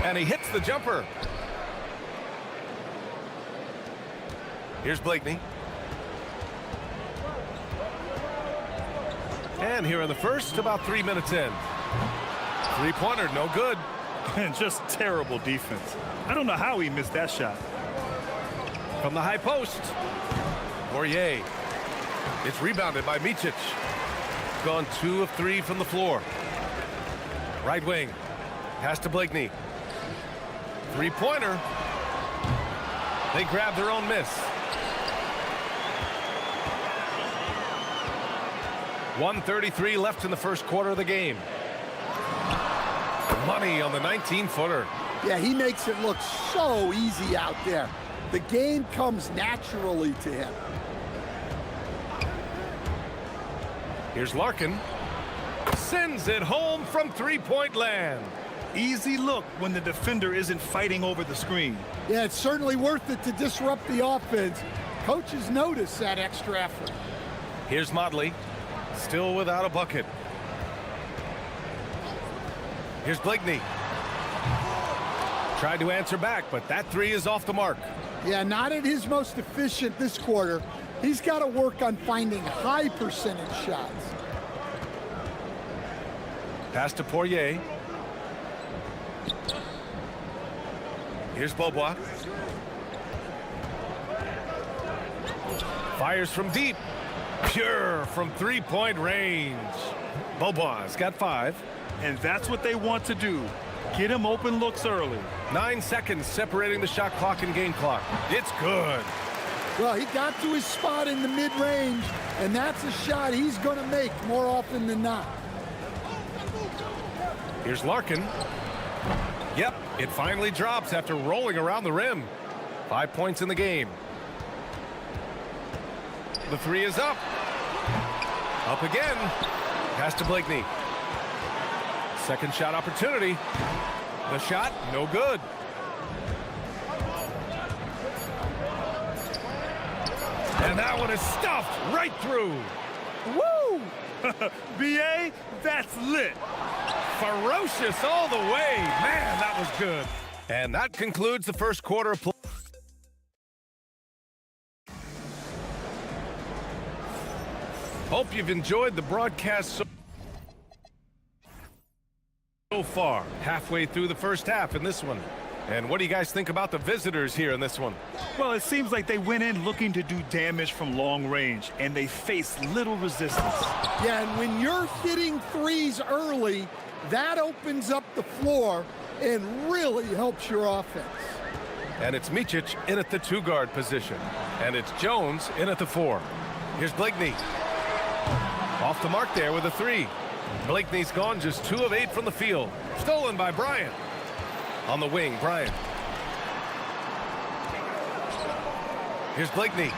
And he hits the jumper. Here's Blakeney. And here in the first, about 3 minutes in. Three-pointer, no good. And just terrible defense. I don't know how he missed that shot. From the high post. Poirier. It's rebounded by Micic. Gone 2 of 3 from the floor. Right wing. Pass to Blakeney. Three-pointer. They grab their own miss. 1:33 left in the first quarter of the game. Money on the 19-footer. Yeah, he makes it look so easy out there. The game comes naturally to him. Here's Larkin. Sends it home from three-point land. Easy look when the defender isn't fighting over the screen. Yeah, it's certainly worth it to disrupt the offense. Coaches notice that extra effort. Here's Motley. Still without a bucket. Here's Blakeney. Tried to answer back, but that three is off the mark. Yeah, not at his most efficient this quarter. He's got to work on finding high percentage shots. Pass to Poirier. Here's Beaubois. Fires from deep. Pure from three-point range. Beaubois got 5. And that's what they want to do. Get him open looks early. 9 seconds separating the shot clock and game clock. It's good. Well, he got to his spot in the mid-range, and that's a shot he's going to make more often than not. Here's Larkin. Yep, it finally drops after rolling around the rim. 5 points in the game. The three is up. Up again. Pass to Blakeney. Second shot opportunity. The shot, no good. And that one is stuffed right through. Woo! BA, that's lit. Ferocious all the way. Man, that was good. And that concludes the first quarter of play. Hope you've enjoyed the broadcast so far. Halfway through the first half in this one. And what do you guys think about the visitors here in this one? Well, it seems like they went in looking to do damage from long range, and they faced little resistance. Yeah, and when you're hitting threes early, that opens up the floor and really helps your offense. And it's Micic in at the 2-guard position. And it's Jones in at the 4. Here's Blakeney. Off the mark there with a 3. Blakeney's gone just 2 of 8 from the field. Stolen by Bryant. On the wing, Bryant. Here's Blakeney.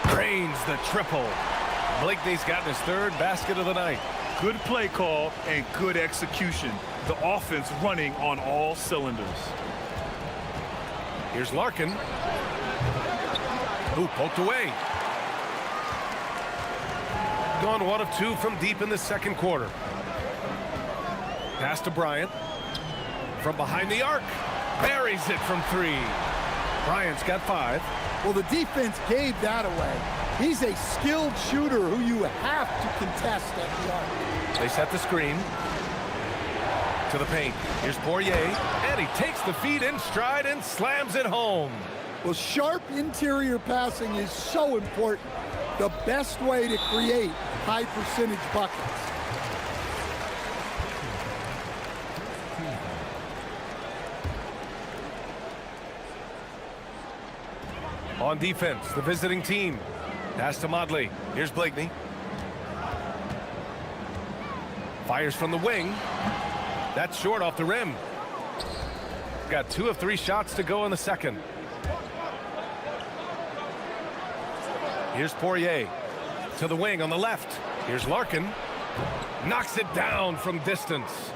Drains the triple. Blakeney's gotten his 3rd basket of the night. Good play call and good execution. The offense running on all cylinders. Here's Larkin. Ooh, poked away. Gone 1 of 2 from deep in the second quarter. Pass to Bryant. From behind the arc. Buries it from 3. Bryant's got 5. Well, the defense gave that away. He's a skilled shooter who you have to contest at the arc. They set the screen. To the paint. Here's Poirier. And he takes the feed in stride and slams it home. Well, sharp interior passing is so important. The best way to create high percentage buckets. On defense, the visiting team. Pass to Motley. Here's Blakeney. Fires from the wing. That's short off the rim. Got 2 of 3 shots to go in the second. Here's Poirier. To the wing on the left. Here's Larkin. Knocks it down from distance.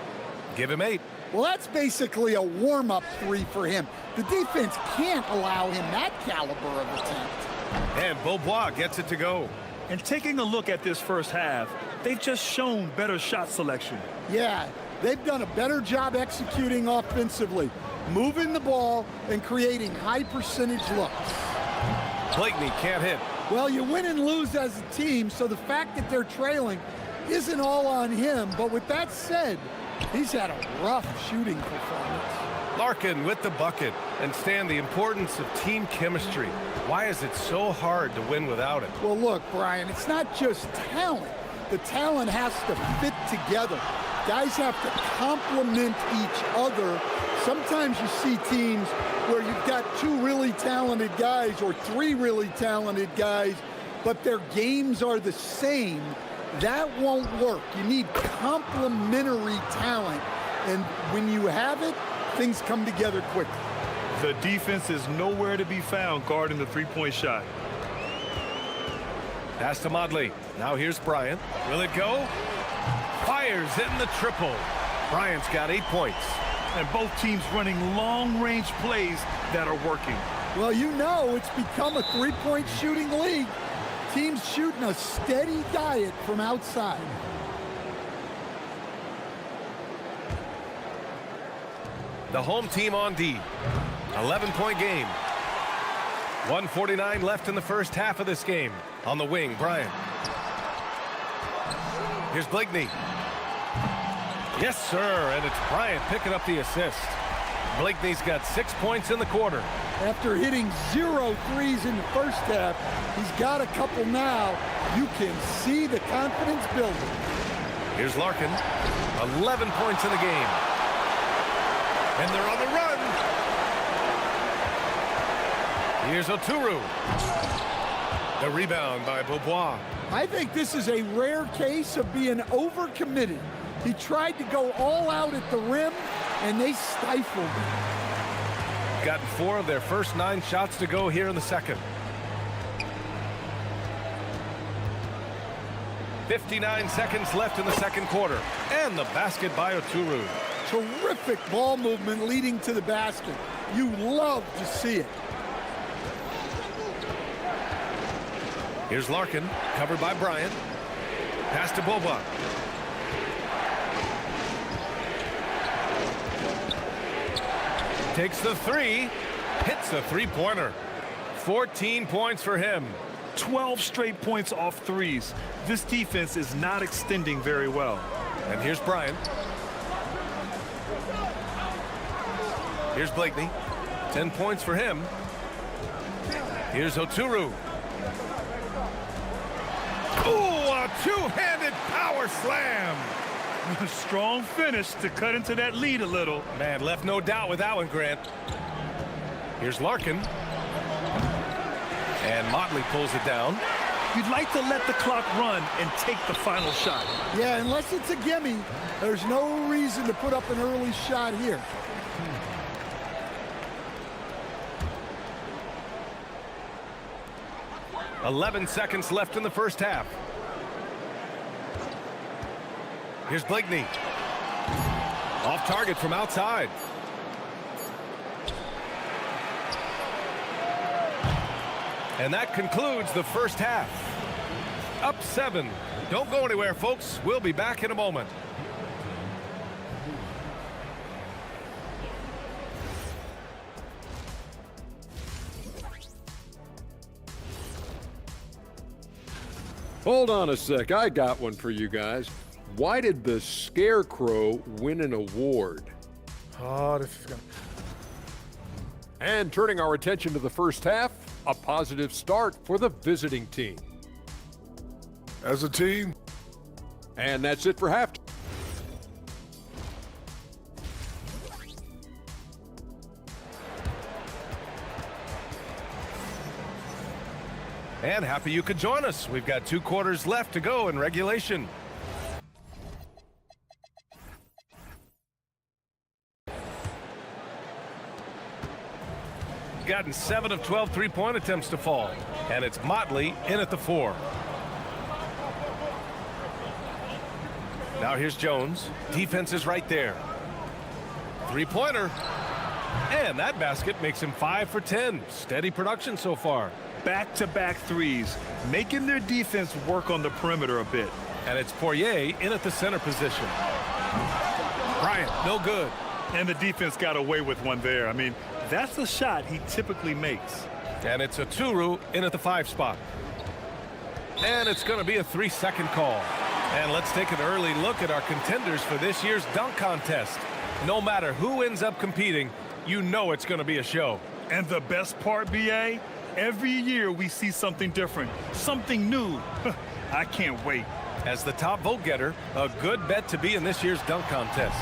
Give him 8. Well, that's basically a warm-up 3 for him. The defense can't allow him that caliber of attempt. And Beaubois gets it to go. And taking a look at this first half, they've just shown better shot selection. Yeah, They've done a better job executing offensively, moving the ball and creating high percentage looks. Blakeney can't hit. Well, you win and lose as a team, so the fact that they're trailing isn't all on him. But with that said, he's had a rough shooting performance. Larkin with the bucket. And Stan, the importance of team chemistry. Why is it so hard to win without it? Well, look, Brian, it's not just talent. The talent has to fit together. Guys have to complement each other. Sometimes you see teams where you've got two really talented guys or three really talented guys, but their games are the same. That won't work. You need complementary talent. And when you have it, things come together quickly. The defense is nowhere to be found guarding the three-point shot. Pass to Modley. Now here's Bryant. Will it go? Fires in the triple. Bryant's got 8 points. And both teams running long-range plays that are working. Well, you know it's become a three-point shooting league. Teams shooting a steady diet from outside. The home team on D. 11-point game. 1:49 left in the first half of this game. On the wing, Bryant. Here's Blakeney. Yes, sir, and it's Bryant picking up the assist. Blakeney's got 6 points in the quarter. After hitting 0 threes in the first half, he's got a couple now. You can see the confidence building. Here's Larkin. 11 points in the game. And they're on the run. Here's Oturu. The rebound by Beaubois. I think this is a rare case of being overcommitted. He tried to go all out at the rim, and they stifled him. Gotten 4 of their first 9 shots to go here in the second. 59 seconds left in the second quarter. And the basket by Oturu. Terrific ball movement leading to the basket. You love to see it. Here's Larkin, covered by Bryant. Pass to Boba. Takes the 3, hits the three-pointer. 14 points for him. 12 straight points off threes. This defense is not extending very well. And here's Bryant. Here's Blakeney. 10 points for him. Here's Oturu. Ooh, a two-handed power slam. Strong finish to cut into that lead a little. Man, left no doubt with that one, Grant. Here's Larkin. And Motley pulls it down. You'd like to let the clock run and take the final shot. Yeah, unless it's a gimme, there's no reason to put up an early shot here. .11 seconds left in the first half. Here's Blakeney. Off target from outside. And that concludes the first half. Up 7. Don't go anywhere, folks. We'll be back in a moment. Hold on a sec. I got one for you guys. Why did the Scarecrow win an award? Oh, this is going to... And turning our attention to the first half, a positive start for the visiting team. As a team. And that's it for half. And happy you could join us. We've got 2 quarters left to go in regulation. Gotten 7 of 12 three-point attempts to fall. And it's Motley in at the 4. Now here's Jones. Defense is right there. Three-pointer. And that basket makes him 5 for 10. Steady production so far. Back-to-back threes, making their defense work on the perimeter a bit. And it's Poirier in at the center position. Bryant, no good. And the defense got away with one there. I mean, that's the shot he typically makes. And it's a Turu in at the 5 spot. And it's going to be a 3-second call. And let's take an early look at our contenders for this year's dunk contest. No matter who ends up competing, you know it's going to be a show. And the best part, BA, every year we see something different, something new. I can't wait. As the top vote getter, a good bet to be in this year's dunk contest.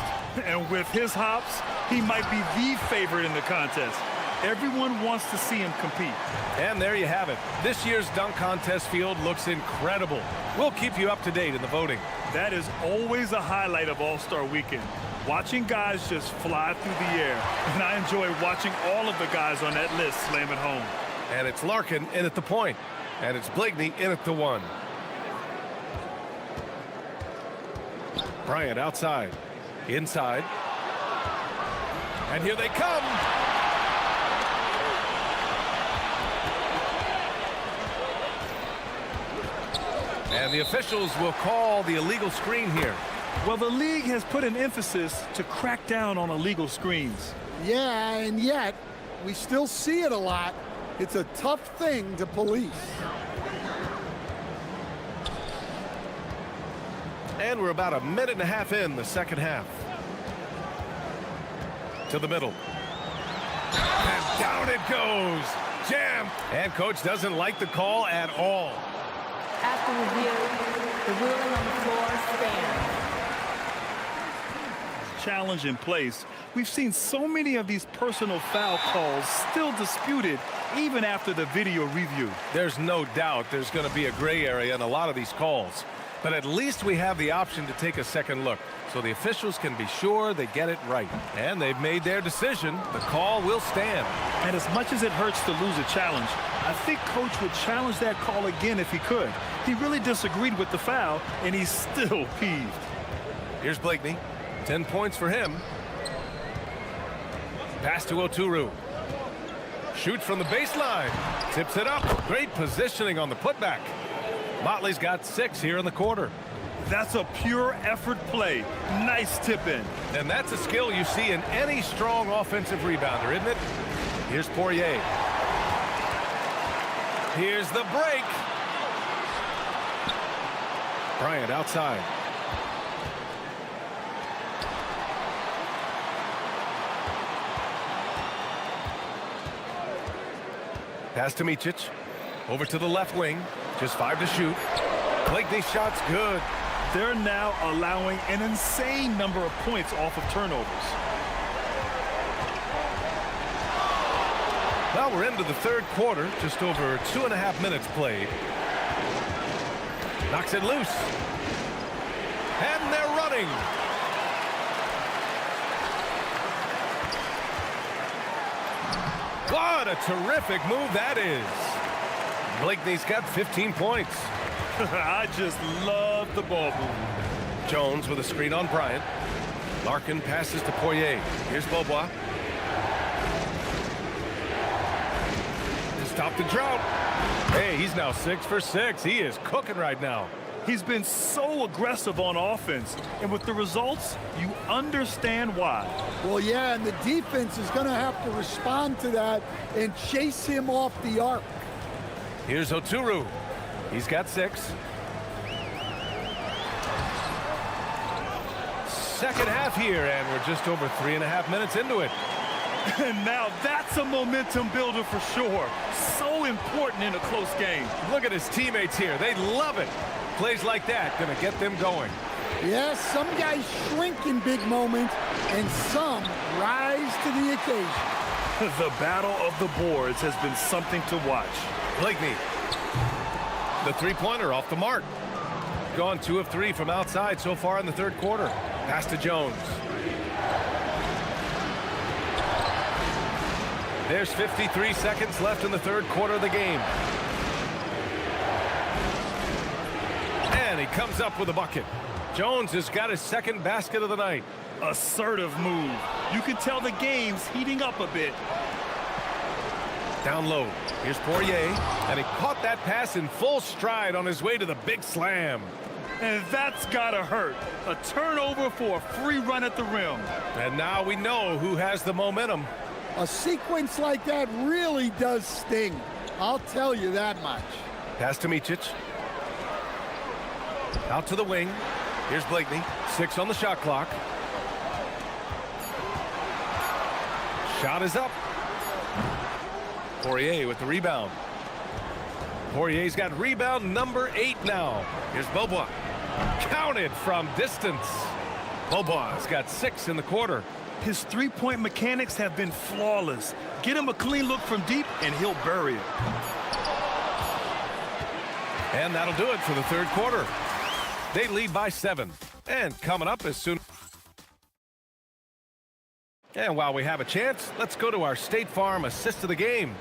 And with his hops, he might be the favorite in the contest. Everyone wants to see him compete. And there you have it. This year's dunk contest field looks incredible. We'll keep you up to date in the voting. That is always a highlight of All-Star Weekend. Watching guys just fly through the air. And I enjoy watching all of the guys on that list slam it home. And it's Larkin in at the point. And it's Blakeney in at the 1. Bryant outside. Inside. And here they come. And the officials will call the illegal screen here. Well, the league has put an emphasis to crack down on illegal screens. Yeah, and yet we still see it a lot. It's a tough thing to police. And we're about a minute and a half in the second half. To the middle. And down it goes. Jam. And coach doesn't like the call at all. After review, the ruling on the floor stands. Challenge in place. We've seen so many of these personal foul calls still disputed even after the video review. There's no doubt there's going to be a gray area in a lot of these calls. But at least we have the option to take a second look, so the officials can be sure they get it right. And they've made their decision. The call will stand. And as much as it hurts to lose a challenge, I think coach would challenge that call again if he could. He really disagreed with the foul, and he's still peeved. Here's Blakeney. 10 points for him. Pass to Oturu. Shoots from the baseline. Tips it up. Great positioning on the putback. Motley's got 6 here in the quarter. That's a pure effort play. Nice tip in. And that's a skill you see in any strong offensive rebounder, isn't it? Here's Poirier. Here's the break. Bryant outside. Pass to Micic. Over to the left wing. Just 5 to shoot. Blakeney's shot's good. They're now allowing an insane number of points off of turnovers. Well, we're into the third quarter. Just over 2.5 minutes played. Knocks it loose. And they're running. What a terrific move that is. Blakeney's got 15 points. I just love the ball movement. Jones with a screen on Bryant. Larkin passes to Poirier. Here's Beaubois. To stop the drought. Hey, he's now 6 for 6. He is cooking right now. He's been so aggressive on offense, and with the results, you understand why. Well, yeah, and the defense is going to have to respond to that and chase him off the arc. Here's Oturu. He's got 6. Second half here, and we're just over 3.5 minutes into it. And now that's a momentum builder for sure. So important in a close game. Look at his teammates here. They love it. Plays like that going to get them going. Yes, some guys shrink in big moments, and some rise to the occasion. The battle of the boards has been something to watch. Blakeney. The three-pointer off the mark. Gone 2 of 3 from outside so far in the third quarter. Pass to Jones. There's 53 seconds left in the third quarter of the game. And he comes up with a bucket. Jones has got his second basket of the night. Assertive move. You can tell the game's heating up a bit. Down low. Here's Poirier. And he caught that pass in full stride on his way to the big slam. And that's gotta hurt. A turnover for a free run at the rim. And now we know who has the momentum. A sequence like that really does sting. I'll tell you that much. Pass to Micic. Out to the wing. Here's Blakeney. 6 on the shot clock. Shot is up. Poirier with the rebound. Poirier's got rebound number 8 now. Here's Beaubois. Counted from distance. Beaubois got 6 in the quarter. His three-point mechanics have been flawless. Get him a clean look from deep, and he'll bury it. And that'll do it for the third quarter. They lead by 7. And coming up as soon... And while we have a chance, let's go to our State Farm assist of the game.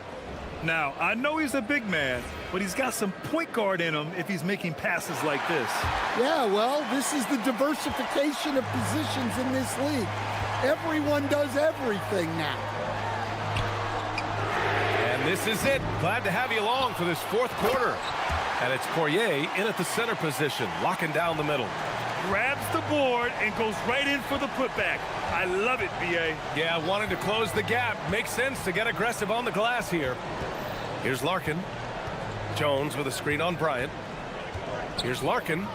Now, I know he's a big man, but he's got some point guard in him if he's making passes like this. Yeah, well, this is the diversification of positions in this league. Everyone does everything now. And this is it. Glad to have you along for this fourth quarter. And it's Poirier in at the center position, locking down the middle. Grabs the board and goes right in for the putback. I love it, B.A. Yeah, wanting to close the gap. Makes sense to get aggressive on the glass here. Here's Larkin. Jones with a screen on Bryant. Here's Larkin.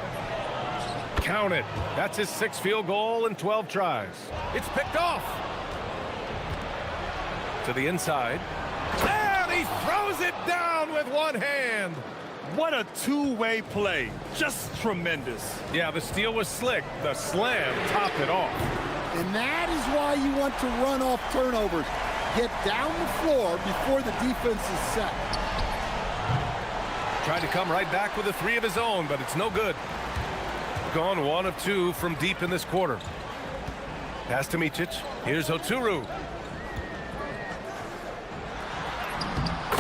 Count it. That's his 6th field goal in 12 tries. It's picked off. To the inside. And he throws it down with one hand. What a two-way play. Just tremendous. Yeah, the steal was slick. The slam topped it off. And that is why you want to run off turnovers. Get down the floor before the defense is set. Tried to come right back with a 3 of his own, but it's no good. Gone 1 of 2 from deep in this quarter. Pass to Micic. Here's Oturu.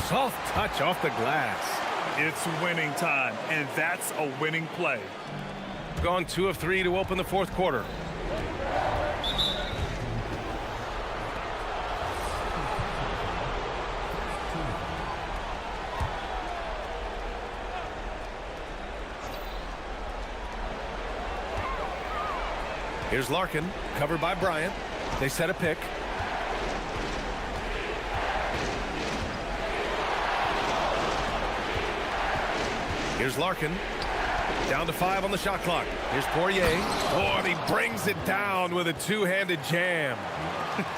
Soft touch off the glass. It's winning time, and that's a winning play. Gone 2 of 3 to open the fourth quarter. Here's Larkin, covered by Bryant. They set a pick. Here's Larkin. Down to 5 on the shot clock. Here's Poirier. Oh, and he brings it down with a two-handed jam.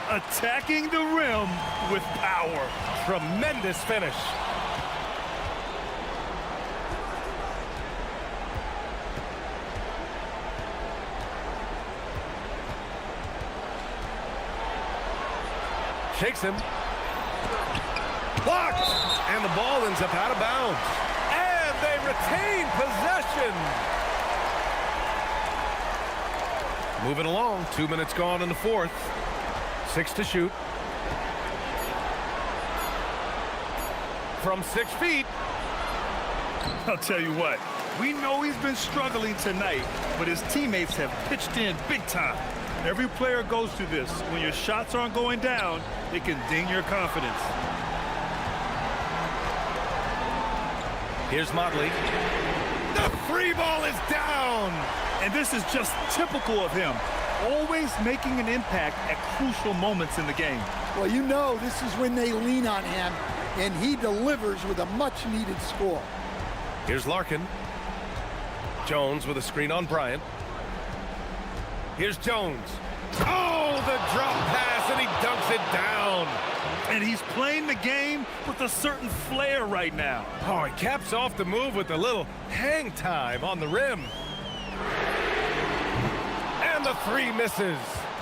Attacking the rim with power. Tremendous finish. Shakes him. Blocked! And the ball ends up out of bounds. And they retain possession. Moving along. 2 minutes gone in the fourth. 6 to shoot. From 6 feet. I'll tell you what. We know he's been struggling tonight, but his teammates have pitched in big time. Every player goes through this. When your shots aren't going down, it can ding your confidence. Here's Motley. The free ball is down. And this is just typical of him. Always making an impact at crucial moments in the game. Well, you know this is when they lean on him, and he delivers with a much-needed score. Here's Larkin. Jones with a screen on Bryant. Here's Jones. Oh, the drop pass, and he dunks it down. And he's playing the game with a certain flair right now. Oh, he caps off the move with a little hang time on the rim. And the 3 misses.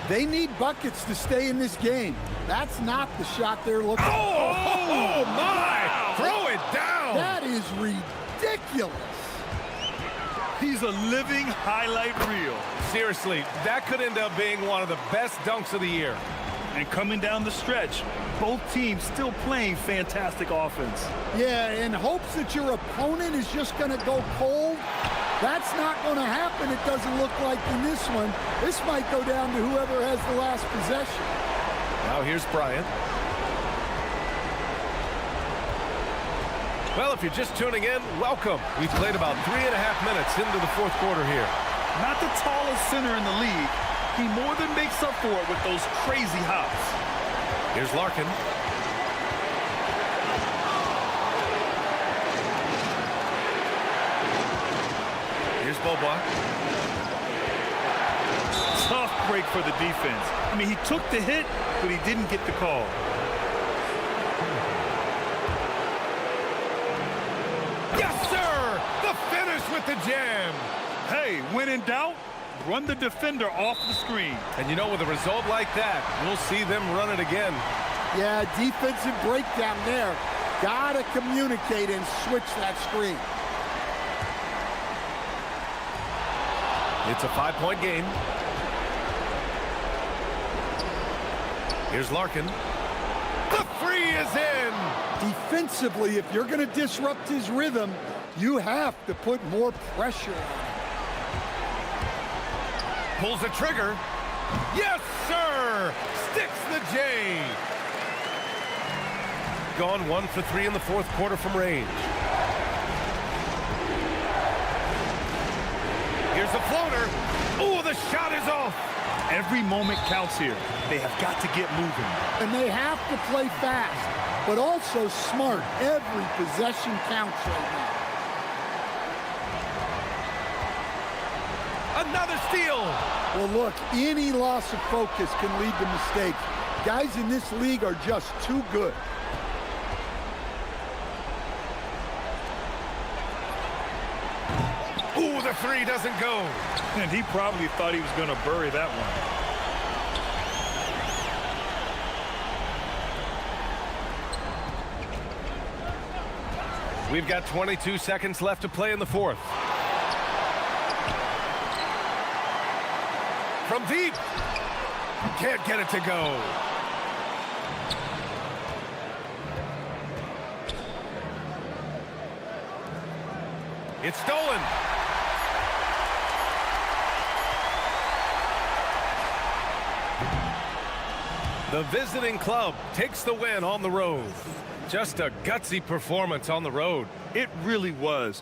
They need buckets to stay in this game. That's not the shot they're looking for. Oh, my! Wow. Throw it down! That is ridiculous. He's a living highlight reel. Seriously, that could end up being one of the best dunks of the year. And coming down the stretch, both teams still playing fantastic offense. Yeah, in hopes that your opponent is just going to go cold. That's not going to happen, it doesn't look like in this one. This might go down to whoever has the last possession. Now here's Bryant. Well, if you're just tuning in, welcome. We've played about 3.5 minutes into the fourth quarter here. Not the tallest center in the league. He more than makes up for it with those crazy hops. Here's Larkin. Here's Beaubois. Tough break for the defense. I mean, he took the hit, but he didn't get the call. Yes, sir! The finish with the jam. Hey, when in doubt, run the defender off the screen. And you know, with a result like that, we'll see them run it again. Yeah, defensive breakdown there. Gotta communicate and switch that screen. It's a 5-point game. Here's Larkin. The three is in! Defensively, if you're going to disrupt his rhythm, you have to put more pressure on him. Pulls the trigger. Yes, sir! Sticks the J. Gone 1 for 3 in the fourth quarter from range. Here's the floater. Oh, the shot is off. Every moment counts here. They have got to get moving. And they have to play fast, but also smart. Every possession counts right now. Another steal. Well, look, any loss of focus can lead to mistakes. Guys in this league are just too good. Ooh, the three doesn't go. And he probably thought he was going to bury that one. We've got 22 seconds left to play in the fourth. From deep. Can't get it to go. It's stolen. The visiting club takes the win on the road. Just a gutsy performance on the road. It really was.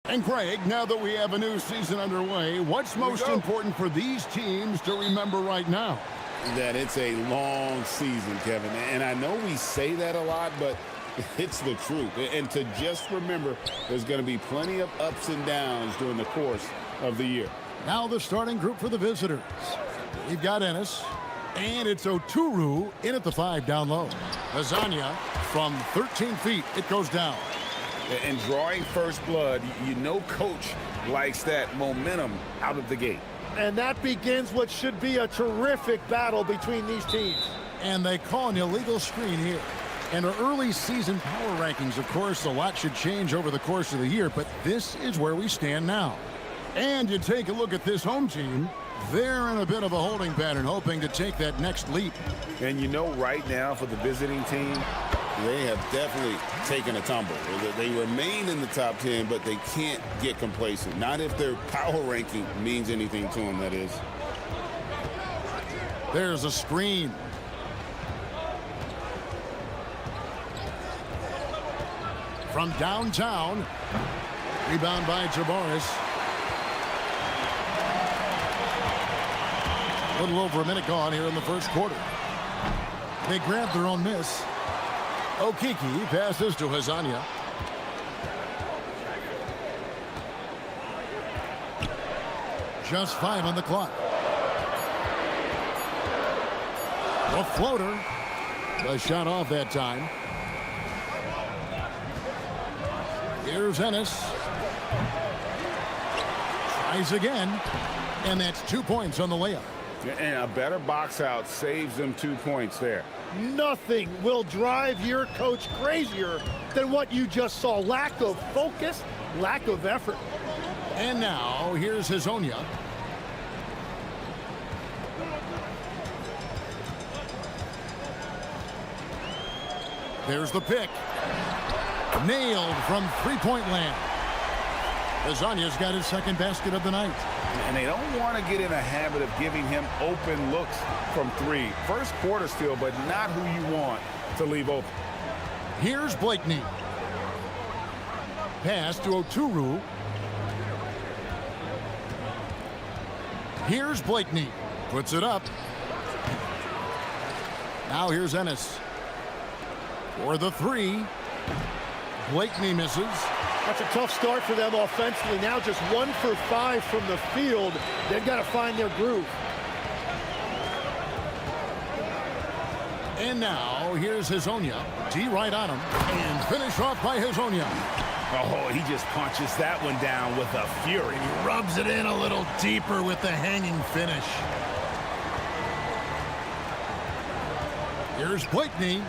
And Craig, now that we have a new season underway, what's most important for these teams to remember right now? That it's a long season, Kevin. And I know we say that a lot, but it's the truth. And to just remember, there's going to be plenty of ups and downs during the course of the year. Now the starting group for the visitors. We've got Ennis, and it's Oturu in at the 5 down low. Lasagna from 13 feet. It goes down. And drawing first blood, you know coach likes that momentum out of the gate. And that begins what should be a terrific battle between these teams. And they call an illegal screen here. And our early season power rankings, of course, a lot should change over the course of the year, but this is where we stand now. And you take a look at this home team, they're in a bit of a holding pattern, hoping to take that next leap. And you know right now for the visiting team, they have definitely taken a tumble. They remain in the top 10, but they can't get complacent. Not if their power ranking means anything to them, that is. There's a screen. From downtown, rebound by Jabaris. A little over a minute gone here in the first quarter. They grabbed their own miss. Okiki passes to Lasagna. Just 5 on the clock. A floater. The shot off that time. Here's Ennis. Tries again. And that's 2 points on the layup. And a better box out saves them 2 points there. Nothing will drive your coach crazier than what you just saw. Lack of focus, lack of effort. And now, here's Hazonia. There's the pick. Nailed from three-point land. Lasagna's got his second basket of the night. And they don't want to get in a habit of giving him open looks from 3. First quarter still, but not who you want to leave open. Here's Blakeney. Pass to Oturu. Here's Blakeney. Puts it up. Now here's Ennis. For the 3. Blakeney misses. That's a tough start for them offensively. Now just 1 for 5 from the field. They've got to find their groove. And now, here's Hazonia. D right on him. And finish off by Hazonia. Oh, he just punches that one down with a fury. He rubs it in a little deeper with the hanging finish. Here's Blakeney.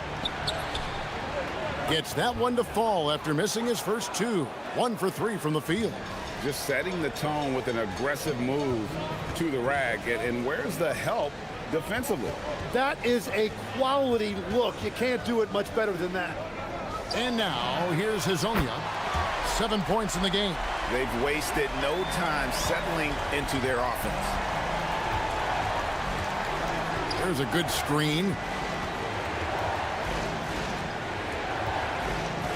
Gets that one to fall after missing his first 2. 1 for 3 from the field. Just setting the tone with an aggressive move to the rack. And where's the help defensively? That is a quality look. You can't do it much better than that. And now, here's Hazonia. 7 points in the game. They've wasted no time settling into their offense. There's a good screen.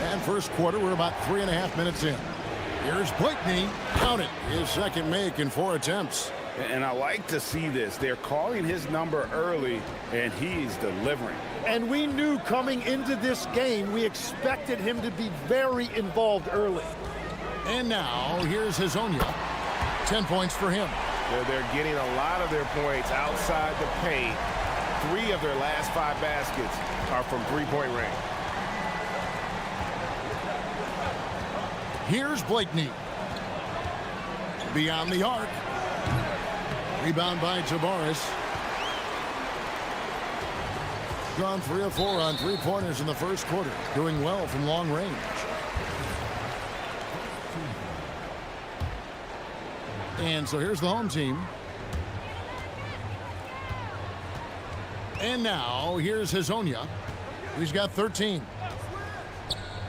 And first quarter, we're about 3.5 minutes in. Here's Blakeney. Count it. His second make in 4 attempts. And I like to see this. They're calling his number early, and he's delivering. And we knew coming into this game, we expected him to be very involved early. And now, here's Hazonia. 10 points for him. They're getting a lot of their points outside the paint. 3 of their last 5 baskets are from three-point range. Here's Blakeney. Beyond the arc. Rebound by Jabaris. Gone 3 of 4 on 3-pointers in the first quarter. Doing well from long range. And so here's the home team. And now here's Hazonia. He's got 13.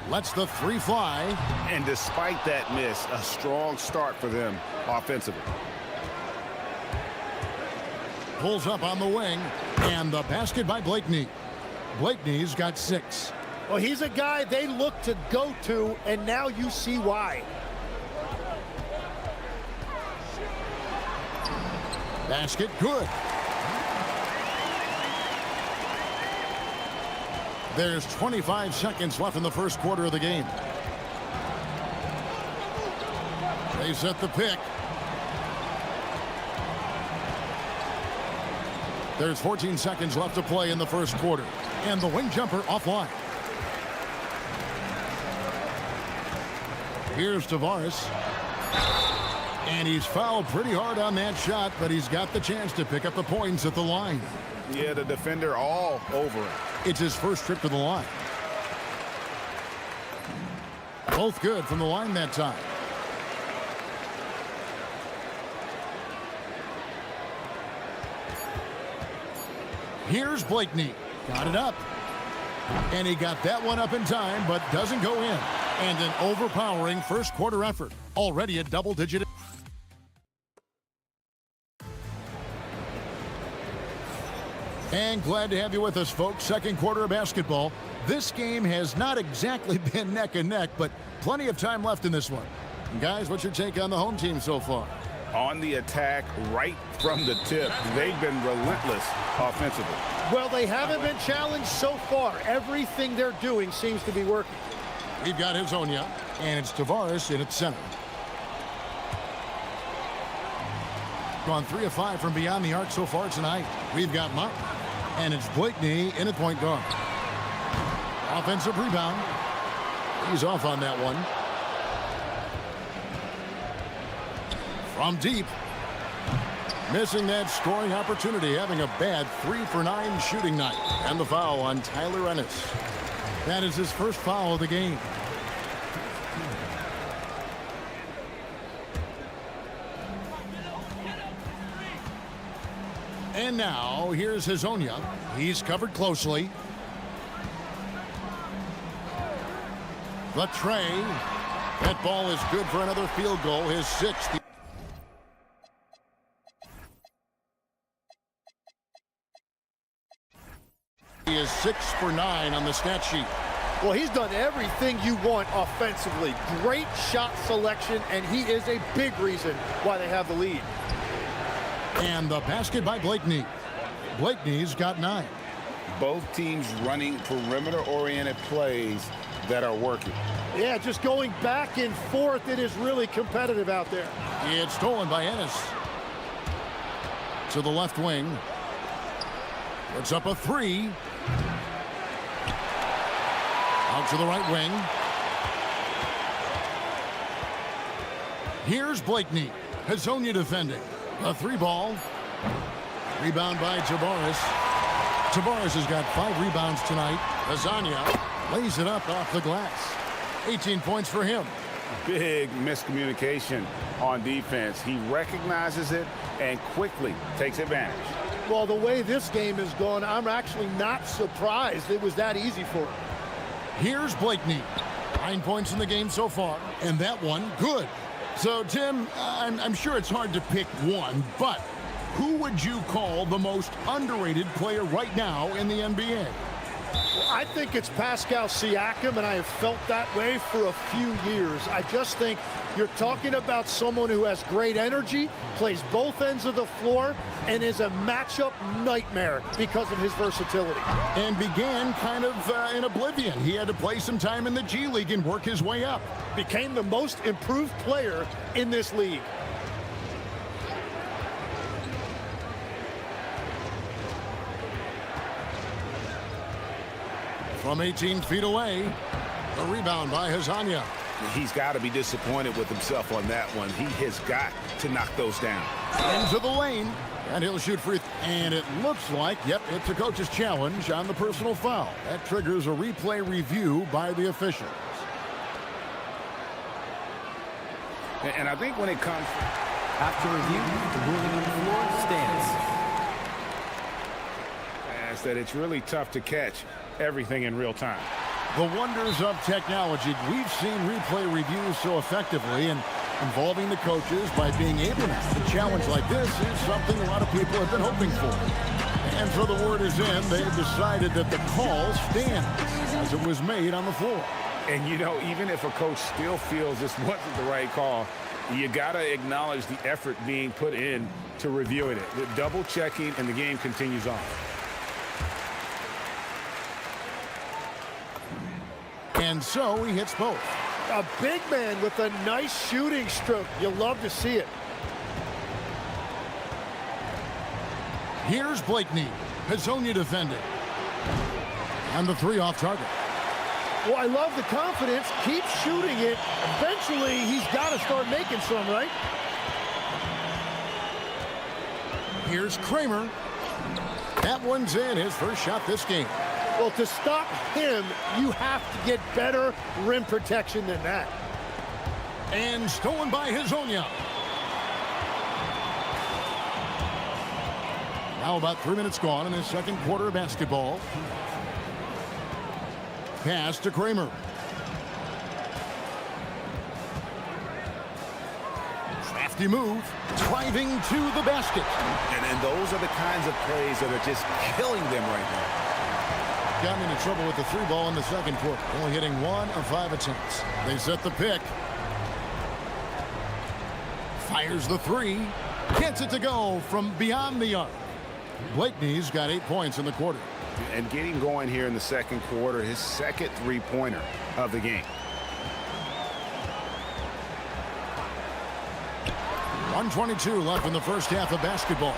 Lets the 3 fly. And despite that miss, a strong start for them offensively. Pulls up on the wing. And the basket by Blakeney. Blakeney's got 6. Well, he's a guy they look to go to, and now you see why. Basket, good. There's 25 seconds left in the first quarter of the game. They set the pick. There's 14 seconds left to play in the first quarter. And the wing jumper offline. Here's Tavares. And he's fouled pretty hard on that shot, but he's got the chance to pick up the points at the line. Yeah, the defender all over it. It's his first trip to the line. Both good from the line that time. Here's Blakeney. Got it up. And he got that one up in time, but doesn't go in. And an overpowering first quarter effort. Already a double-digit. And glad to have you with us, folks. Second quarter of basketball. This game has not exactly been neck and neck, but plenty of time left in this one. And guys, what's your take on the home team so far? On the attack right from the tip. They've been relentless offensively. Well, they haven't been challenged so far. Everything they're doing seems to be working. We've got Hezonja, and it's Tavares in at center. Gone 3 of 5 from beyond the arc so far tonight. We've got Martin, and it's Blakeney in at point guard. Offensive rebound. He's off on that one. From deep. Missing that scoring opportunity, having a bad 3 for 9 shooting night. And the foul on Tyler Ennis. That is his first foul of the game. And now, here's Hezonja. He's covered closely. The tray. That ball is good for another field goal, his 6th. He is 6 for 9 on the stat sheet. Well, he's done everything you want offensively. Great shot selection, and he is a big reason why they have the lead. And the basket by Blakeney. Blakeney's got 9. Both teams running perimeter-oriented plays that are working. Yeah, just going back and forth. It is really competitive out there. It's stolen by Ennis. To the left wing. Puts up a 3. Out to the right wing. Here's Blakeney. Hezonja defending. A 3 ball. Rebound by Tavares. Tavares has got 5 rebounds tonight. Hezonja lays it up off the glass. 18 points for him. Big miscommunication on defense. He recognizes it and quickly takes advantage. Well, the way this game is going, I'm actually not surprised it was that easy for him. Here's Blakeney. 9 points in the game so far, and that one good. So, Tim, I'm sure it's hard to pick one, but who would you call the most underrated player right now in the NBA? Well, I think it's Pascal Siakam, and I have felt that way for a few years. I just think you're talking about someone who has great energy, plays both ends of the floor, and is a matchup nightmare because of his versatility. And began kind of in oblivion. He had to play some time in the G League and work his way up. Became the most improved player in this league. From 18 feet away, a rebound by Hezonja. He's got to be disappointed with himself on that one. He has got to knock those down. Into the lane, and he'll shoot free. And it looks like, yep, it's a coach's challenge on the personal foul. That triggers a replay review by the officials. And I think when it comes... After review, the ruling on the floor stands. Is that it's really tough to catch everything in real time. The wonders of technology. We've seen replay reviews so effectively, and involving the coaches by being able to a challenge like this is something a lot of people have been hoping for. And so the word is in. They've decided that the call stands as it was made on the floor. And, you know, even if a coach still feels this wasn't the right call, You got to acknowledge the effort being put in to reviewing it. The double checking, and the game continues on. And so he hits both. A big man with a nice shooting stroke. You'll love to see it. Here's Blakeney. Hazonia defending. And the three off target. Well, I love the confidence. Keep shooting it. Eventually, he's got to start making some, right? Here's Kramer. That one's in, his first shot this game. Well, to stop him, you have to get better rim protection than that. And stolen by Hazonia. Now about 3 minutes gone in the second quarter of basketball. Pass to Kramer. Crafty move, driving to the basket. And those are the kinds of plays that are just killing them right now. Got into trouble with the three ball in the second quarter, only hitting 1 of 5 attempts. They set the pick. Fires the three. Gets it to go from beyond the arc. Blakeney's got 8 points in the quarter. And getting going here in the second quarter, his second three-pointer of the game. 1:22 left in the first half of basketball.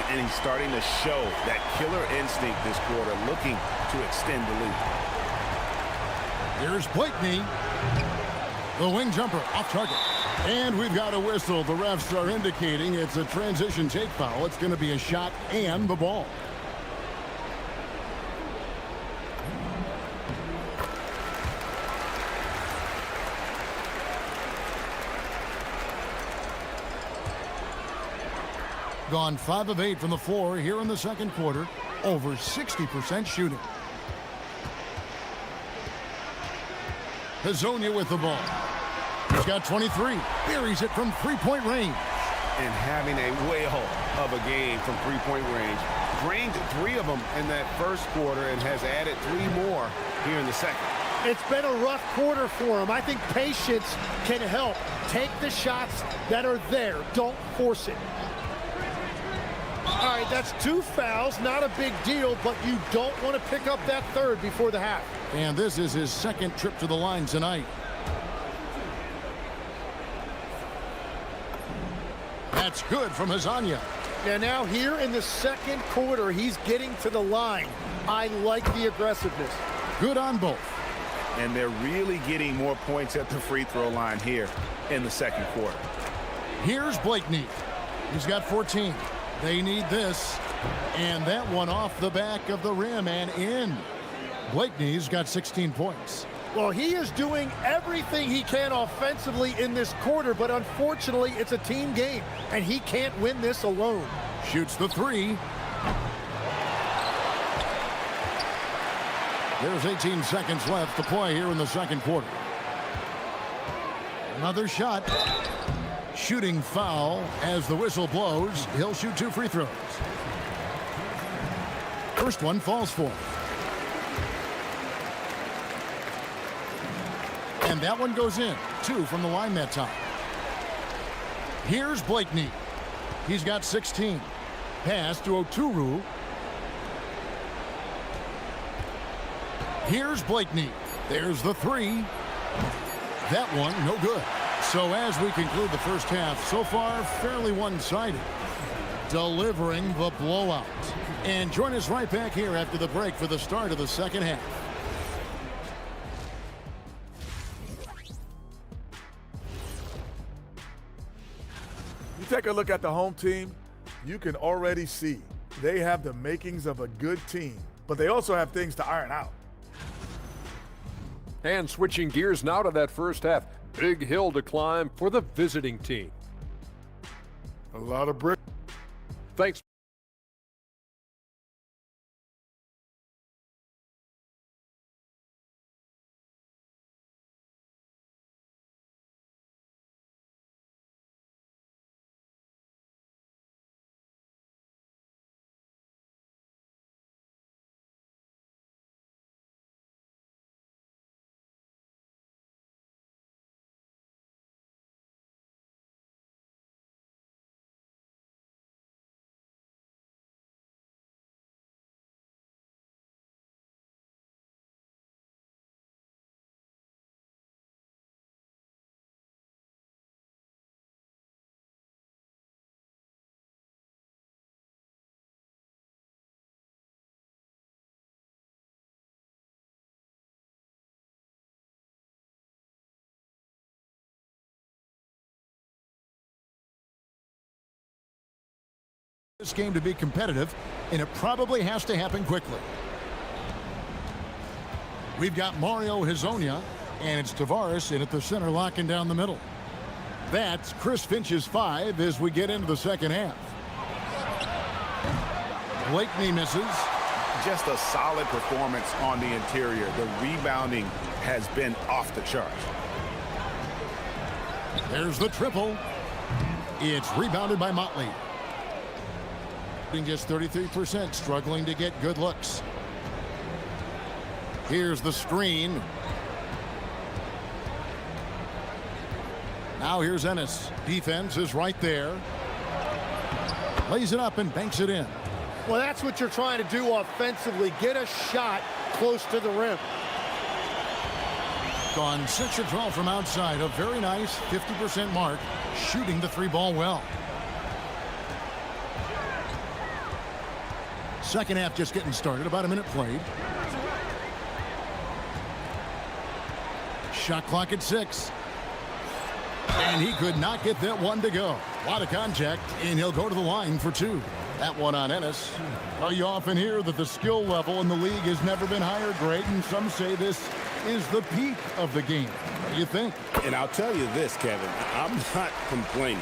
And he's starting to show that killer instinct this quarter, looking to extend the lead. Here's Blakeney. The wing jumper off target. And we've got a whistle. The refs are indicating it's a transition take foul. It's going to be a shot and the ball. Gone 5 of 8 from the floor here in the second quarter. Over 60% shooting. Hazonia with the ball. He's got 23. Buries it from three-point range. And having a whale of a game from three-point range. Drained 3 of them in that first quarter and has added 3 more here in the second. It's been a rough quarter for him. I think patience can help. Take the shots that are there. Don't force it. All right, that's 2 fouls. Not a big deal, but you don't want to pick up that third before the half. And this is his second trip to the line tonight. That's good from Hazonia. And now here in the second quarter, he's getting to the line. I like the aggressiveness. Good on both. And they're really getting more points at the free throw line here in the second quarter. Here's Blakeney. He's got 14. They need this. And that one off the back of the rim and in. Blakeney's got 16 points. Well, he is doing everything he can offensively in this quarter, but unfortunately, it's a team game, and he can't win this alone. Shoots the three. There's 18 seconds left to play here in the second quarter. Another shot. Shooting foul as the whistle blows. He'll shoot 2 free throws. First one falls for him. And that one goes in. 2 from the line that time. Here's Blakeney. He's got 16. Pass to Oturu. Here's Blakeney. There's the three. That one, no good. So as we conclude the first half, so far fairly one-sided. Delivering the blowout. And join us right back here after the break for the start of the second half. You take a look at the home team, you can already see they have the makings of a good team, but they also have things to iron out. And switching gears now to that first half. Big hill to climb for the visiting team. A lot of brick. Thanks. This game to be competitive, and it probably has to happen quickly. We've got Mario Hezonja, and it's Tavares in at the center, locking down the middle. That's Chris Finch's 5 as we get into the second half. Blakeney misses. Just a solid performance on the interior. The rebounding has been off the charts. There's the triple. It's rebounded by Motley. Just 33%, struggling to get good looks. Here's the screen. Now here's Ennis. Defense is right there. Lays it up and banks it in. Well, that's what you're trying to do offensively. Get a shot close to the rim. Gone 6 of 12 from outside. A very nice 50% mark. Shooting the 3-ball well. Second half just getting started. About a minute played. Shot clock at 6. And he could not get that one to go. A lot of contact, and he'll go to the line for 2. That one on Ennis. Well, you often hear that the skill level in the league has never been higher, Greg, and some say this is the peak of the game. What do you think? And I'll tell you this, Kevin, I'm not complaining.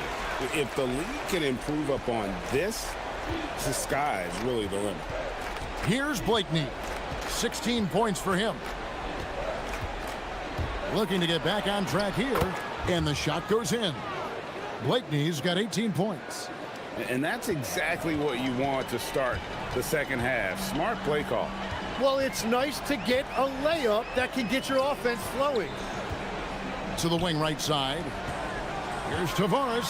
If the league can improve upon this, the sky is really the limit. Here's Blakeney. 16 points for him. Looking to get back on track here, and the shot goes in. Blakeney's got 18 points. And that's exactly what you want to start the second half. Smart play call. Well, it's nice to get a layup that can get your offense flowing. To the wing right side. Here's Tavares.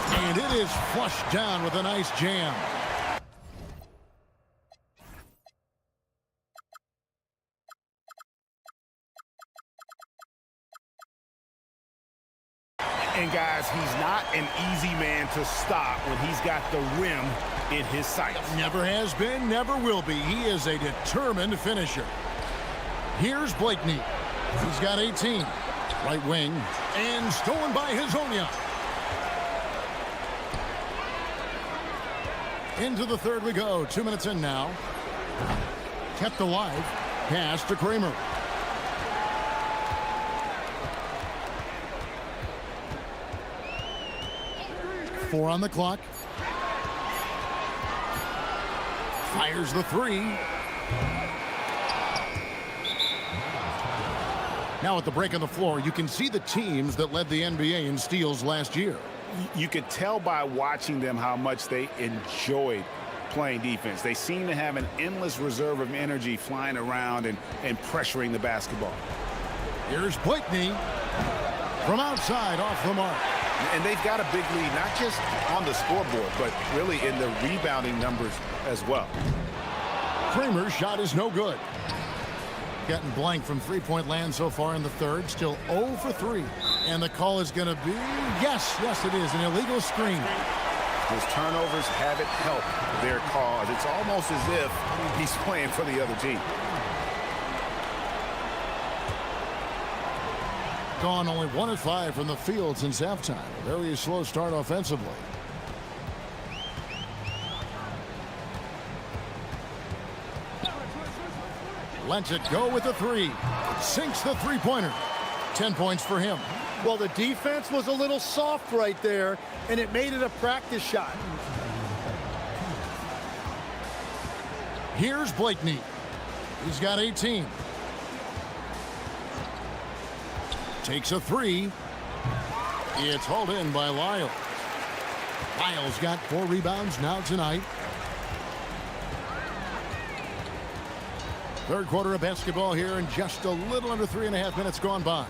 And it is flushed down with a nice jam. And guys, he's not an easy man to stop when he's got the rim in his sights. Never has been, never will be. He is a determined finisher. Here's Blakeney. He's got 18. Right wing. And stolen by Hezonja. Into the third we go. 2 minutes in now. Kept alive. Pass to Kramer. Four on the clock. Fires the 3. Now at the break on the floor, you can see the teams that led the NBA in steals last year. You could tell by watching them how much they enjoyed playing defense. They seem to have an endless reserve of energy flying around and pressuring the basketball. Here's Blakeney from outside off the mark. And they've got a big lead, not just on the scoreboard, but really in the rebounding numbers as well. Kramer's shot is no good. Getting blank from three-point land so far in the third. Still 0 for 3. And the call is going to be, yes, it is, an illegal screen. His turnovers haven't helped their cause. It's almost as if he's playing for the other team. Gone only 1 of 5 from the field since halftime. Very slow start offensively. Lets it go with the 3. Sinks the three-pointer. 10 points for him. Well, the defense was a little soft right there, and it made it a practice shot. Here's Blakeney. He's got 18. Takes a 3. It's hauled in by Lyles. Lyles got 4 rebounds now tonight. Third quarter of basketball here, and just a little under 3.5 minutes gone by.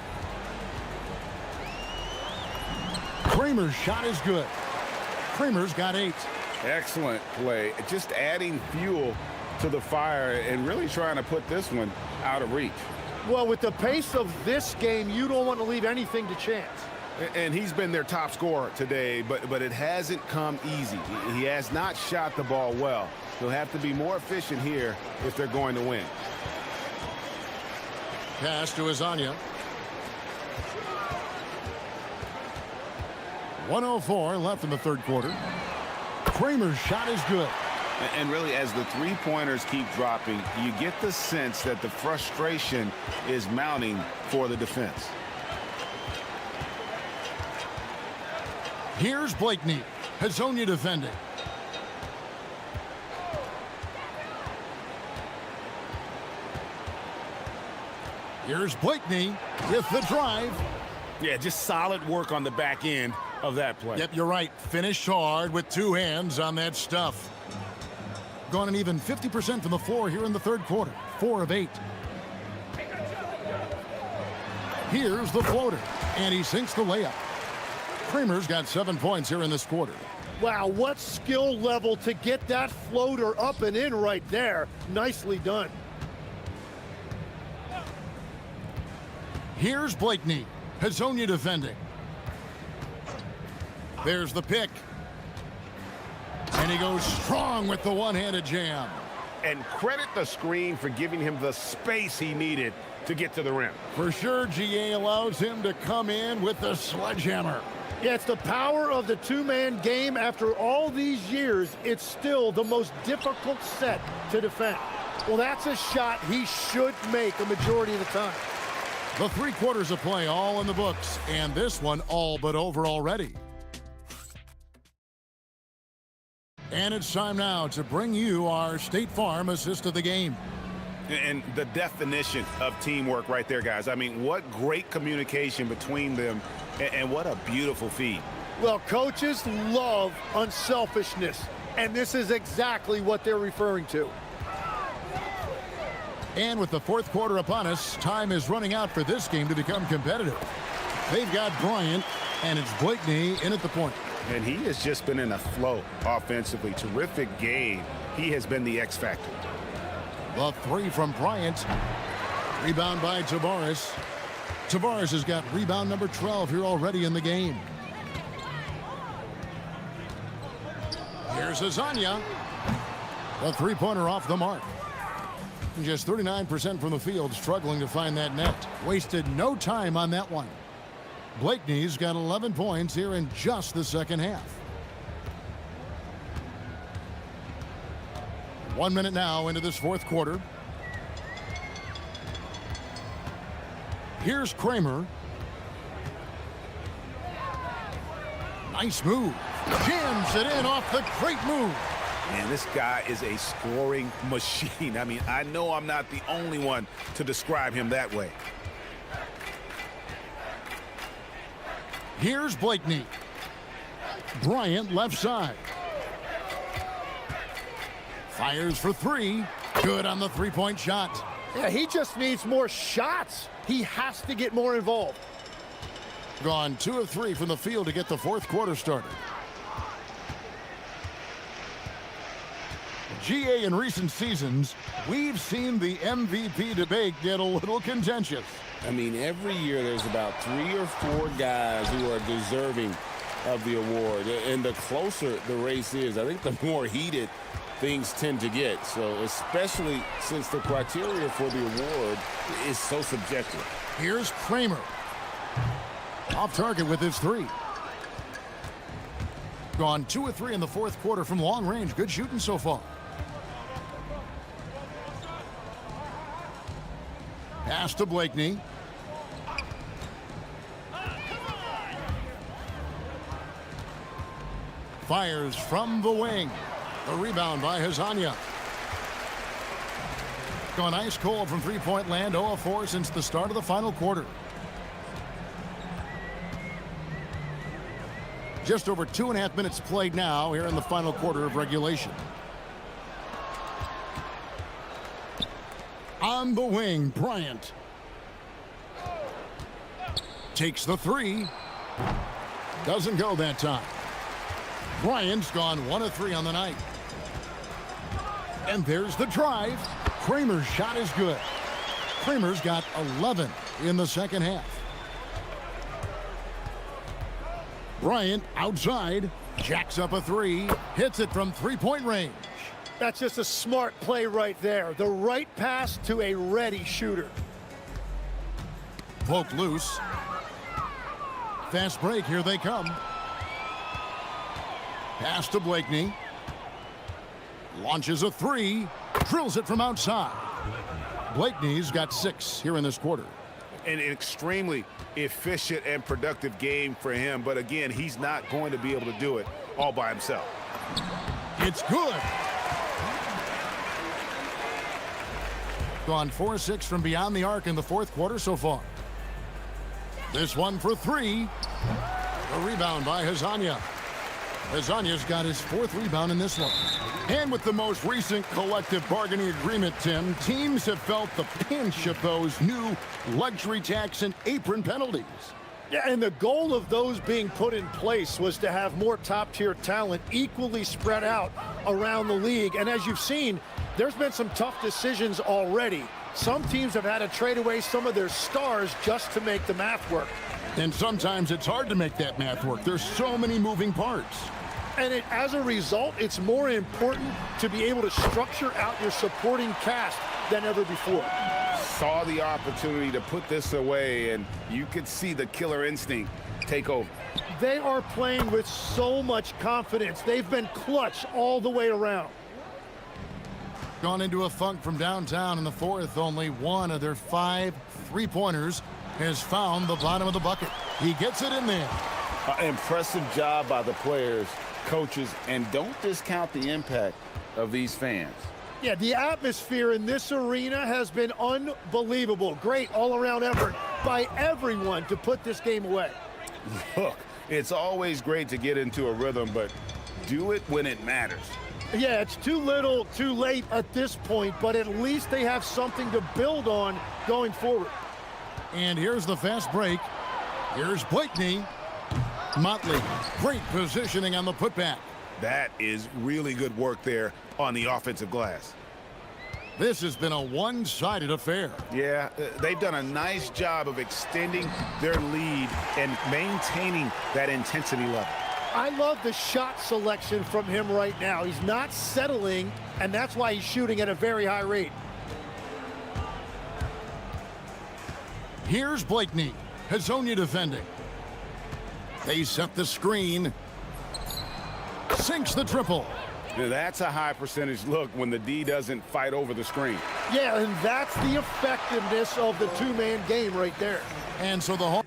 Kramer's shot is good. Kramer's got 8. Excellent play. Just adding fuel to the fire and really trying to put this one out of reach. Well, with the pace of this game, you don't want to leave anything to chance. And he's been their top scorer today, but it hasn't come easy. He has not shot the ball well. He'll have to be more efficient here if they're going to win. Pass to Hezonja. 1:04 left in the third quarter. Kramer's shot is good. And really, as the three-pointers keep dropping, you get the sense that the frustration is mounting for the defense. Here's Blakeney. Hazonia defending. Here's Blakeney with the drive. Yeah, just solid work on the back end of that play. Yep, you're right. Finished hard with two hands on that stuff. Gone an even 50% from the floor here in the third quarter. 4 of 8. Here's the floater, and he sinks the layup. Kramer's got 7 points here in this quarter. Wow, what skill level to get that floater up and in right there. Nicely done. Here's Blakeney. Hazonia defending. There's the pick. And he goes strong with the one-handed jam. And credit the screen for giving him the space he needed to get to the rim. For sure, GA allows him to come in with the sledgehammer. Yeah, it's the power of the two-man game. After all these years, it's still the most difficult set to defend. Well, that's a shot he should make a majority of the time. The 3 quarters of play all in the books, and this one all but over already. And it's time now to bring you our State Farm assist of the game. And the definition of teamwork right there, guys. I mean, what great communication between them, and what a beautiful feed. Well, coaches love unselfishness, and this is exactly what they're referring to. And with the fourth quarter upon us, time is running out for this game to become competitive. They've got Bryant, and it's Blakeney in at the point. And he has just been in a flow offensively. Terrific game. He has been the X factor. The 3 from Bryant. Rebound by Tavares. Tavares has got rebound number 12 here already in the game. Here's Hazonia. The three-pointer off the mark. Just 39% from the field, struggling to find that net. Wasted no time on that one. Blakeney's got 11 points here in just the second half. 1 minute now into this fourth quarter. Here's Kramer. Nice move. Jams it in off the great move. Man, this guy is a scoring machine. I mean, I know I'm not the only one to describe him that way. Here's Blakeney. Bryant left side. Fires for 3. Good on the three-point shot. Yeah, he just needs more shots. He has to get more involved. Gone 2 of 3 from the field to get the fourth quarter started. GA, in recent seasons, we've seen the MVP debate get a little contentious. I mean, every year there's about 3 or 4 guys who are deserving of the award. And the closer the race is, I think the more heated things tend to get. So especially since the criteria for the award is so subjective. Here's Kramer. Off target with his 3. Gone 2 of 3 in the fourth quarter from long range. Good shooting so far. Pass to Blakeney. Fires from the wing. The rebound by Hazonia. Gone ice cold from three-point land. 0 of 4 since the start of the final quarter. Just over 2.5 minutes played now here in the final quarter of regulation. On the wing, Bryant. Takes the 3. Doesn't go that time. Bryant's gone 1 of 3 on the night. And there's the drive. Kramer's shot is good. Kramer's got 11 in the second half. Bryant outside, jacks up a 3, hits it from three-point range. That's just a smart play right there. The right pass to a ready shooter. Poke loose. Fast break, here they come. Pass to Blakeney. Launches a three. Drills it from outside. Blakeney's got 6 here in this quarter. An extremely efficient and productive game for him. But again, he's not going to be able to do it all by himself. It's good. Gone 4-6 from beyond the arc in the fourth quarter so far. This one for 3. A rebound by Hazanya. Hazanya's got his 4th rebound in this one. And with the most recent collective bargaining agreement, Tim, teams have felt the pinch of those new luxury tax and apron penalties. Yeah, and the goal of those being put in place was to have more top-tier talent equally spread out around the league. And as you've seen, there's been some tough decisions already. Some teams have had to trade away some of their stars just to make the math work. And sometimes it's hard to make that math work. There's so many moving parts. And as a result, it's more important to be able to structure out your supporting cast than ever before. Saw the opportunity to put this away, and you could see the killer instinct take over. They are playing with so much confidence. They've been clutch all the way around. Gone into a funk from downtown in the fourth. Only one of their 5 3-pointers has found the bottom of the bucket. He gets it in there. Impressive job by the players, coaches, and don't discount the impact of these fans. Yeah, the atmosphere in this arena has been unbelievable. Great all-around effort by everyone to put this game away. Look, it's always great to get into a rhythm, but do it when it matters. Yeah, it's too little, too late at this point, but at least they have something to build on going forward. And here's the fast break. Here's Blakeney. Motley, great positioning on the putback. That is really good work there on the offensive glass. This has been a one-sided affair. Yeah, they've done a nice job of extending their lead and maintaining that intensity level. I love the shot selection from him right now. He's not settling, and that's why he's shooting at a very high rate. Here's Blakeney. Hazonia defending. They set the screen. Sinks the triple. Now, that's a high percentage look when the D doesn't fight over the screen. Yeah, and that's the effectiveness of the two-man game right there. And so the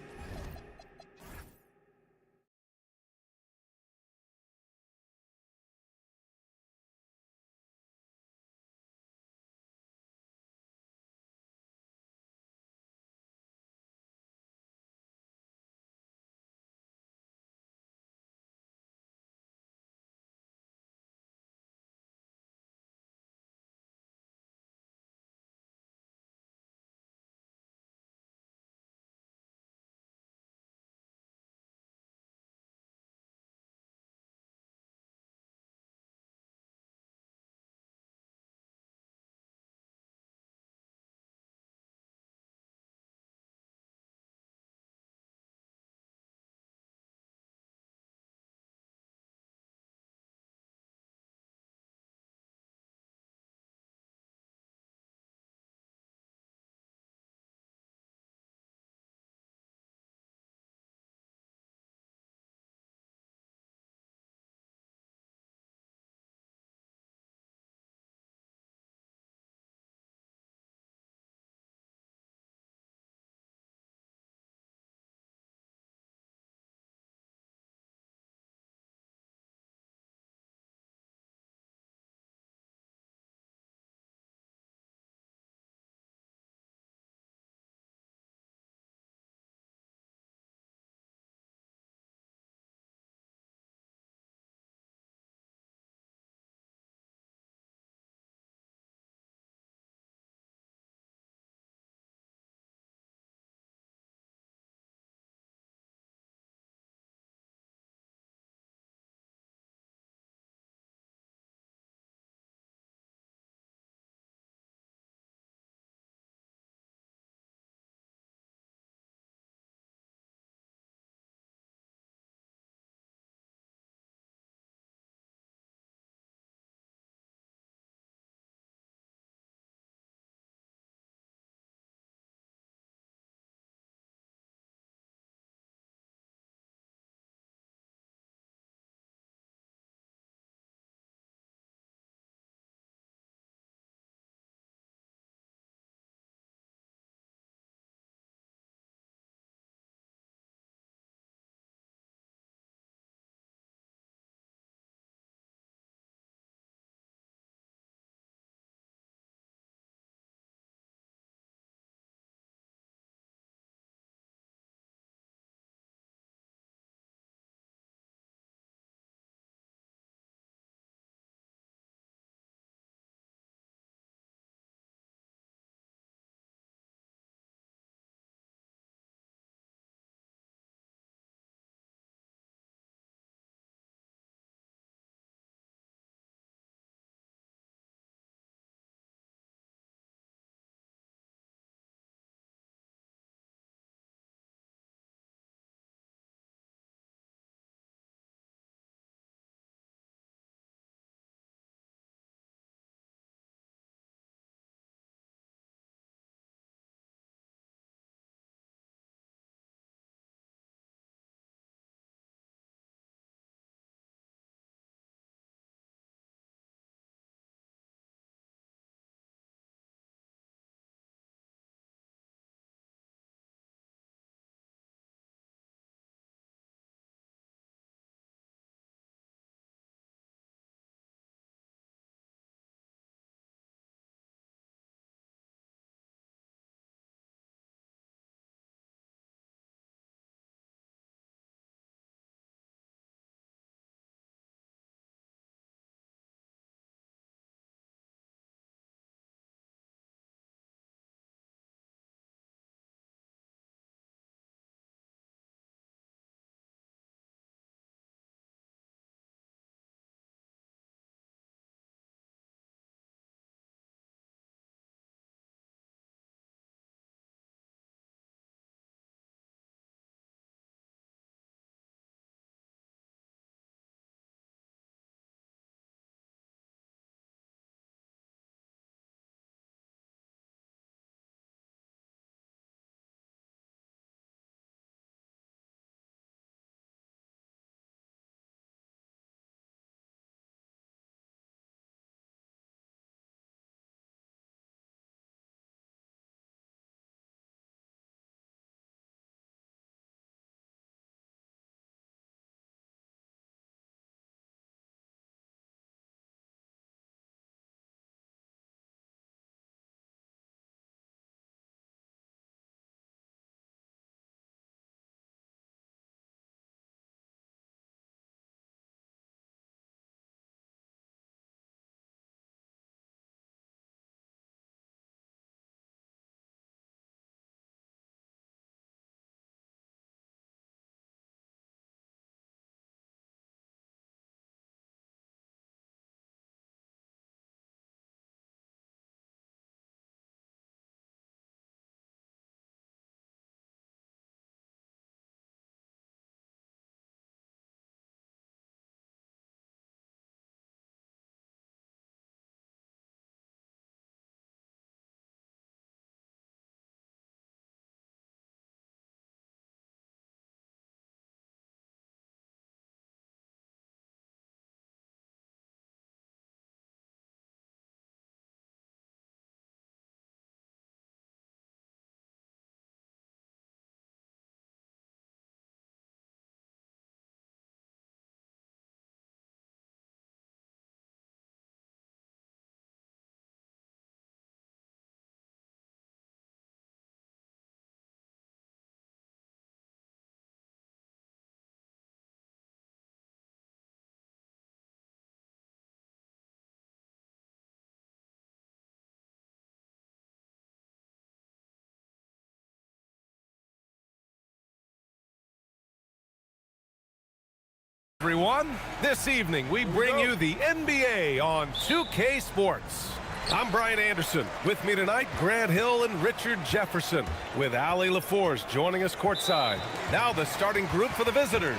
Everyone, this evening we bring you the NBA on 2K Sports. I'm Brian Anderson. With me tonight, Grant Hill and Richard Jefferson, with Ali LaForce joining us courtside. Now the starting group for the visitors.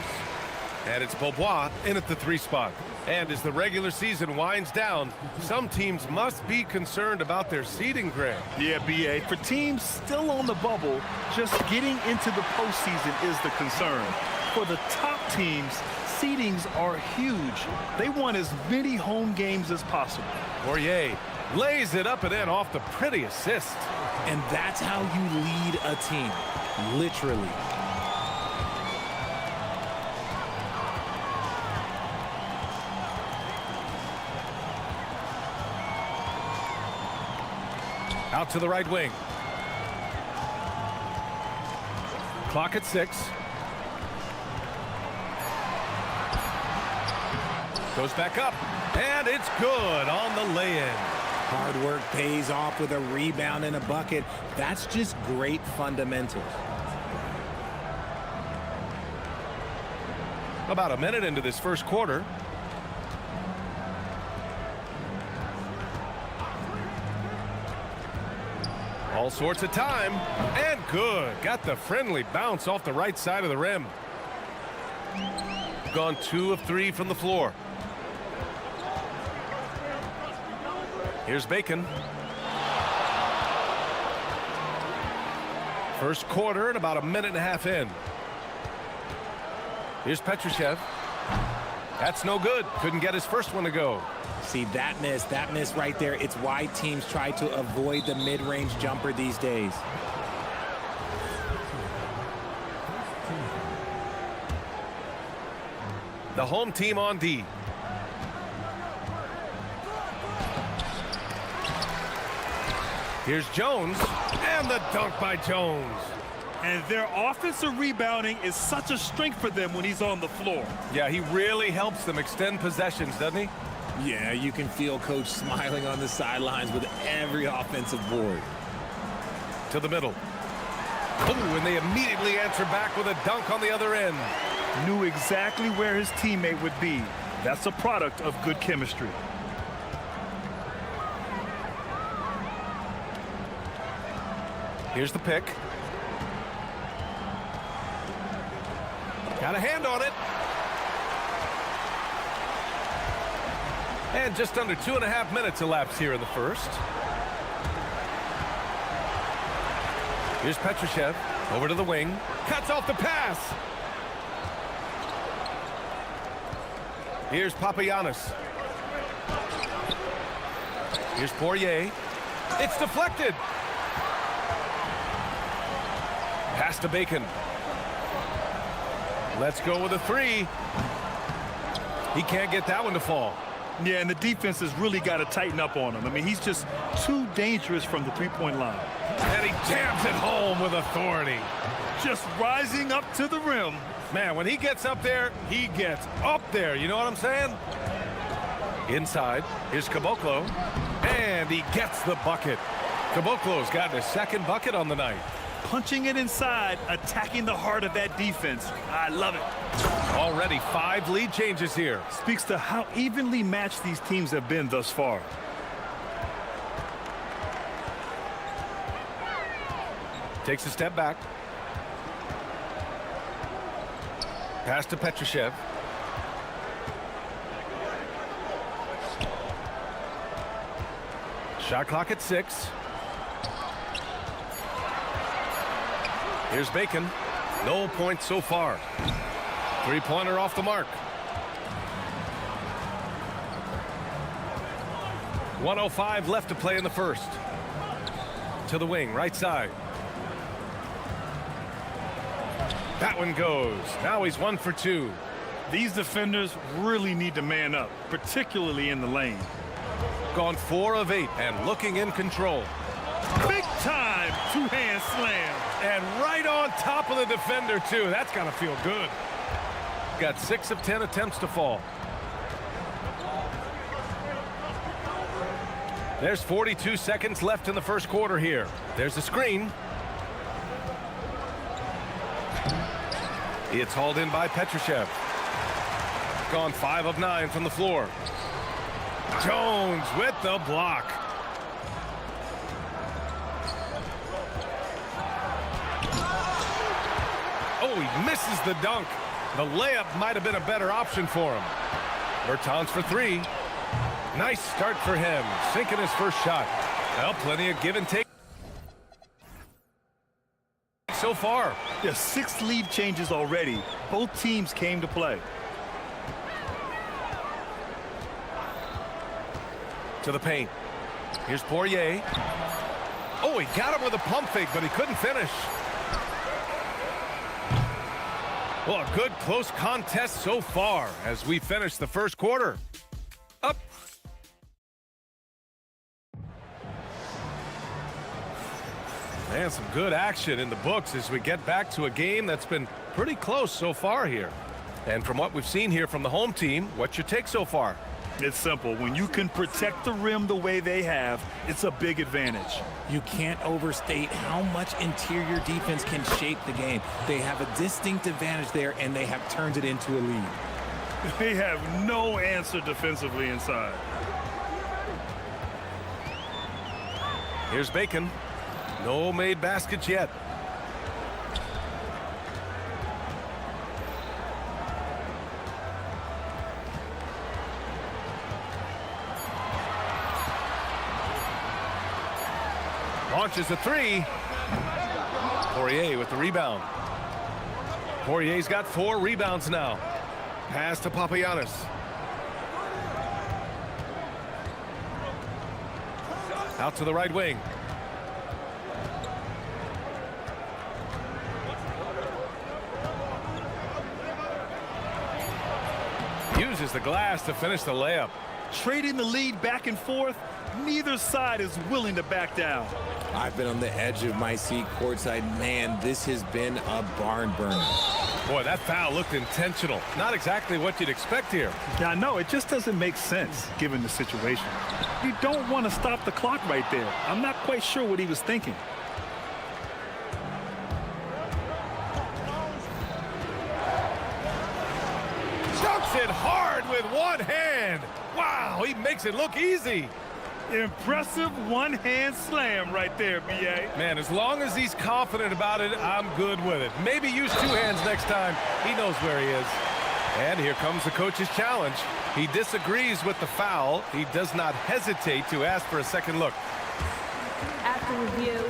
And it's Beaubois in at the 3 spot. And as the regular season winds down, some teams must be concerned about their seeding, Grant. Yeah, BA. For teams still on the bubble, just getting into the postseason is the concern. For the top teams, seedings are huge. They want as many home games as possible. Poirier lays it up and in off the pretty assist. And that's how you lead a team, literally. Out to the right wing. Clock at 6. Goes back up, and it's good on the lay-in. Hard work pays off with a rebound and a bucket. That's just great fundamentals. About a minute into this first quarter. All sorts of time, and good. Got the friendly bounce off the right side of the rim. Gone 2 of 3 from the floor. Here's Bacon. First quarter and about a minute and a half in. Here's Petrushev. That's no good. Couldn't get his first one to go. See, that miss right there, it's why teams try to avoid the mid-range jumper these days. The home team on D. Here's Jones, and the dunk by Jones. And their offensive rebounding is such a strength for them when he's on the floor. Yeah, he really helps them extend possessions, doesn't he? Yeah, you can feel Coach smiling on the sidelines with every offensive board. To the middle. Oh, and they immediately answer back with a dunk on the other end. Knew exactly where his teammate would be. That's a product of good chemistry. Here's the pick. Got a hand on it. And just under 2.5 minutes elapsed here in the first. Here's Petrushev. Over to the wing. Cuts off the pass. Here's Papagiannis. Here's Poirier. It's deflected. Pass to Bacon. Let's go with a 3. He can't get that one to fall. Yeah, and the defense has really got to tighten up on him. I mean, he's just too dangerous from the three-point line. And he jams it home with authority. Just rising up to the rim. Man, when he gets up there, he gets up there. You know what I'm saying? Inside, here's Caboclo. And he gets the bucket. Caboclo's got his second bucket on the night. Punching it inside, attacking the heart of that defense. I love it. Already 5 lead changes here. Speaks to how evenly matched these teams have been thus far. Takes a step back. Pass to Petrushev. Shot clock at 6. Here's Bacon. No points so far. 3-pointer off the mark. 1:05 left to play in the first. To the wing, right side. That one goes. Now he's 1 for 2. These defenders really need to man up, particularly in the lane. Gone 4 of 8 and looking in control. Big time two-hand slam. And right on top of the defender, too. That's got to feel good. Got 6 of 10 attempts to fall. There's 42 seconds left in the first quarter here. There's the screen. It's hauled in by Petrushev. gone 5 of 9 from the floor. Jones with the block. Oh, he misses the dunk. The layup might have been a better option for him. Bertans for 3. Nice start for him. Sinking his first shot. Well, plenty of give and take so far. Yeah, 6 lead changes already. Both teams came to play. To the paint. Here's Poirier. Oh, he got him with a pump fake, but he couldn't finish. Well, a good close contest so far as we finish the first quarter. Up. And some good action in the books as we get back to a game that's been pretty close so far here. And from what we've seen here from the home team, what's your take so far? It's simple. When you can protect the rim the way they have, it's a big advantage. You can't overstate how much interior defense can shape the game. They have a distinct advantage there, and they have turned it into a lead. They have no answer defensively inside. Here's Bacon. No made baskets yet. Launches a 3. Poirier with the rebound. Poirier's got 4 rebounds now. Pass to Papagiannis. Out to the right wing. Uses the glass to finish the layup. Trading the lead back and forth, neither side is willing to back down. I've been on the edge of my seat courtside. Man, this has been a barn burner. Boy, that foul looked intentional. Not exactly what you'd expect here. Yeah, I know. It just doesn't make sense given the situation. You don't want to stop the clock right there. I'm not quite sure what he was thinking. Dunks it hard with one hand. Wow, he makes it look easy. Impressive one-hand slam right there, B.A. Man, as long as he's confident about it, I'm good with it. Maybe use 2 hands next time. He knows where he is. And here comes the coach's challenge. He disagrees with the foul. He does not hesitate to ask for a second look. After review,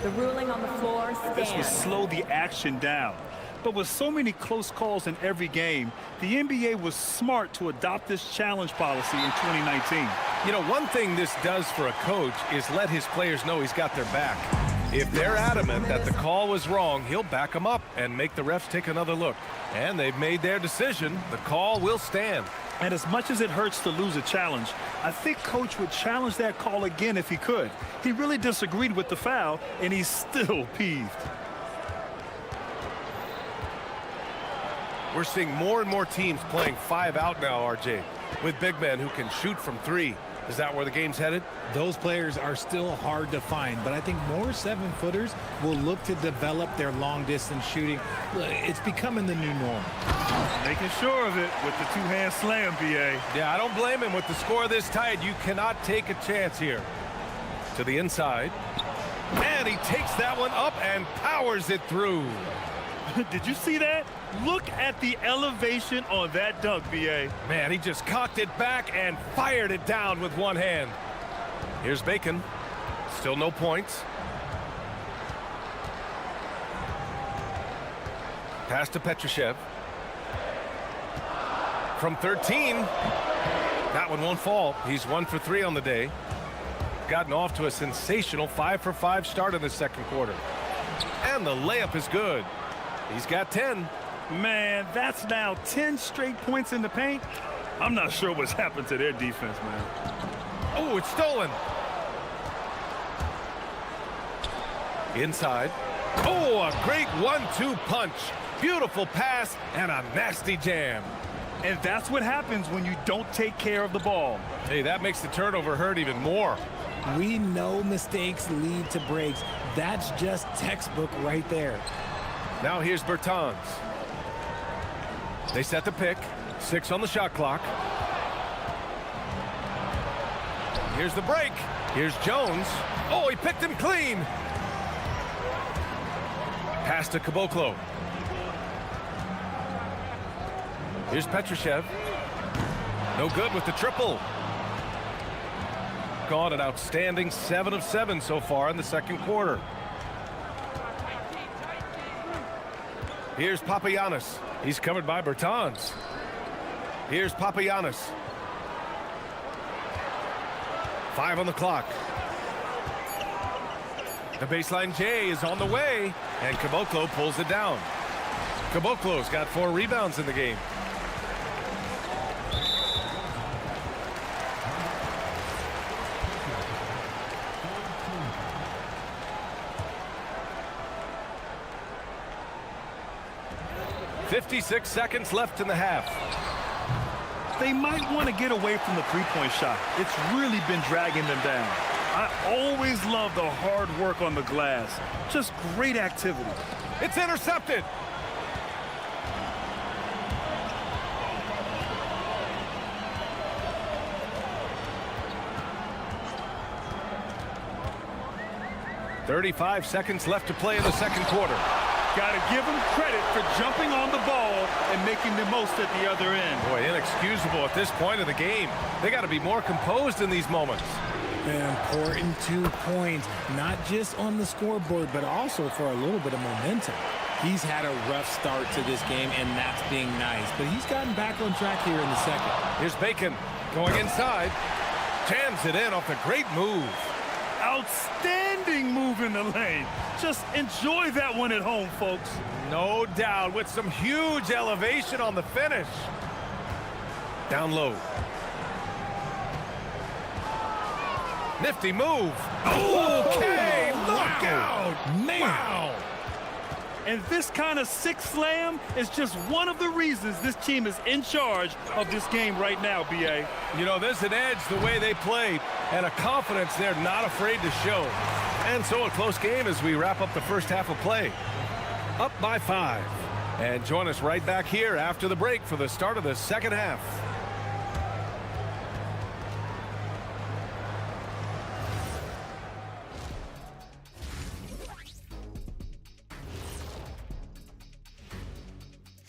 the ruling on the floor stands. This would slow the action down. But with so many close calls in every game, the NBA was smart to adopt this challenge policy in 2019. You know, one thing this does for a coach is let his players know he's got their back. If they're adamant that the call was wrong, he'll back them up and make the refs take another look. And they've made their decision. The call will stand. And as much as it hurts to lose a challenge, I think Coach would challenge that call again if he could. He really disagreed with the foul, and he's still peeved. We're seeing more and more teams playing 5 out now, RJ, with big men who can shoot from 3. Is that where the game's headed? Those players are still hard to find, but I think more 7-footers will look to develop their long-distance shooting. It's becoming the new norm. Making sure of it with the 2-hand slam, B.A. Yeah, I don't blame him. With the score this tight, you cannot take a chance here. To the inside. And he takes that one up and powers it through. Did you see that? Look at the elevation on that dunk, B.A. Man, he just cocked it back and fired it down with one hand. Here's Bacon. Still no points. Pass to Petrushev. From 13. That one won't fall. He's 1 for 3 on the day. Gotten off to a sensational 5 for 5 start in the second quarter. And the layup is good. He's got 10. Man, that's now 10 straight points in the paint. I'm not sure what's happened to their defense, man. Oh, it's stolen. Inside. Oh, a great 1-2 punch. Beautiful pass and a nasty jam. And that's what happens when you don't take care of the ball. Hey, that makes the turnover hurt even more. We know mistakes lead to breaks. That's just textbook right there. Now here's Bertans. They set the pick. 6 on the shot clock. Here's the break. Here's Jones. Oh, he picked him clean. Pass to Caboclo. Here's Petrushev. No good with the triple. Gone an outstanding 7 of 7 so far in the second quarter. Here's Papagiannis. He's covered by Bertans. Here's Papagiannis. 5 on the clock. The baseline J is on the way, and Caboclo pulls it down. Caboclo's got 4 rebounds in the game. .56 seconds left in the half. They might want to get away from the three-point shot. It's really been dragging them down. I always love the hard work on the glass. Just great activity. It's intercepted. .35 seconds left to play in the second quarter. Got to give them credit for jumping on the ball and making the most at the other end. Boy, inexcusable at this point of the game. They got to be more composed in these moments. An important 2 points, not just on the scoreboard, but also for a little bit of momentum. He's had a rough start to this game, and that's being nice. But he's gotten back on track here in the second. Here's Bacon going inside. Jams it in off a great move. Outstanding move in the lane. Just enjoy that one at home, folks. No doubt, with some huge elevation on the finish. Down low. Nifty move. Okay, look out. Man. Wow. And this kind of six slam is just one of the reasons this team is in charge of this game right now, B.A. You know, there's an edge the way they play and a confidence they're not afraid to show. And so a close game as we wrap up the first half of play. Up by 5. And join us right back here after the break for the start of the second half.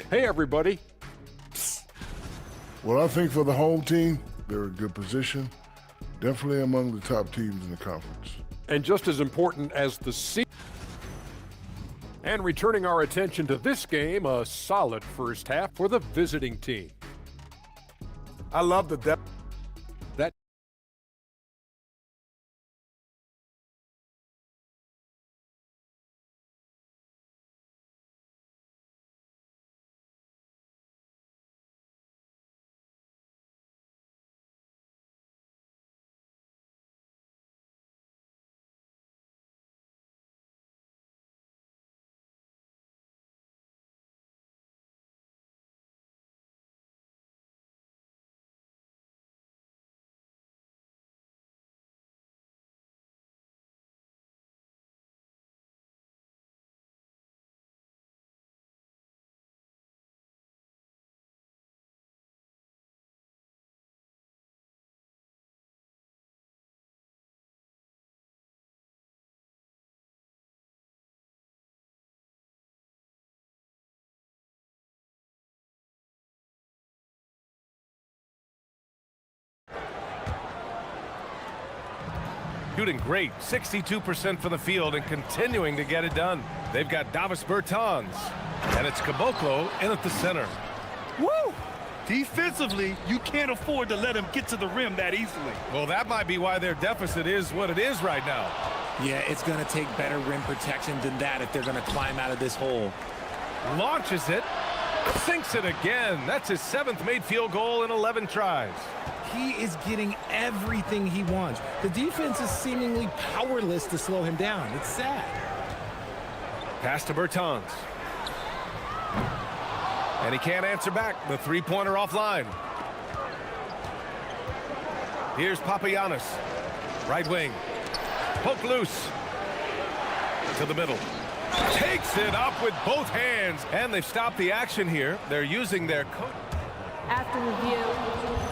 Hey, everybody. Well, I think for the home team, they're in good position. Definitely among the top teams in the conference. And just as important as the seed. And returning our attention to this game, a solid first half for the visiting team. I love the depth. That Shooting great, 62% from the field and continuing to get it done. They've got Davis Bertans, and it's Caboclo in at the center. Woo! Defensively, you can't afford to let him get to the rim that easily. Well, that might be why their deficit is what it is right now. Yeah, it's going to take better rim protection than that if they're going to climb out of this hole. Launches it, sinks it again. That's his 7th made field goal in 11 tries. He is getting everything he wants. The defense is seemingly powerless to slow him down. It's sad. Pass to Bertans. And he can't answer back. The three-pointer offline. Here's Papagiannis. Right wing. Poke loose. To the middle. Takes it up with both hands. And they've stopped the action here. They're using their coach. After review,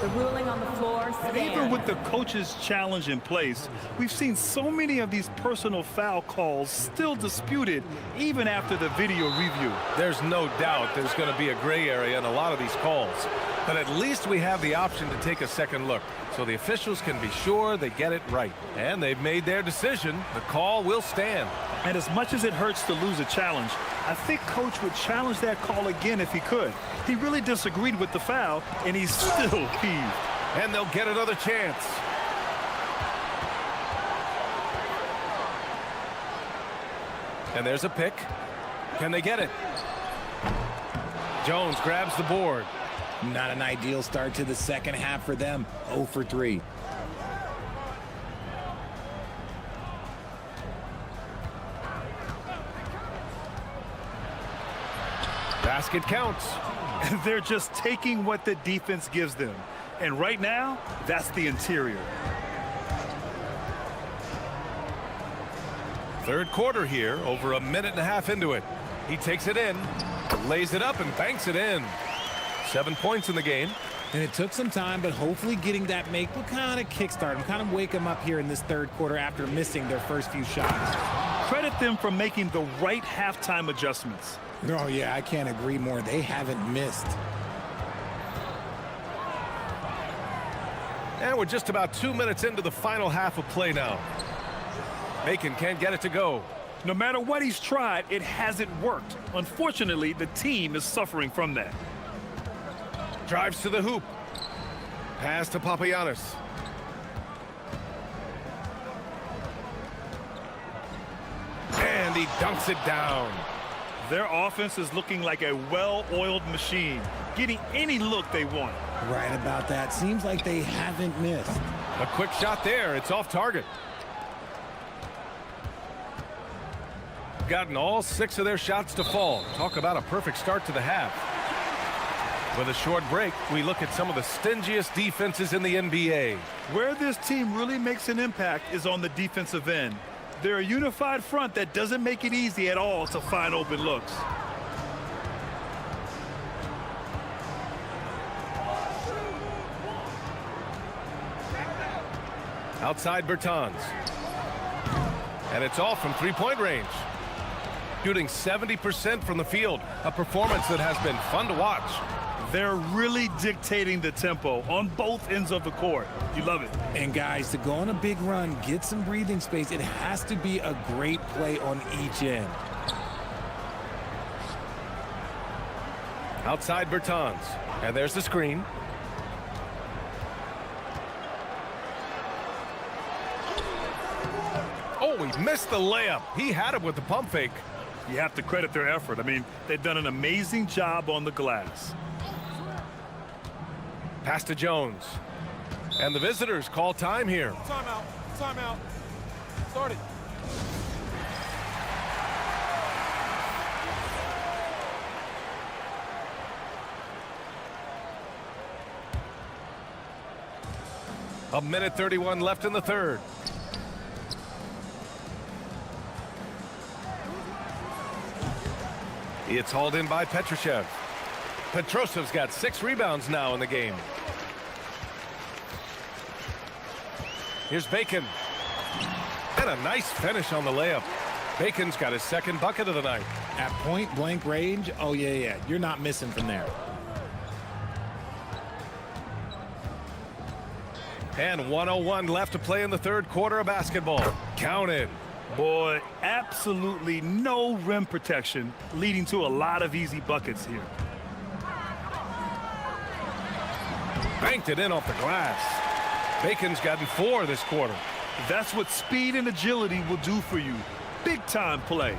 the ruling on the floor And even stands. with the coach's challenge in place, we've seen so many of these personal foul calls still disputed even after the video review. There's no doubt there's going to be a gray area in a lot of these calls. But at least we have the option to take a second look, so the officials can be sure they get it right. And they've made their decision. The call will stand. And as much as it hurts to lose a challenge, I think Coach would challenge that call again if he could. He really disagreed with the foul, and he's still peeved. And they'll get another chance. And there's a pick. Can they get it? Jones grabs the board. Not an ideal start to the second half for them. 0 for 3. Basket counts. They're just taking what the defense gives them. And right now, that's the interior. Third quarter here, over a minute and a half into it. He takes it in, lays it up, and banks it in. 7 points in the game. And it took some time, but hopefully getting that make will kind of kickstart them, kind of wake them up here in this third quarter after missing their first few shots. Credit them for making the right halftime adjustments. Oh, yeah, I can't agree more. They haven't missed. And we're just about 2 minutes into the final half of play now. Macon can't get it to go. No matter what he's tried, it hasn't worked. Unfortunately, the team is suffering from that. Drives to the hoop. Pass to Papagiannis. And he dunks it down. Their offense is looking like a well-oiled machine, getting any look they want. Right about that. Seems like they haven't missed. A quick shot there. It's off target. Gotten all 6 of their shots to fall. Talk about a perfect start to the half. With a short break, we look at some of the stingiest defenses in the NBA. Where this team really makes an impact is on the defensive end. They're a unified front that doesn't make it easy at all to find open looks. Outside Bertans. And it's all from three-point range. Shooting 70% from the field. A performance that has been fun to watch. They're really dictating the tempo on both ends of the court. You love it. And guys, to go on a big run, get some breathing space, it has to be a great play on each end. Outside Bertans. And there's the screen. Oh, he missed the layup. He had it with the pump fake. You have to credit their effort. I mean, they've done an amazing job on the glass. Pass to Jones. And the visitors call time here. Timeout. Timeout. Start it. A minute 31 left in the third. It's hauled in by Petrushev. Petrosev's got 6 rebounds now in the game. Here's Bacon. And a nice finish on the layup. Bacon's got his second bucket of the night. At point-blank range, oh, yeah. You're not missing from there. And 1:01 left to play in the third quarter of basketball. Counted. Boy, absolutely no rim protection, leading to a lot of easy buckets here. Banked it in off the glass. Bacon's gotten 4 this quarter. That's what speed and agility will do for you. Big-time play.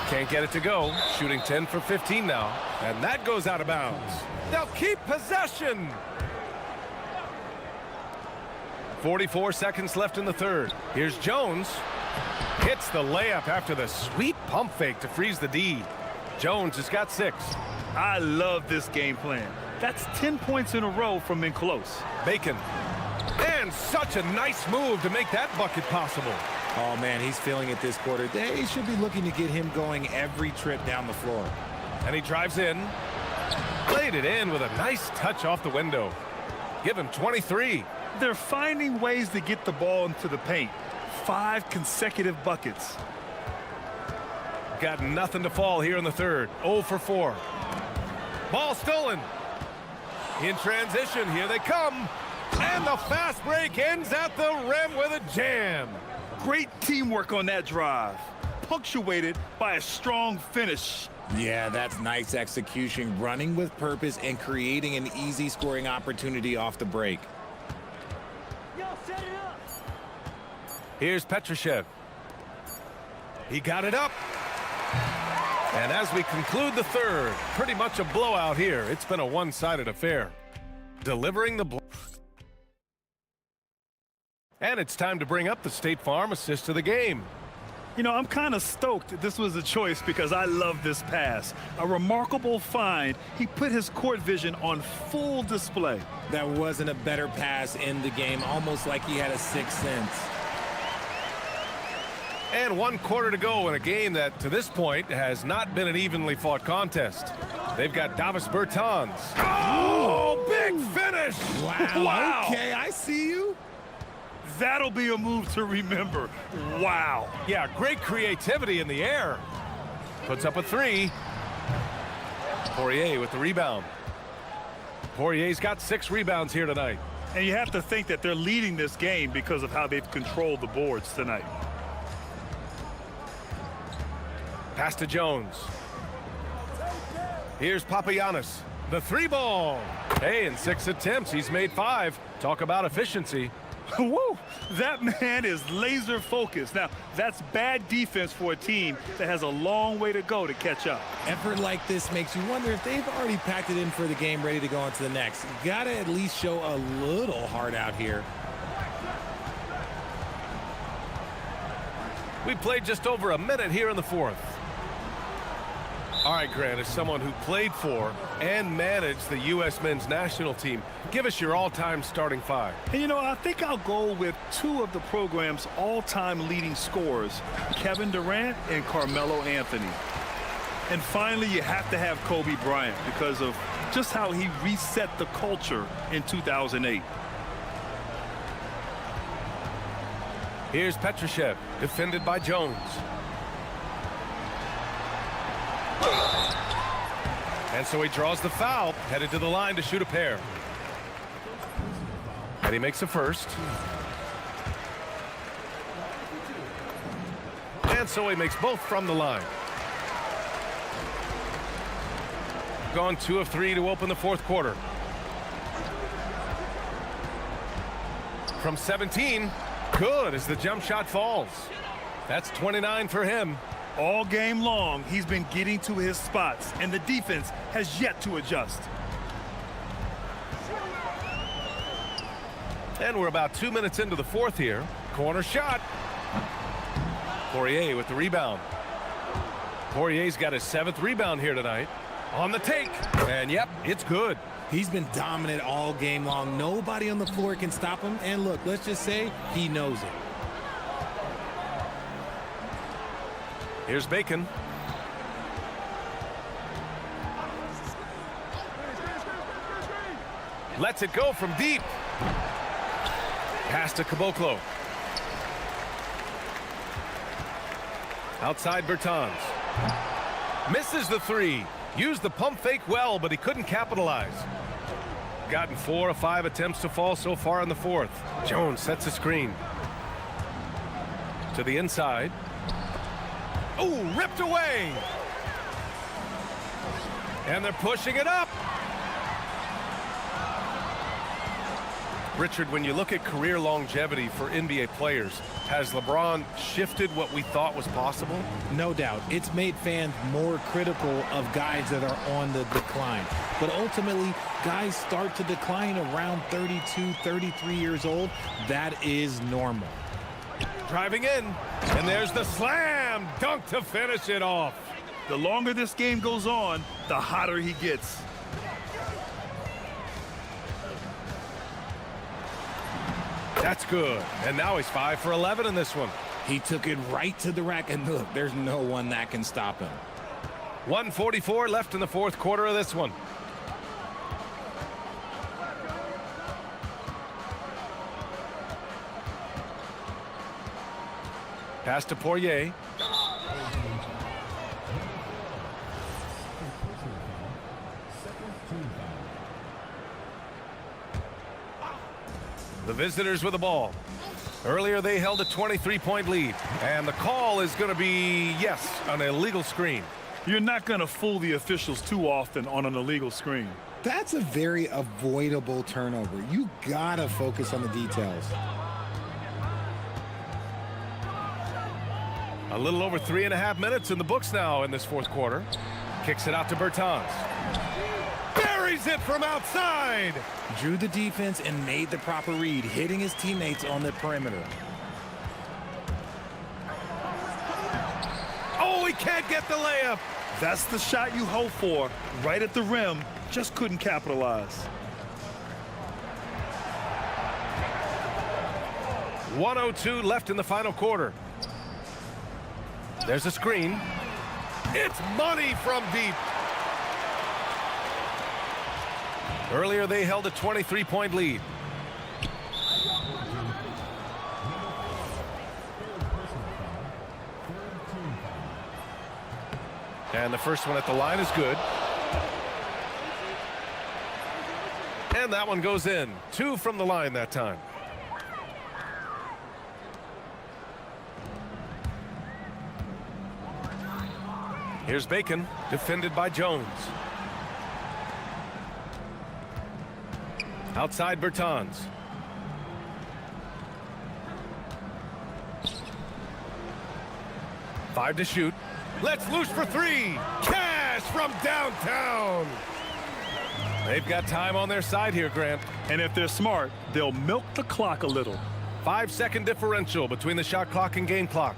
Can't get it to go. Shooting 10 for 15 now. And that goes out of bounds. They'll keep possession. 44 seconds left in the third. Here's Jones. Hits the layup after the sweet pump fake to freeze the D. Jones has got 6. I love this game plan. That's 10 points in a row from in close. Bacon. And such a nice move to make that bucket possible. Oh, man, he's feeling it this quarter. They should be looking to get him going every trip down the floor. And he drives in. Played it in with a nice touch off the window. Give him 23. They're finding ways to get the ball into the paint. 5 consecutive buckets. Got nothing to fall here in the third. 0 for 4. Ball stolen. In transition, here they come. And the fast break ends at the rim with a jam. Great teamwork on that drive, punctuated by a strong finish. Yeah, that's nice execution, running with purpose and creating an easy scoring opportunity off the break. Yo, set it up. Here's Petrushev. He got it up. And as we conclude the third, pretty much a blowout here. It's been a one-sided affair. Delivering the blow. And it's time to bring up the State Farm assist of the game. You know, I'm kind of stoked this was a choice because I love this pass. A remarkable find. He put his court vision on full display. That wasn't a better pass in the game, almost like he had a sixth sense. And 1 quarter to go in a game that, to this point, has not been an evenly fought contest. They've got Davis Bertans. Oh, big finish! Wow. Okay, I see you. That'll be a move to remember. Wow. Yeah, great creativity in the air. Puts up a 3. Poirier with the rebound. Poirier's got 6 rebounds here tonight. And you have to think that they're leading this game because of how they've controlled the boards tonight. Pass to Jones. Here's Papagiannis. The 3 ball. Hey, in 6 attempts, he's made 5. Talk about efficiency. Woo! That man is laser focused. Now, that's bad defense for a team that has a long way to go to catch up. Effort like this makes you wonder if they've already packed it in for the game, ready to go on to the next. You gotta at least show a little heart out here. We played just over a minute here in the fourth. All right, Grant, as someone who played for and managed the U.S. men's national team, give us your all-time starting 5. And, you know, I think I'll go with 2 of the program's all-time leading scorers, Kevin Durant and Carmelo Anthony. And finally, you have to have Kobe Bryant because of just how he reset the culture in 2008. Here's Petrushev, defended by Jones. And so he draws the foul, headed to the line to shoot a pair. And he makes a first. And so he makes both from the line. Gone 2 of 3 to open the fourth quarter. From 17, good as the jump shot falls. That's 29 for him. All game long, he's been getting to his spots, and the defense has yet to adjust. And we're about 2 minutes into the fourth here. Corner shot. Poirier with the rebound. Poirier's got his 7th rebound here tonight. On the take. And, yep, it's good. He's been dominant all game long. Nobody on the floor can stop him. And, look, let's just say he knows it. Here's Bacon. Lets it go from deep. Pass to Caboclo. Outside Bertans. Misses the 3. Used the pump fake well, but he couldn't capitalize. Gotten 4 of 5 attempts to fall so far in the fourth. Jones sets a screen. To the inside. Oh, ripped away. And they're pushing it up. Richard, when you look at career longevity for NBA players, has LeBron shifted what we thought was possible? No doubt. It's made fans more critical of guys that are on the decline. But ultimately, guys start to decline around 32, 33 years old. That is normal. Driving in, and there's the slam dunk to finish it off. The longer this game goes on, the hotter he gets. That's good. And now he's 5 for 11 in this one. He took it right to the rack, and look, there's no one that can stop him. 1:44 left in the fourth quarter of this one. Pass to Poirier. The visitors with the ball. Earlier they held a 23-point lead. And the call is going to be, yes, an illegal screen. You're not going to fool the officials too often on an illegal screen. That's a very avoidable turnover. You gotta focus on the details. A little over 3.5 minutes in the books now in this fourth quarter. Kicks it out to Bertans. Buries it from outside. Drew the defense and made the proper read, hitting his teammates on the perimeter. Oh, he can't get the layup. That's the shot you hope for, right at the rim. Just couldn't capitalize. 1:02 left in the final quarter. There's a screen. It's money from deep. Earlier they held a 23-point lead. And the first one at the line is good. And that one goes in. 2 from the line that time. Here's Bacon, defended by Jones. Outside Bertans. Five to shoot. Let's loose for 3. Cash from downtown. They've got time on their side here, Grant. And if they're smart, they'll milk the clock a little. 5-second differential between the shot clock and game clock.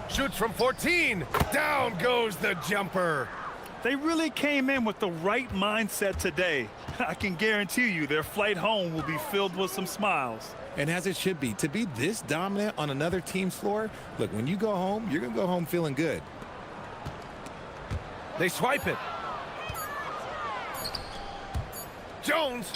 Shoots from 14. Down goes the jumper. They really came in with the right mindset today. I can guarantee you their flight home will be filled with some smiles. And as it should be. To be this dominant on another team's floor, look, when you go home, you're going to go home feeling good. They swipe it. Jones.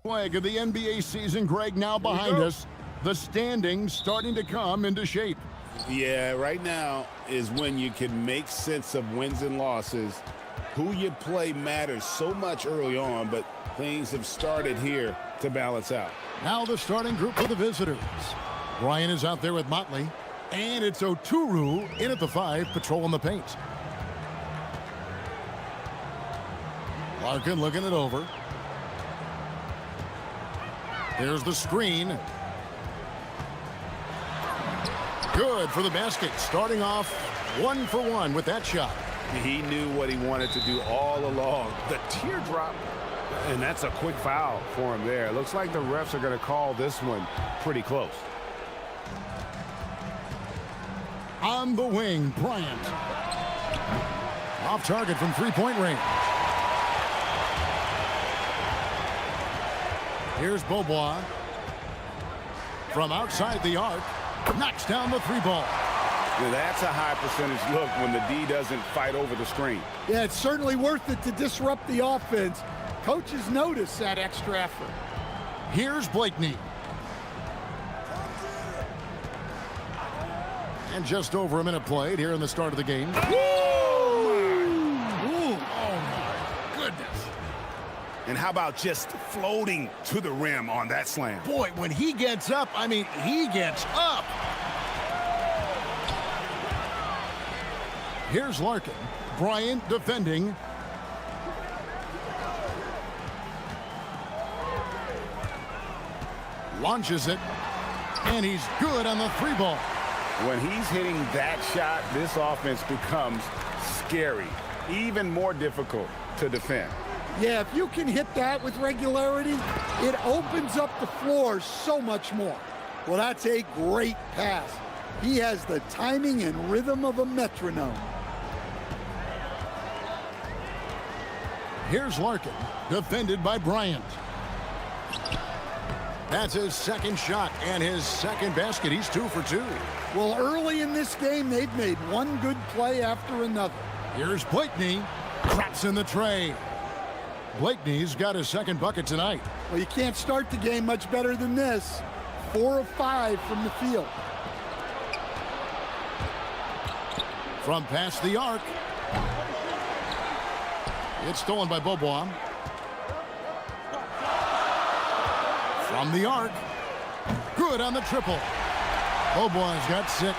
Leg of the NBA season, Greg, now behind us. The standings starting to come into shape. Yeah, right now is when you can make sense of wins and losses. Who you play matters so much early on, but things have started here to balance out. Now the starting group for the visitors. Ryan is out there with Motley, and it's Oturu in at the 5, patrolling the paint. Larkin looking it over. There's the screen. Good for the basket. Starting off 1 for 1 with that shot. He knew what he wanted to do all along. The teardrop. And that's a quick foul for him there. Looks like the refs are going to call this one pretty close. On the wing, Bryant. Off target from three-point range. Here's Beaubois. From outside the arc, knocks down the 3-ball. Yeah, that's a high percentage look when the D doesn't fight over the screen. Yeah, it's certainly worth it to disrupt the offense. Coaches notice that extra effort. Here's Blakeney. And just over a minute played here in the start of the game. And how about just floating to the rim on that slam? Boy, when he gets up, I mean, he gets up. Here's Larkin. Bryant defending. Launches it. And he's good on the 3-ball. When he's hitting that shot, this offense becomes scary. Even more difficult to defend. Yeah, if you can hit that with regularity, it opens up the floor so much more. Well, that's a great pass. He has the timing and rhythm of a metronome. Here's Larkin, defended by Bryant. That's his second shot and his second basket. He's 2 for 2. Well, early in this game, they've made one good play after another. Here's Blakeney, traps in the tray. Blakeney's got his second bucket tonight. Well, you can't start the game much better than this. 4 of 5 from the field. From past the arc. It's stolen by Beaubois. From the arc. Good on the triple. Beaubois got 6.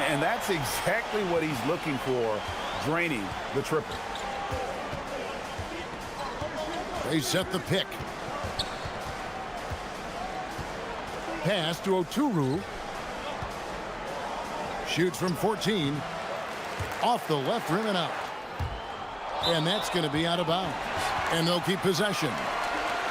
And that's exactly what he's looking for, draining the triple. They set the pick. Pass to Oturu. Shoots from 14. Off the left rim and out. And that's going to be out of bounds. And they'll keep possession.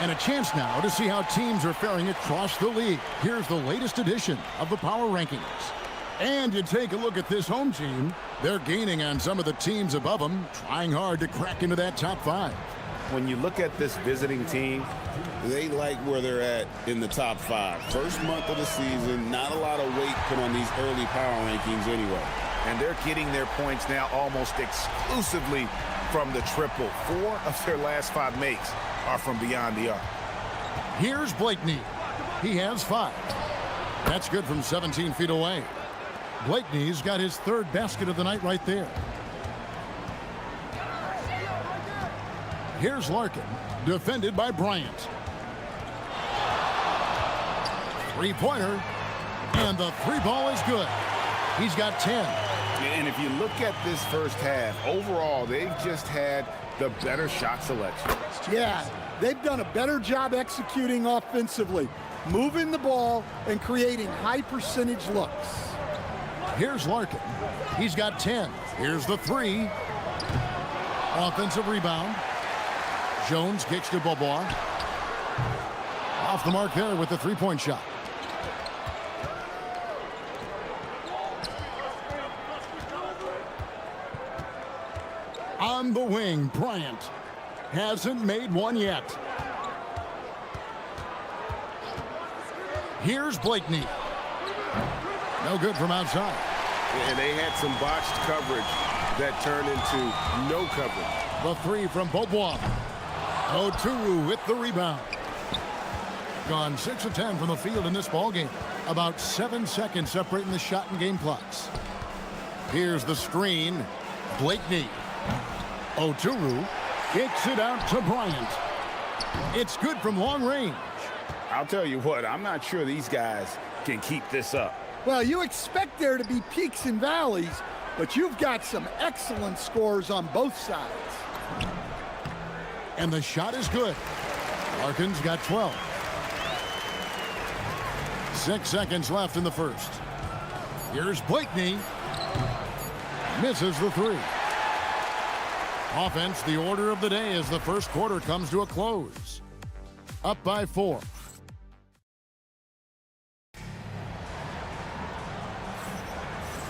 And a chance now to see how teams are faring across the league. Here's the latest edition of the Power Rankings. And you take a look at this home team. They're gaining on some of the teams above them, trying hard to crack into that top 5. When you look at this visiting team, they like where they're at in the top 5. First month of the season, not a lot of weight put on these early power rankings anyway. And they're getting their points now almost exclusively from the triple. 4 of their last 5 makes are from beyond the arc. Here's Blakeney. He has 5. That's good from 17 feet away. Blakeney's got his 3rd basket of the night right there. Here's Larkin, defended by Bryant. 3-pointer, and the 3-ball is good. He's got 10. And if you look at this first half, overall, they've just had the better shot selection. Yeah, they've done a better job executing offensively, moving the ball and creating high percentage looks. Here's Larkin. He's got 10. Here's the 3. Offensive rebound. Jones kicks to Beaubois. Off the mark there with the 3-point shot. On the wing, Bryant hasn't made one yet. Here's Blakeney. No good from outside. And they had some botched coverage that turned into no coverage. The 3 from Beaubois. Oturu with the rebound. gone 6 of 10 from the field in this ballgame. About 7 seconds separating the shot and game clocks. Here's the screen. Blakeney. Oturu kicks it out to Bryant. It's good from long range. I'll tell you what, I'm not sure these guys can keep this up. Well, you expect there to be peaks and valleys, but you've got some excellent scores on both sides. And the shot is good. Larkin's got 12. 6 seconds left in the first. Here's Blakeney. Misses the three. Offense, the order of the day as the first quarter comes to a close. Up by 4.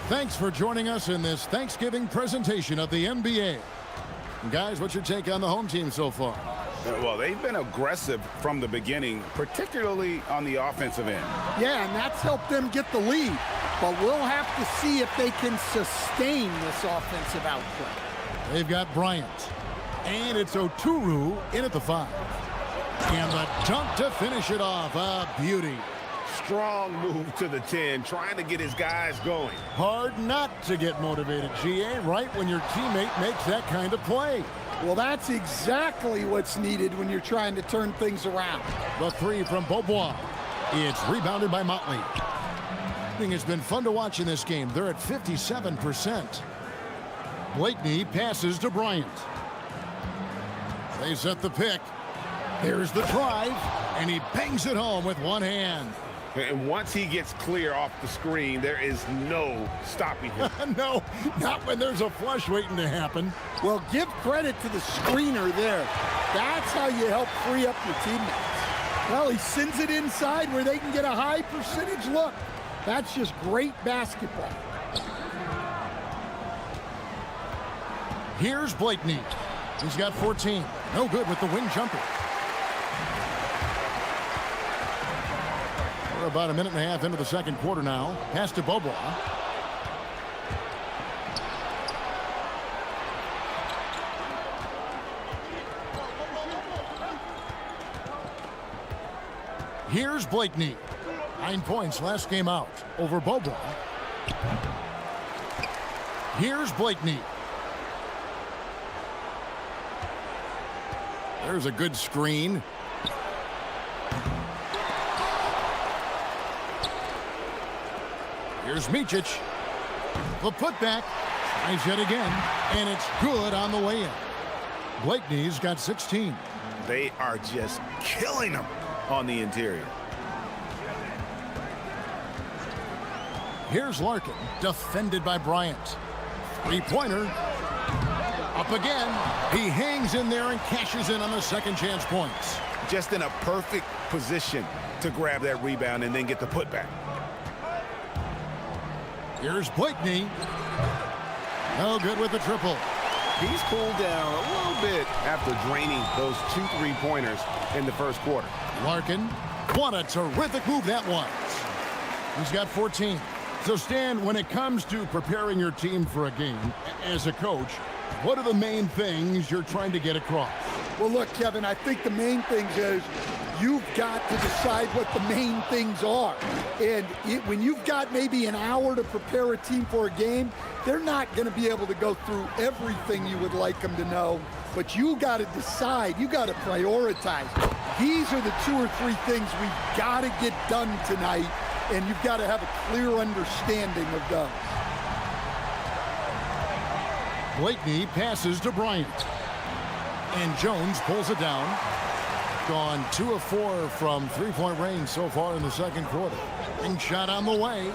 Thanks for joining us in this Thanksgiving presentation of the NBA. Guys, what's your take on the home team so far? Well, they've been aggressive from the beginning, particularly on the offensive end. Yeah, and that's helped them get the lead. But we'll have to see if they can sustain this offensive output. They've got Bryant. And it's Oturu in at the 5. And the dunk to finish it off. A beauty. Strong move to the 10, trying to get his guys going. Hard not to get motivated, GA, right when your teammate makes that kind of play. Well, that's exactly what's needed when you're trying to turn things around. The 3 from Beaubois. It's rebounded by Motley. I think it's been fun to watch in this game. They're at 57%. Blakeney passes to Bryant. They set the pick. Here's the drive, and he bangs it home with one hand. And once he gets clear off the screen, there is no stopping him. No, not when there's a flush waiting to happen. Well, give credit to the screener there. That's how you help free up your teammates. Well, he sends it inside where they can get a high percentage look. That's just great basketball. Here's Blakeney. He's got 14. No good with the wing jumper. We're about a minute and a half into the second quarter now. Pass to Beaubois. Here's Blakeney. 9 points last game out over Beaubois. Here's Blakeney. There's a good screen. Here's Micic. The putback. Tries yet again. And it's good on the way in. Blakeney's got 16. They are just killing them on the interior. Here's Larkin. Defended by Bryant. 3-pointer. Up again. He hangs in there and cashes in on the second chance points. Just in a perfect position to grab that rebound and then get the putback. Here's Blakeney. No good with the triple. He's cooled down a little bit after draining those 2 3-pointers in the first quarter. Larkin. What a terrific move that was. He's got 14. So, Stan, when it comes to preparing your team for a game, as a coach, what are the main things you're trying to get across? Well, look, Kevin, I think the main things is you've got to decide what the main things are. And when you've got maybe an hour to prepare a team for a game, they're not going to be able to go through everything you would like them to know. But you got to decide. You got to prioritize. These are the 2 or 3 things we've got to get done tonight, and you've got to have a clear understanding of those. Blakeney passes to Bryant. And Jones pulls it down. Gone 2 of 4 from 3-point range so far in the second quarter. And shot on the way.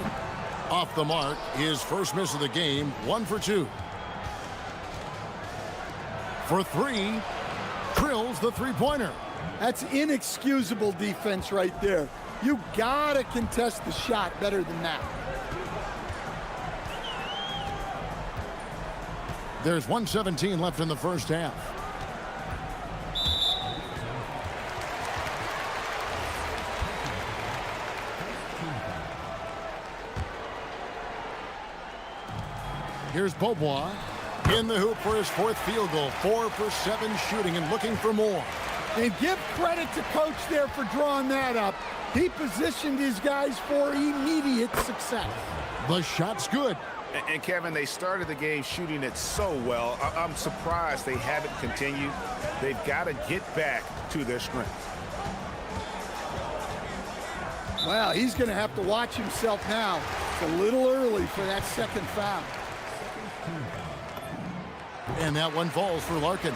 Off the mark. His first miss of the game. 1 for 2. For 3. Drills the 3-pointer. That's inexcusable defense right there. You gotta contest the shot better than that. There's 1:17 left in the first half. Here's Beaubois in the hoop for his 4th field goal. 4 for 7 shooting and looking for more. And give credit to coach there for drawing that up. He positioned his guys for immediate success. The shot's good. And Kevin, they started the game shooting it so well. I'm surprised they haven't continued. They've got to get back to their strengths. Well, he's going to have to watch himself now. It's a little early for that second foul. And that one falls for Larkin.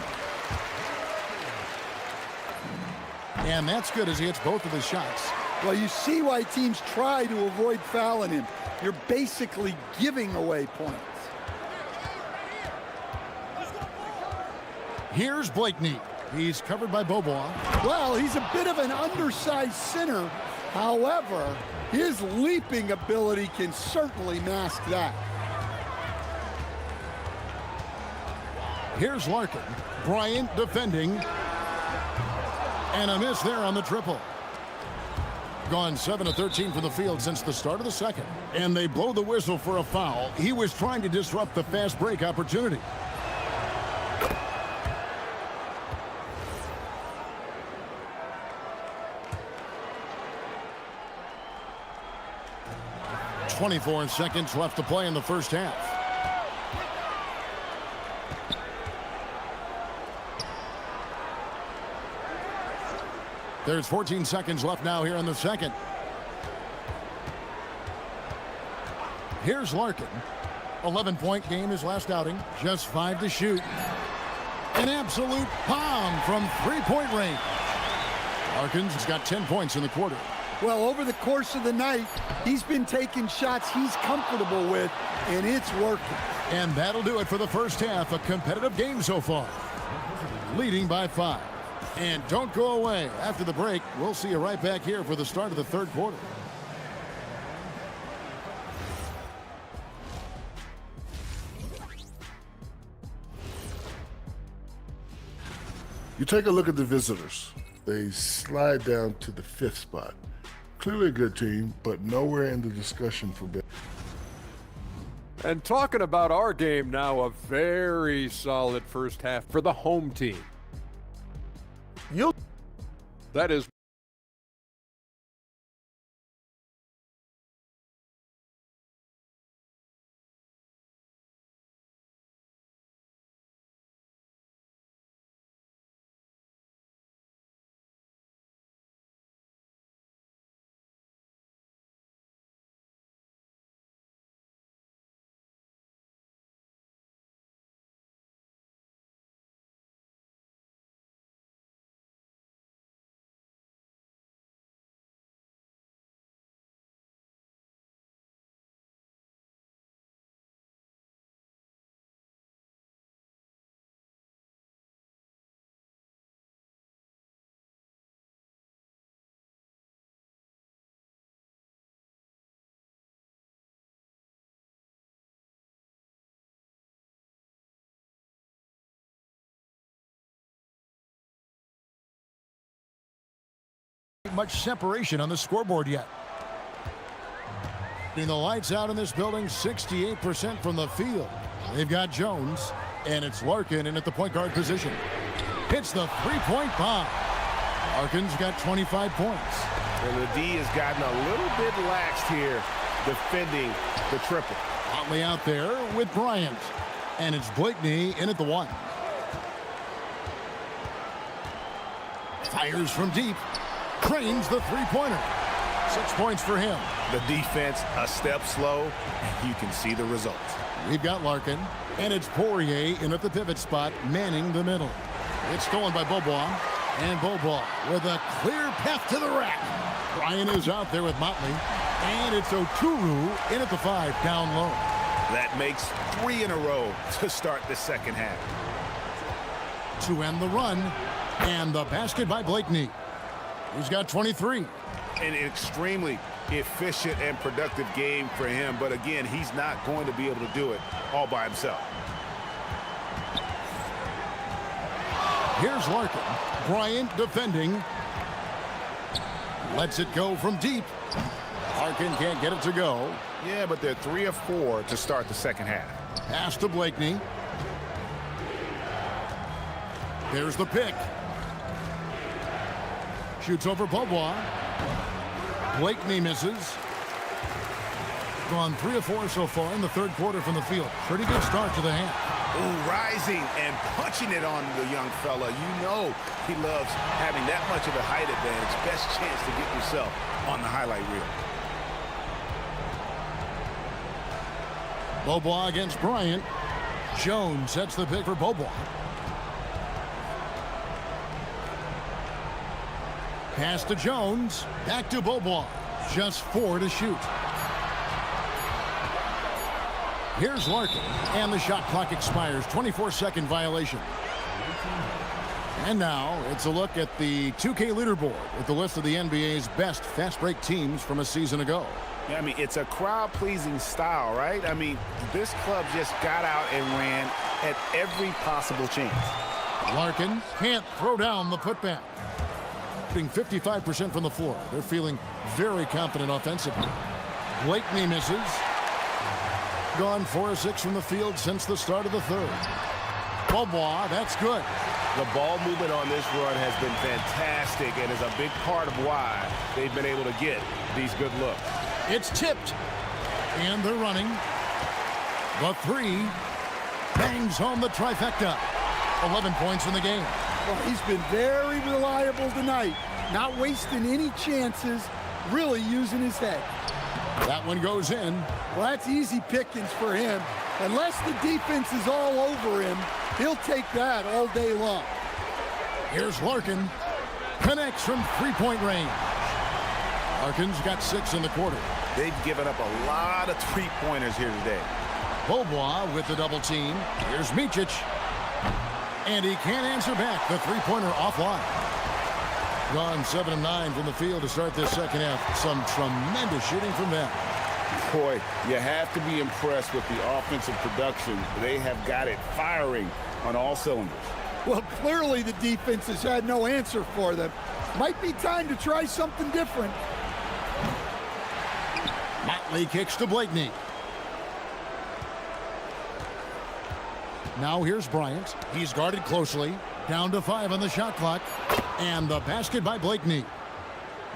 And that's good as he hits both of his shots. Well, you see why teams try to avoid fouling him. You're basically giving away points. Here's Blakeney. He's covered by Beaubois. Well, he's a bit of an undersized center. However, his leaping ability can certainly mask that. Here's Larkin. Bryant defending. And a miss there on the triple. Gone 7 of 13 from the field since the start of the second. And they blow the whistle for a foul. He was trying to disrupt the fast break opportunity. .24 seconds left to play in the first half. There's 14 seconds left now here in the second. Here's Larkin. 11-point game his last outing. Just 5 to shoot. An absolute bomb from three-point range. Larkin's got 10 points in the quarter. Well, over the course of the night, he's been taking shots he's comfortable with, and it's working. And that'll do it for the first half. A competitive game so far. Leading by 5. And don't go away. After the break, we'll see you right back here for the start of the third quarter. You take a look at the visitors. They slide down to the 5th spot. Clearly a good team, but nowhere in the discussion for better. And talking about our game now, a very solid first half for the home team. That is much separation on the scoreboard yet. And the lights out in this building, 68% from the field. They've got Jones, and it's Larkin in at the point guard position. Hits the three-point bomb. Larkin's got 25 points. And the D has gotten a little bit laxed here defending the triple. Huntley out there with Bryant. And it's Blakeney in at the 1. Fires from deep. Trains the three-pointer. 6 points for him. The defense a step slow. You can see the results. We've got Larkin, and it's Poirier in at the pivot spot, manning the middle. It's stolen by Beaubois, and Beaubois with a clear path to the rack. Bryan is out there with Motley, and it's Oturu in at the 5, down low. That makes 3 in a row to start the second half. To end the run, and the basket by Blakeney. He's got 23. An extremely efficient and productive game for him, but again, he's not going to be able to do it all by himself. Here's Larkin. Bryant defending. Lets it go from deep. Larkin can't get it to go. Yeah, but they're 3 of 4 to start the second half. Pass to Blakeney. There's the pick. shoots over Beaubois. Blakeney misses. Gone 3 of 4 so far in the third quarter from the field. Pretty good start to the half. Ooh, rising and punching it on the young fella. You know he loves having that much of a height advantage. Best chance to get yourself on the highlight reel. Beaubois against Bryant. Jones sets the pick for Beaubois. Pass to Jones. Back to Beaubois. Just 4 to shoot. Here's Larkin, and the shot clock expires. 24-second violation. And now it's a look at the 2K leaderboard with the list of the NBA's best fast break teams from a season ago. Yeah, I mean, it's a crowd-pleasing style, right? I mean, this club just got out and ran at every possible chance. Larkin can't throw down the putback. Shooting 55% from the floor. They're feeling very confident offensively. Blakeney misses. Gone 4 of 6 from the field since the start of the third. Beaubois, that's good. The ball movement on this run has been fantastic and is a big part of why they've been able to get these good looks. It's tipped. And they're running. The 3 bangs home the trifecta. 11 points in the game. Well, he's been very reliable tonight. Not wasting any chances, really using his head. That one goes in. Well, that's easy pickings for him. Unless the defense is all over him, he'll take that all day long. Here's Larkin. Connects from three-point range. Larkin's got 6 in the quarter. They've given up a lot of three-pointers here today. Beaubois with the double team. Here's Micic. And he can't answer back. The three-pointer offline. Gone 7 of 9 from the field to start this second half. Some tremendous shooting from them. Boy, you have to be impressed with the offensive production. They have got it firing on all cylinders. Well, clearly the defense has had no answer for them. Might be time to try something different. Motley kicks to Blakeney. Now here's Bryant. He's guarded closely. Down to 5 on the shot clock. And the basket by Blakeney.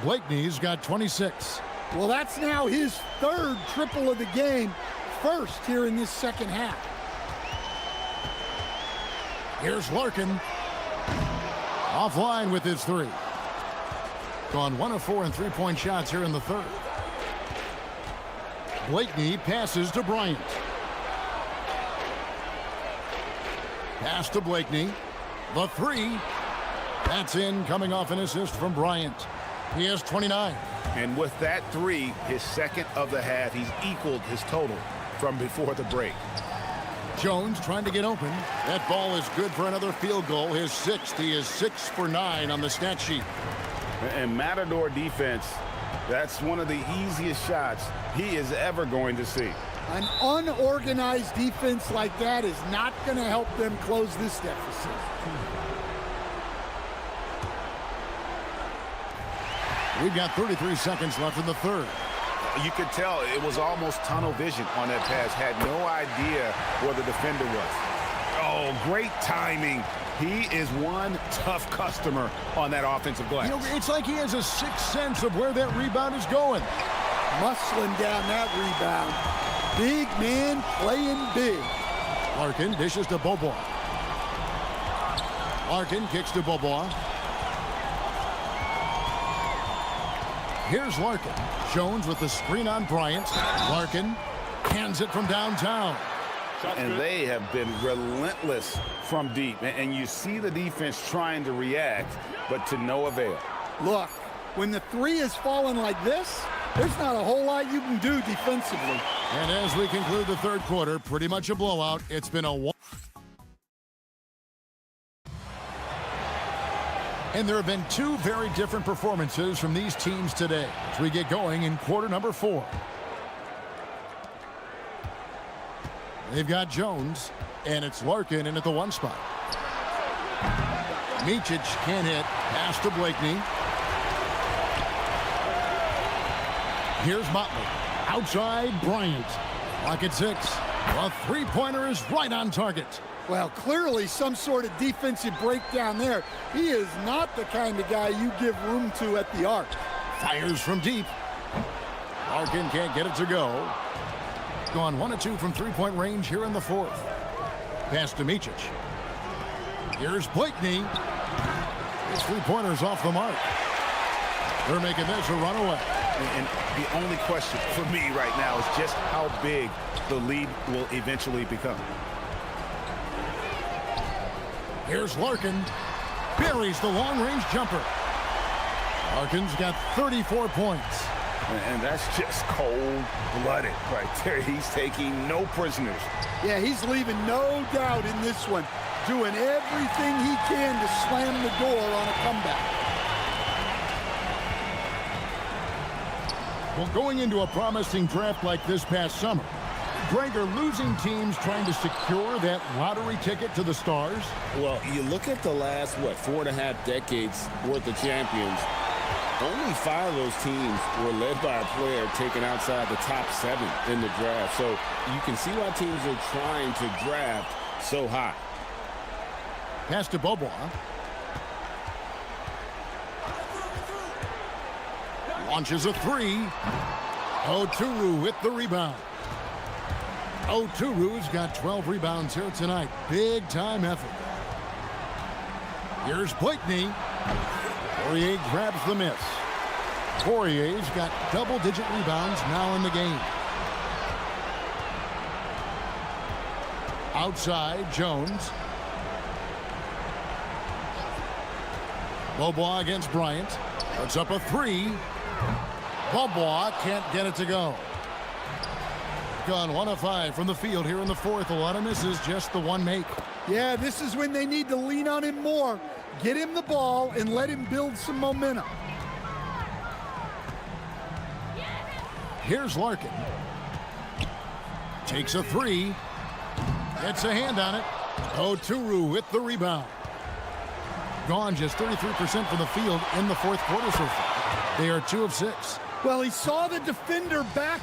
Blakeney's got 26. Well, that's now his 3rd triple of the game. First here in this second half. Here's Larkin. Offline with his 3. Gone 1 of 4 in three-point shots here in the third. Blakeney passes to Bryant. Pass to Blakeney. The 3. That's in, coming off an assist from Bryant. He has 29. And with that 3, his second of the half, he's equaled his total from before the break. Jones trying to get open. That ball is good for another field goal. His 6th. He is 6 for 9 on the stat sheet. And Matador defense, that's one of the easiest shots he is ever going to see. An unorganized defense like that is not going to help them close this deficit. We've got 33 seconds left in the third. You could tell it was almost tunnel vision on that pass. Had no idea where the defender was. Oh, great timing. He is one tough customer on that offensive glass. You know, it's like he has a sixth sense of where that rebound is going. Muscling down that rebound. Big man playing big. Larkin dishes to Beaubois. Larkin kicks to Beaubois. Here's Larkin. Jones with the screen on Bryant. Larkin hands it from downtown. And they have been relentless from deep. And you see the defense trying to react, but to no avail. Look, when the 3 is falling like this, there's not a whole lot you can do defensively. And as we conclude the third quarter, pretty much a blowout. It's been a one. And there have been 2 very different performances from these teams today as we get going in quarter number 4. They've got Jones, and it's Larkin in at the 1 spot. Micic can't hit. Pass to Blakeney. Here's Motley. Outside, Bryant. Clock at 6. A 3-pointer is right on target. Well, clearly some sort of defensive breakdown there. He is not the kind of guy you give room to at the arc. Fires from deep. Larkin can't get it to go. Gone 1 of 2 from three-point range here in the fourth. Pass to Micic. Here's Blakeney. His three-pointer's off the mark. They're making this a runaway. And the only question for me right now is just how big the lead will eventually become. Here's Larkin. Buries the long-range jumper. Larkin's got 34 points. And that's just cold-blooded right there. He's taking no prisoners. Yeah, he's leaving no doubt in this one. Doing everything he can to slam the door on a comeback. Well, going into a promising draft like this past summer, Greg, are losing teams trying to secure that lottery ticket to the stars? Well, you look at the last, 4.5 decades worth of champions. Only 5 of those teams were led by a player taken outside the top 7 in the draft. So you can see why teams are trying to draft so high. Pass to Bobois. Launches a three. Oturu with the rebound. Oturu's got 12 rebounds here tonight. Big time effort. Here's Blakeney. Poirier grabs the miss. Poirier's got double-digit rebounds now in the game. Outside, Jones. Bobois against Bryant. Puts up a three. Bobois can't get it to go. Gone 1 of 5 from the field here in the fourth. A lot of misses, just the one make. Yeah, this is when they need to lean on him more. Get him the ball and let him build some momentum. Here's Larkin. Takes a three. Gets a hand on it. Oturu with the rebound. Gone just 33% from the field in the fourth quarter so far. They are 2 of 6. Well, he saw the defender back,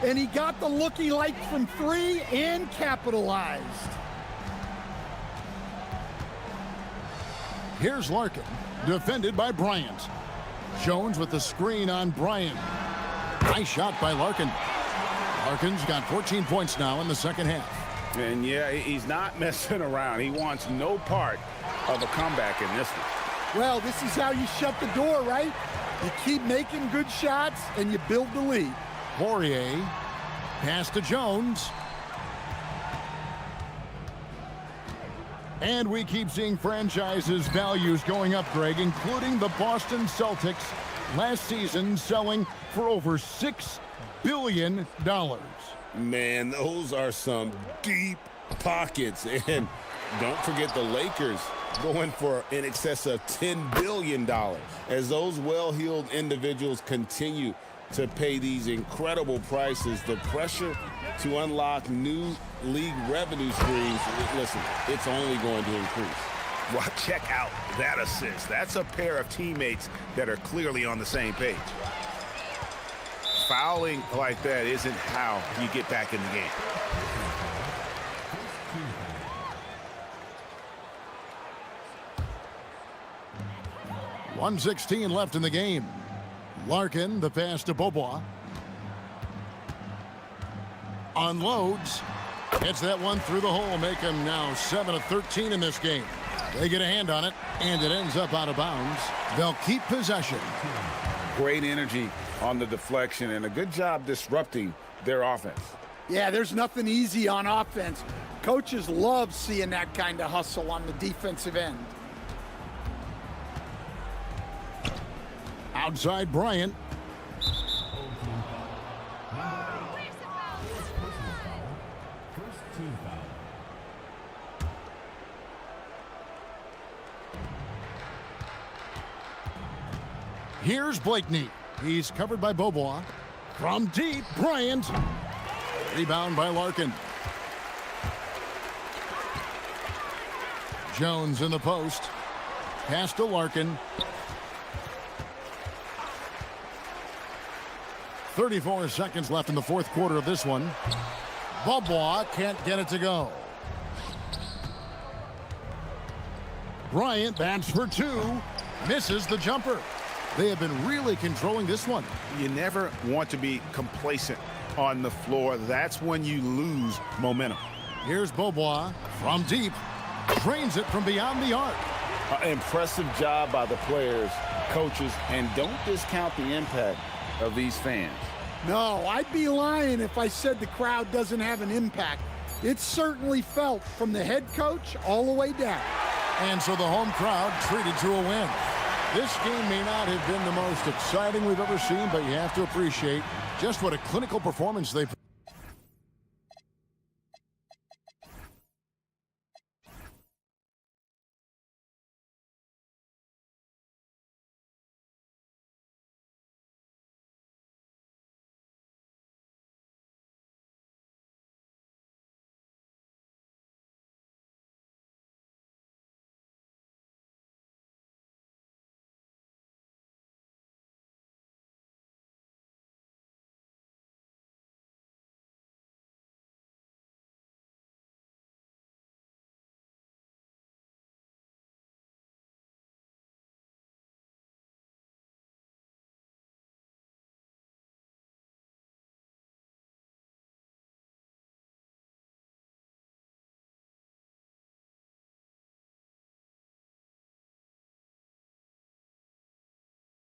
and he got the look he liked from 3 and capitalized. Here's Larkin, defended by Bryant. Jones with the screen on Bryant. Nice shot by Larkin. Larkin's got 14 points now in the second half. And yeah, he's not messing around. He wants no part of a comeback in this one. Well, this is how you shut the door, right? You keep making good shots and you build the lead. Poirier, pass to Jones. And we keep seeing franchises' values going up, Greg, including the Boston Celtics last season selling for over $6 billion. Man, those are some deep pockets. And don't forget the Lakers going for in excess of $10 billion. As those well-heeled individuals continue to pay these incredible prices, the pressure to unlock new league revenue streams, listen, it's only going to increase. Well, check out that assist. That's a pair of teammates that are clearly on the same page. Fouling like that isn't how you get back in the game. .116 left in the game. Larkin, the pass to Bobois. Unloads. Gets that one through the hole. Make him now 7 of 13 in this game. They get a hand on it, and it ends up out of bounds. They'll keep possession. Great energy on the deflection, and a good job disrupting their offense. Yeah, there's nothing easy on offense. Coaches love seeing that kind of hustle on the defensive end. Outside Bryant. Here's Blakeney. He's covered by Bobois. From deep, Bryant. Rebound by Larkin. Jones in the post. Pass to Larkin. 34 seconds left in the fourth quarter of this one. Bobois can't get it to go. Bryant bats for two. Misses the jumper. They have been really controlling this one. You never want to be complacent on the floor. That's when you lose momentum. Here's Beaubois from deep. Drains it from beyond the arc. Impressive job by the players, coaches, and don't discount the impact of these fans. No, I'd be lying if I said the crowd doesn't have an impact. It's certainly felt from the head coach all the way down. And so the home crowd treated to a win. This game may not have been the most exciting we've ever seen, but you have to appreciate just what a clinical performance they've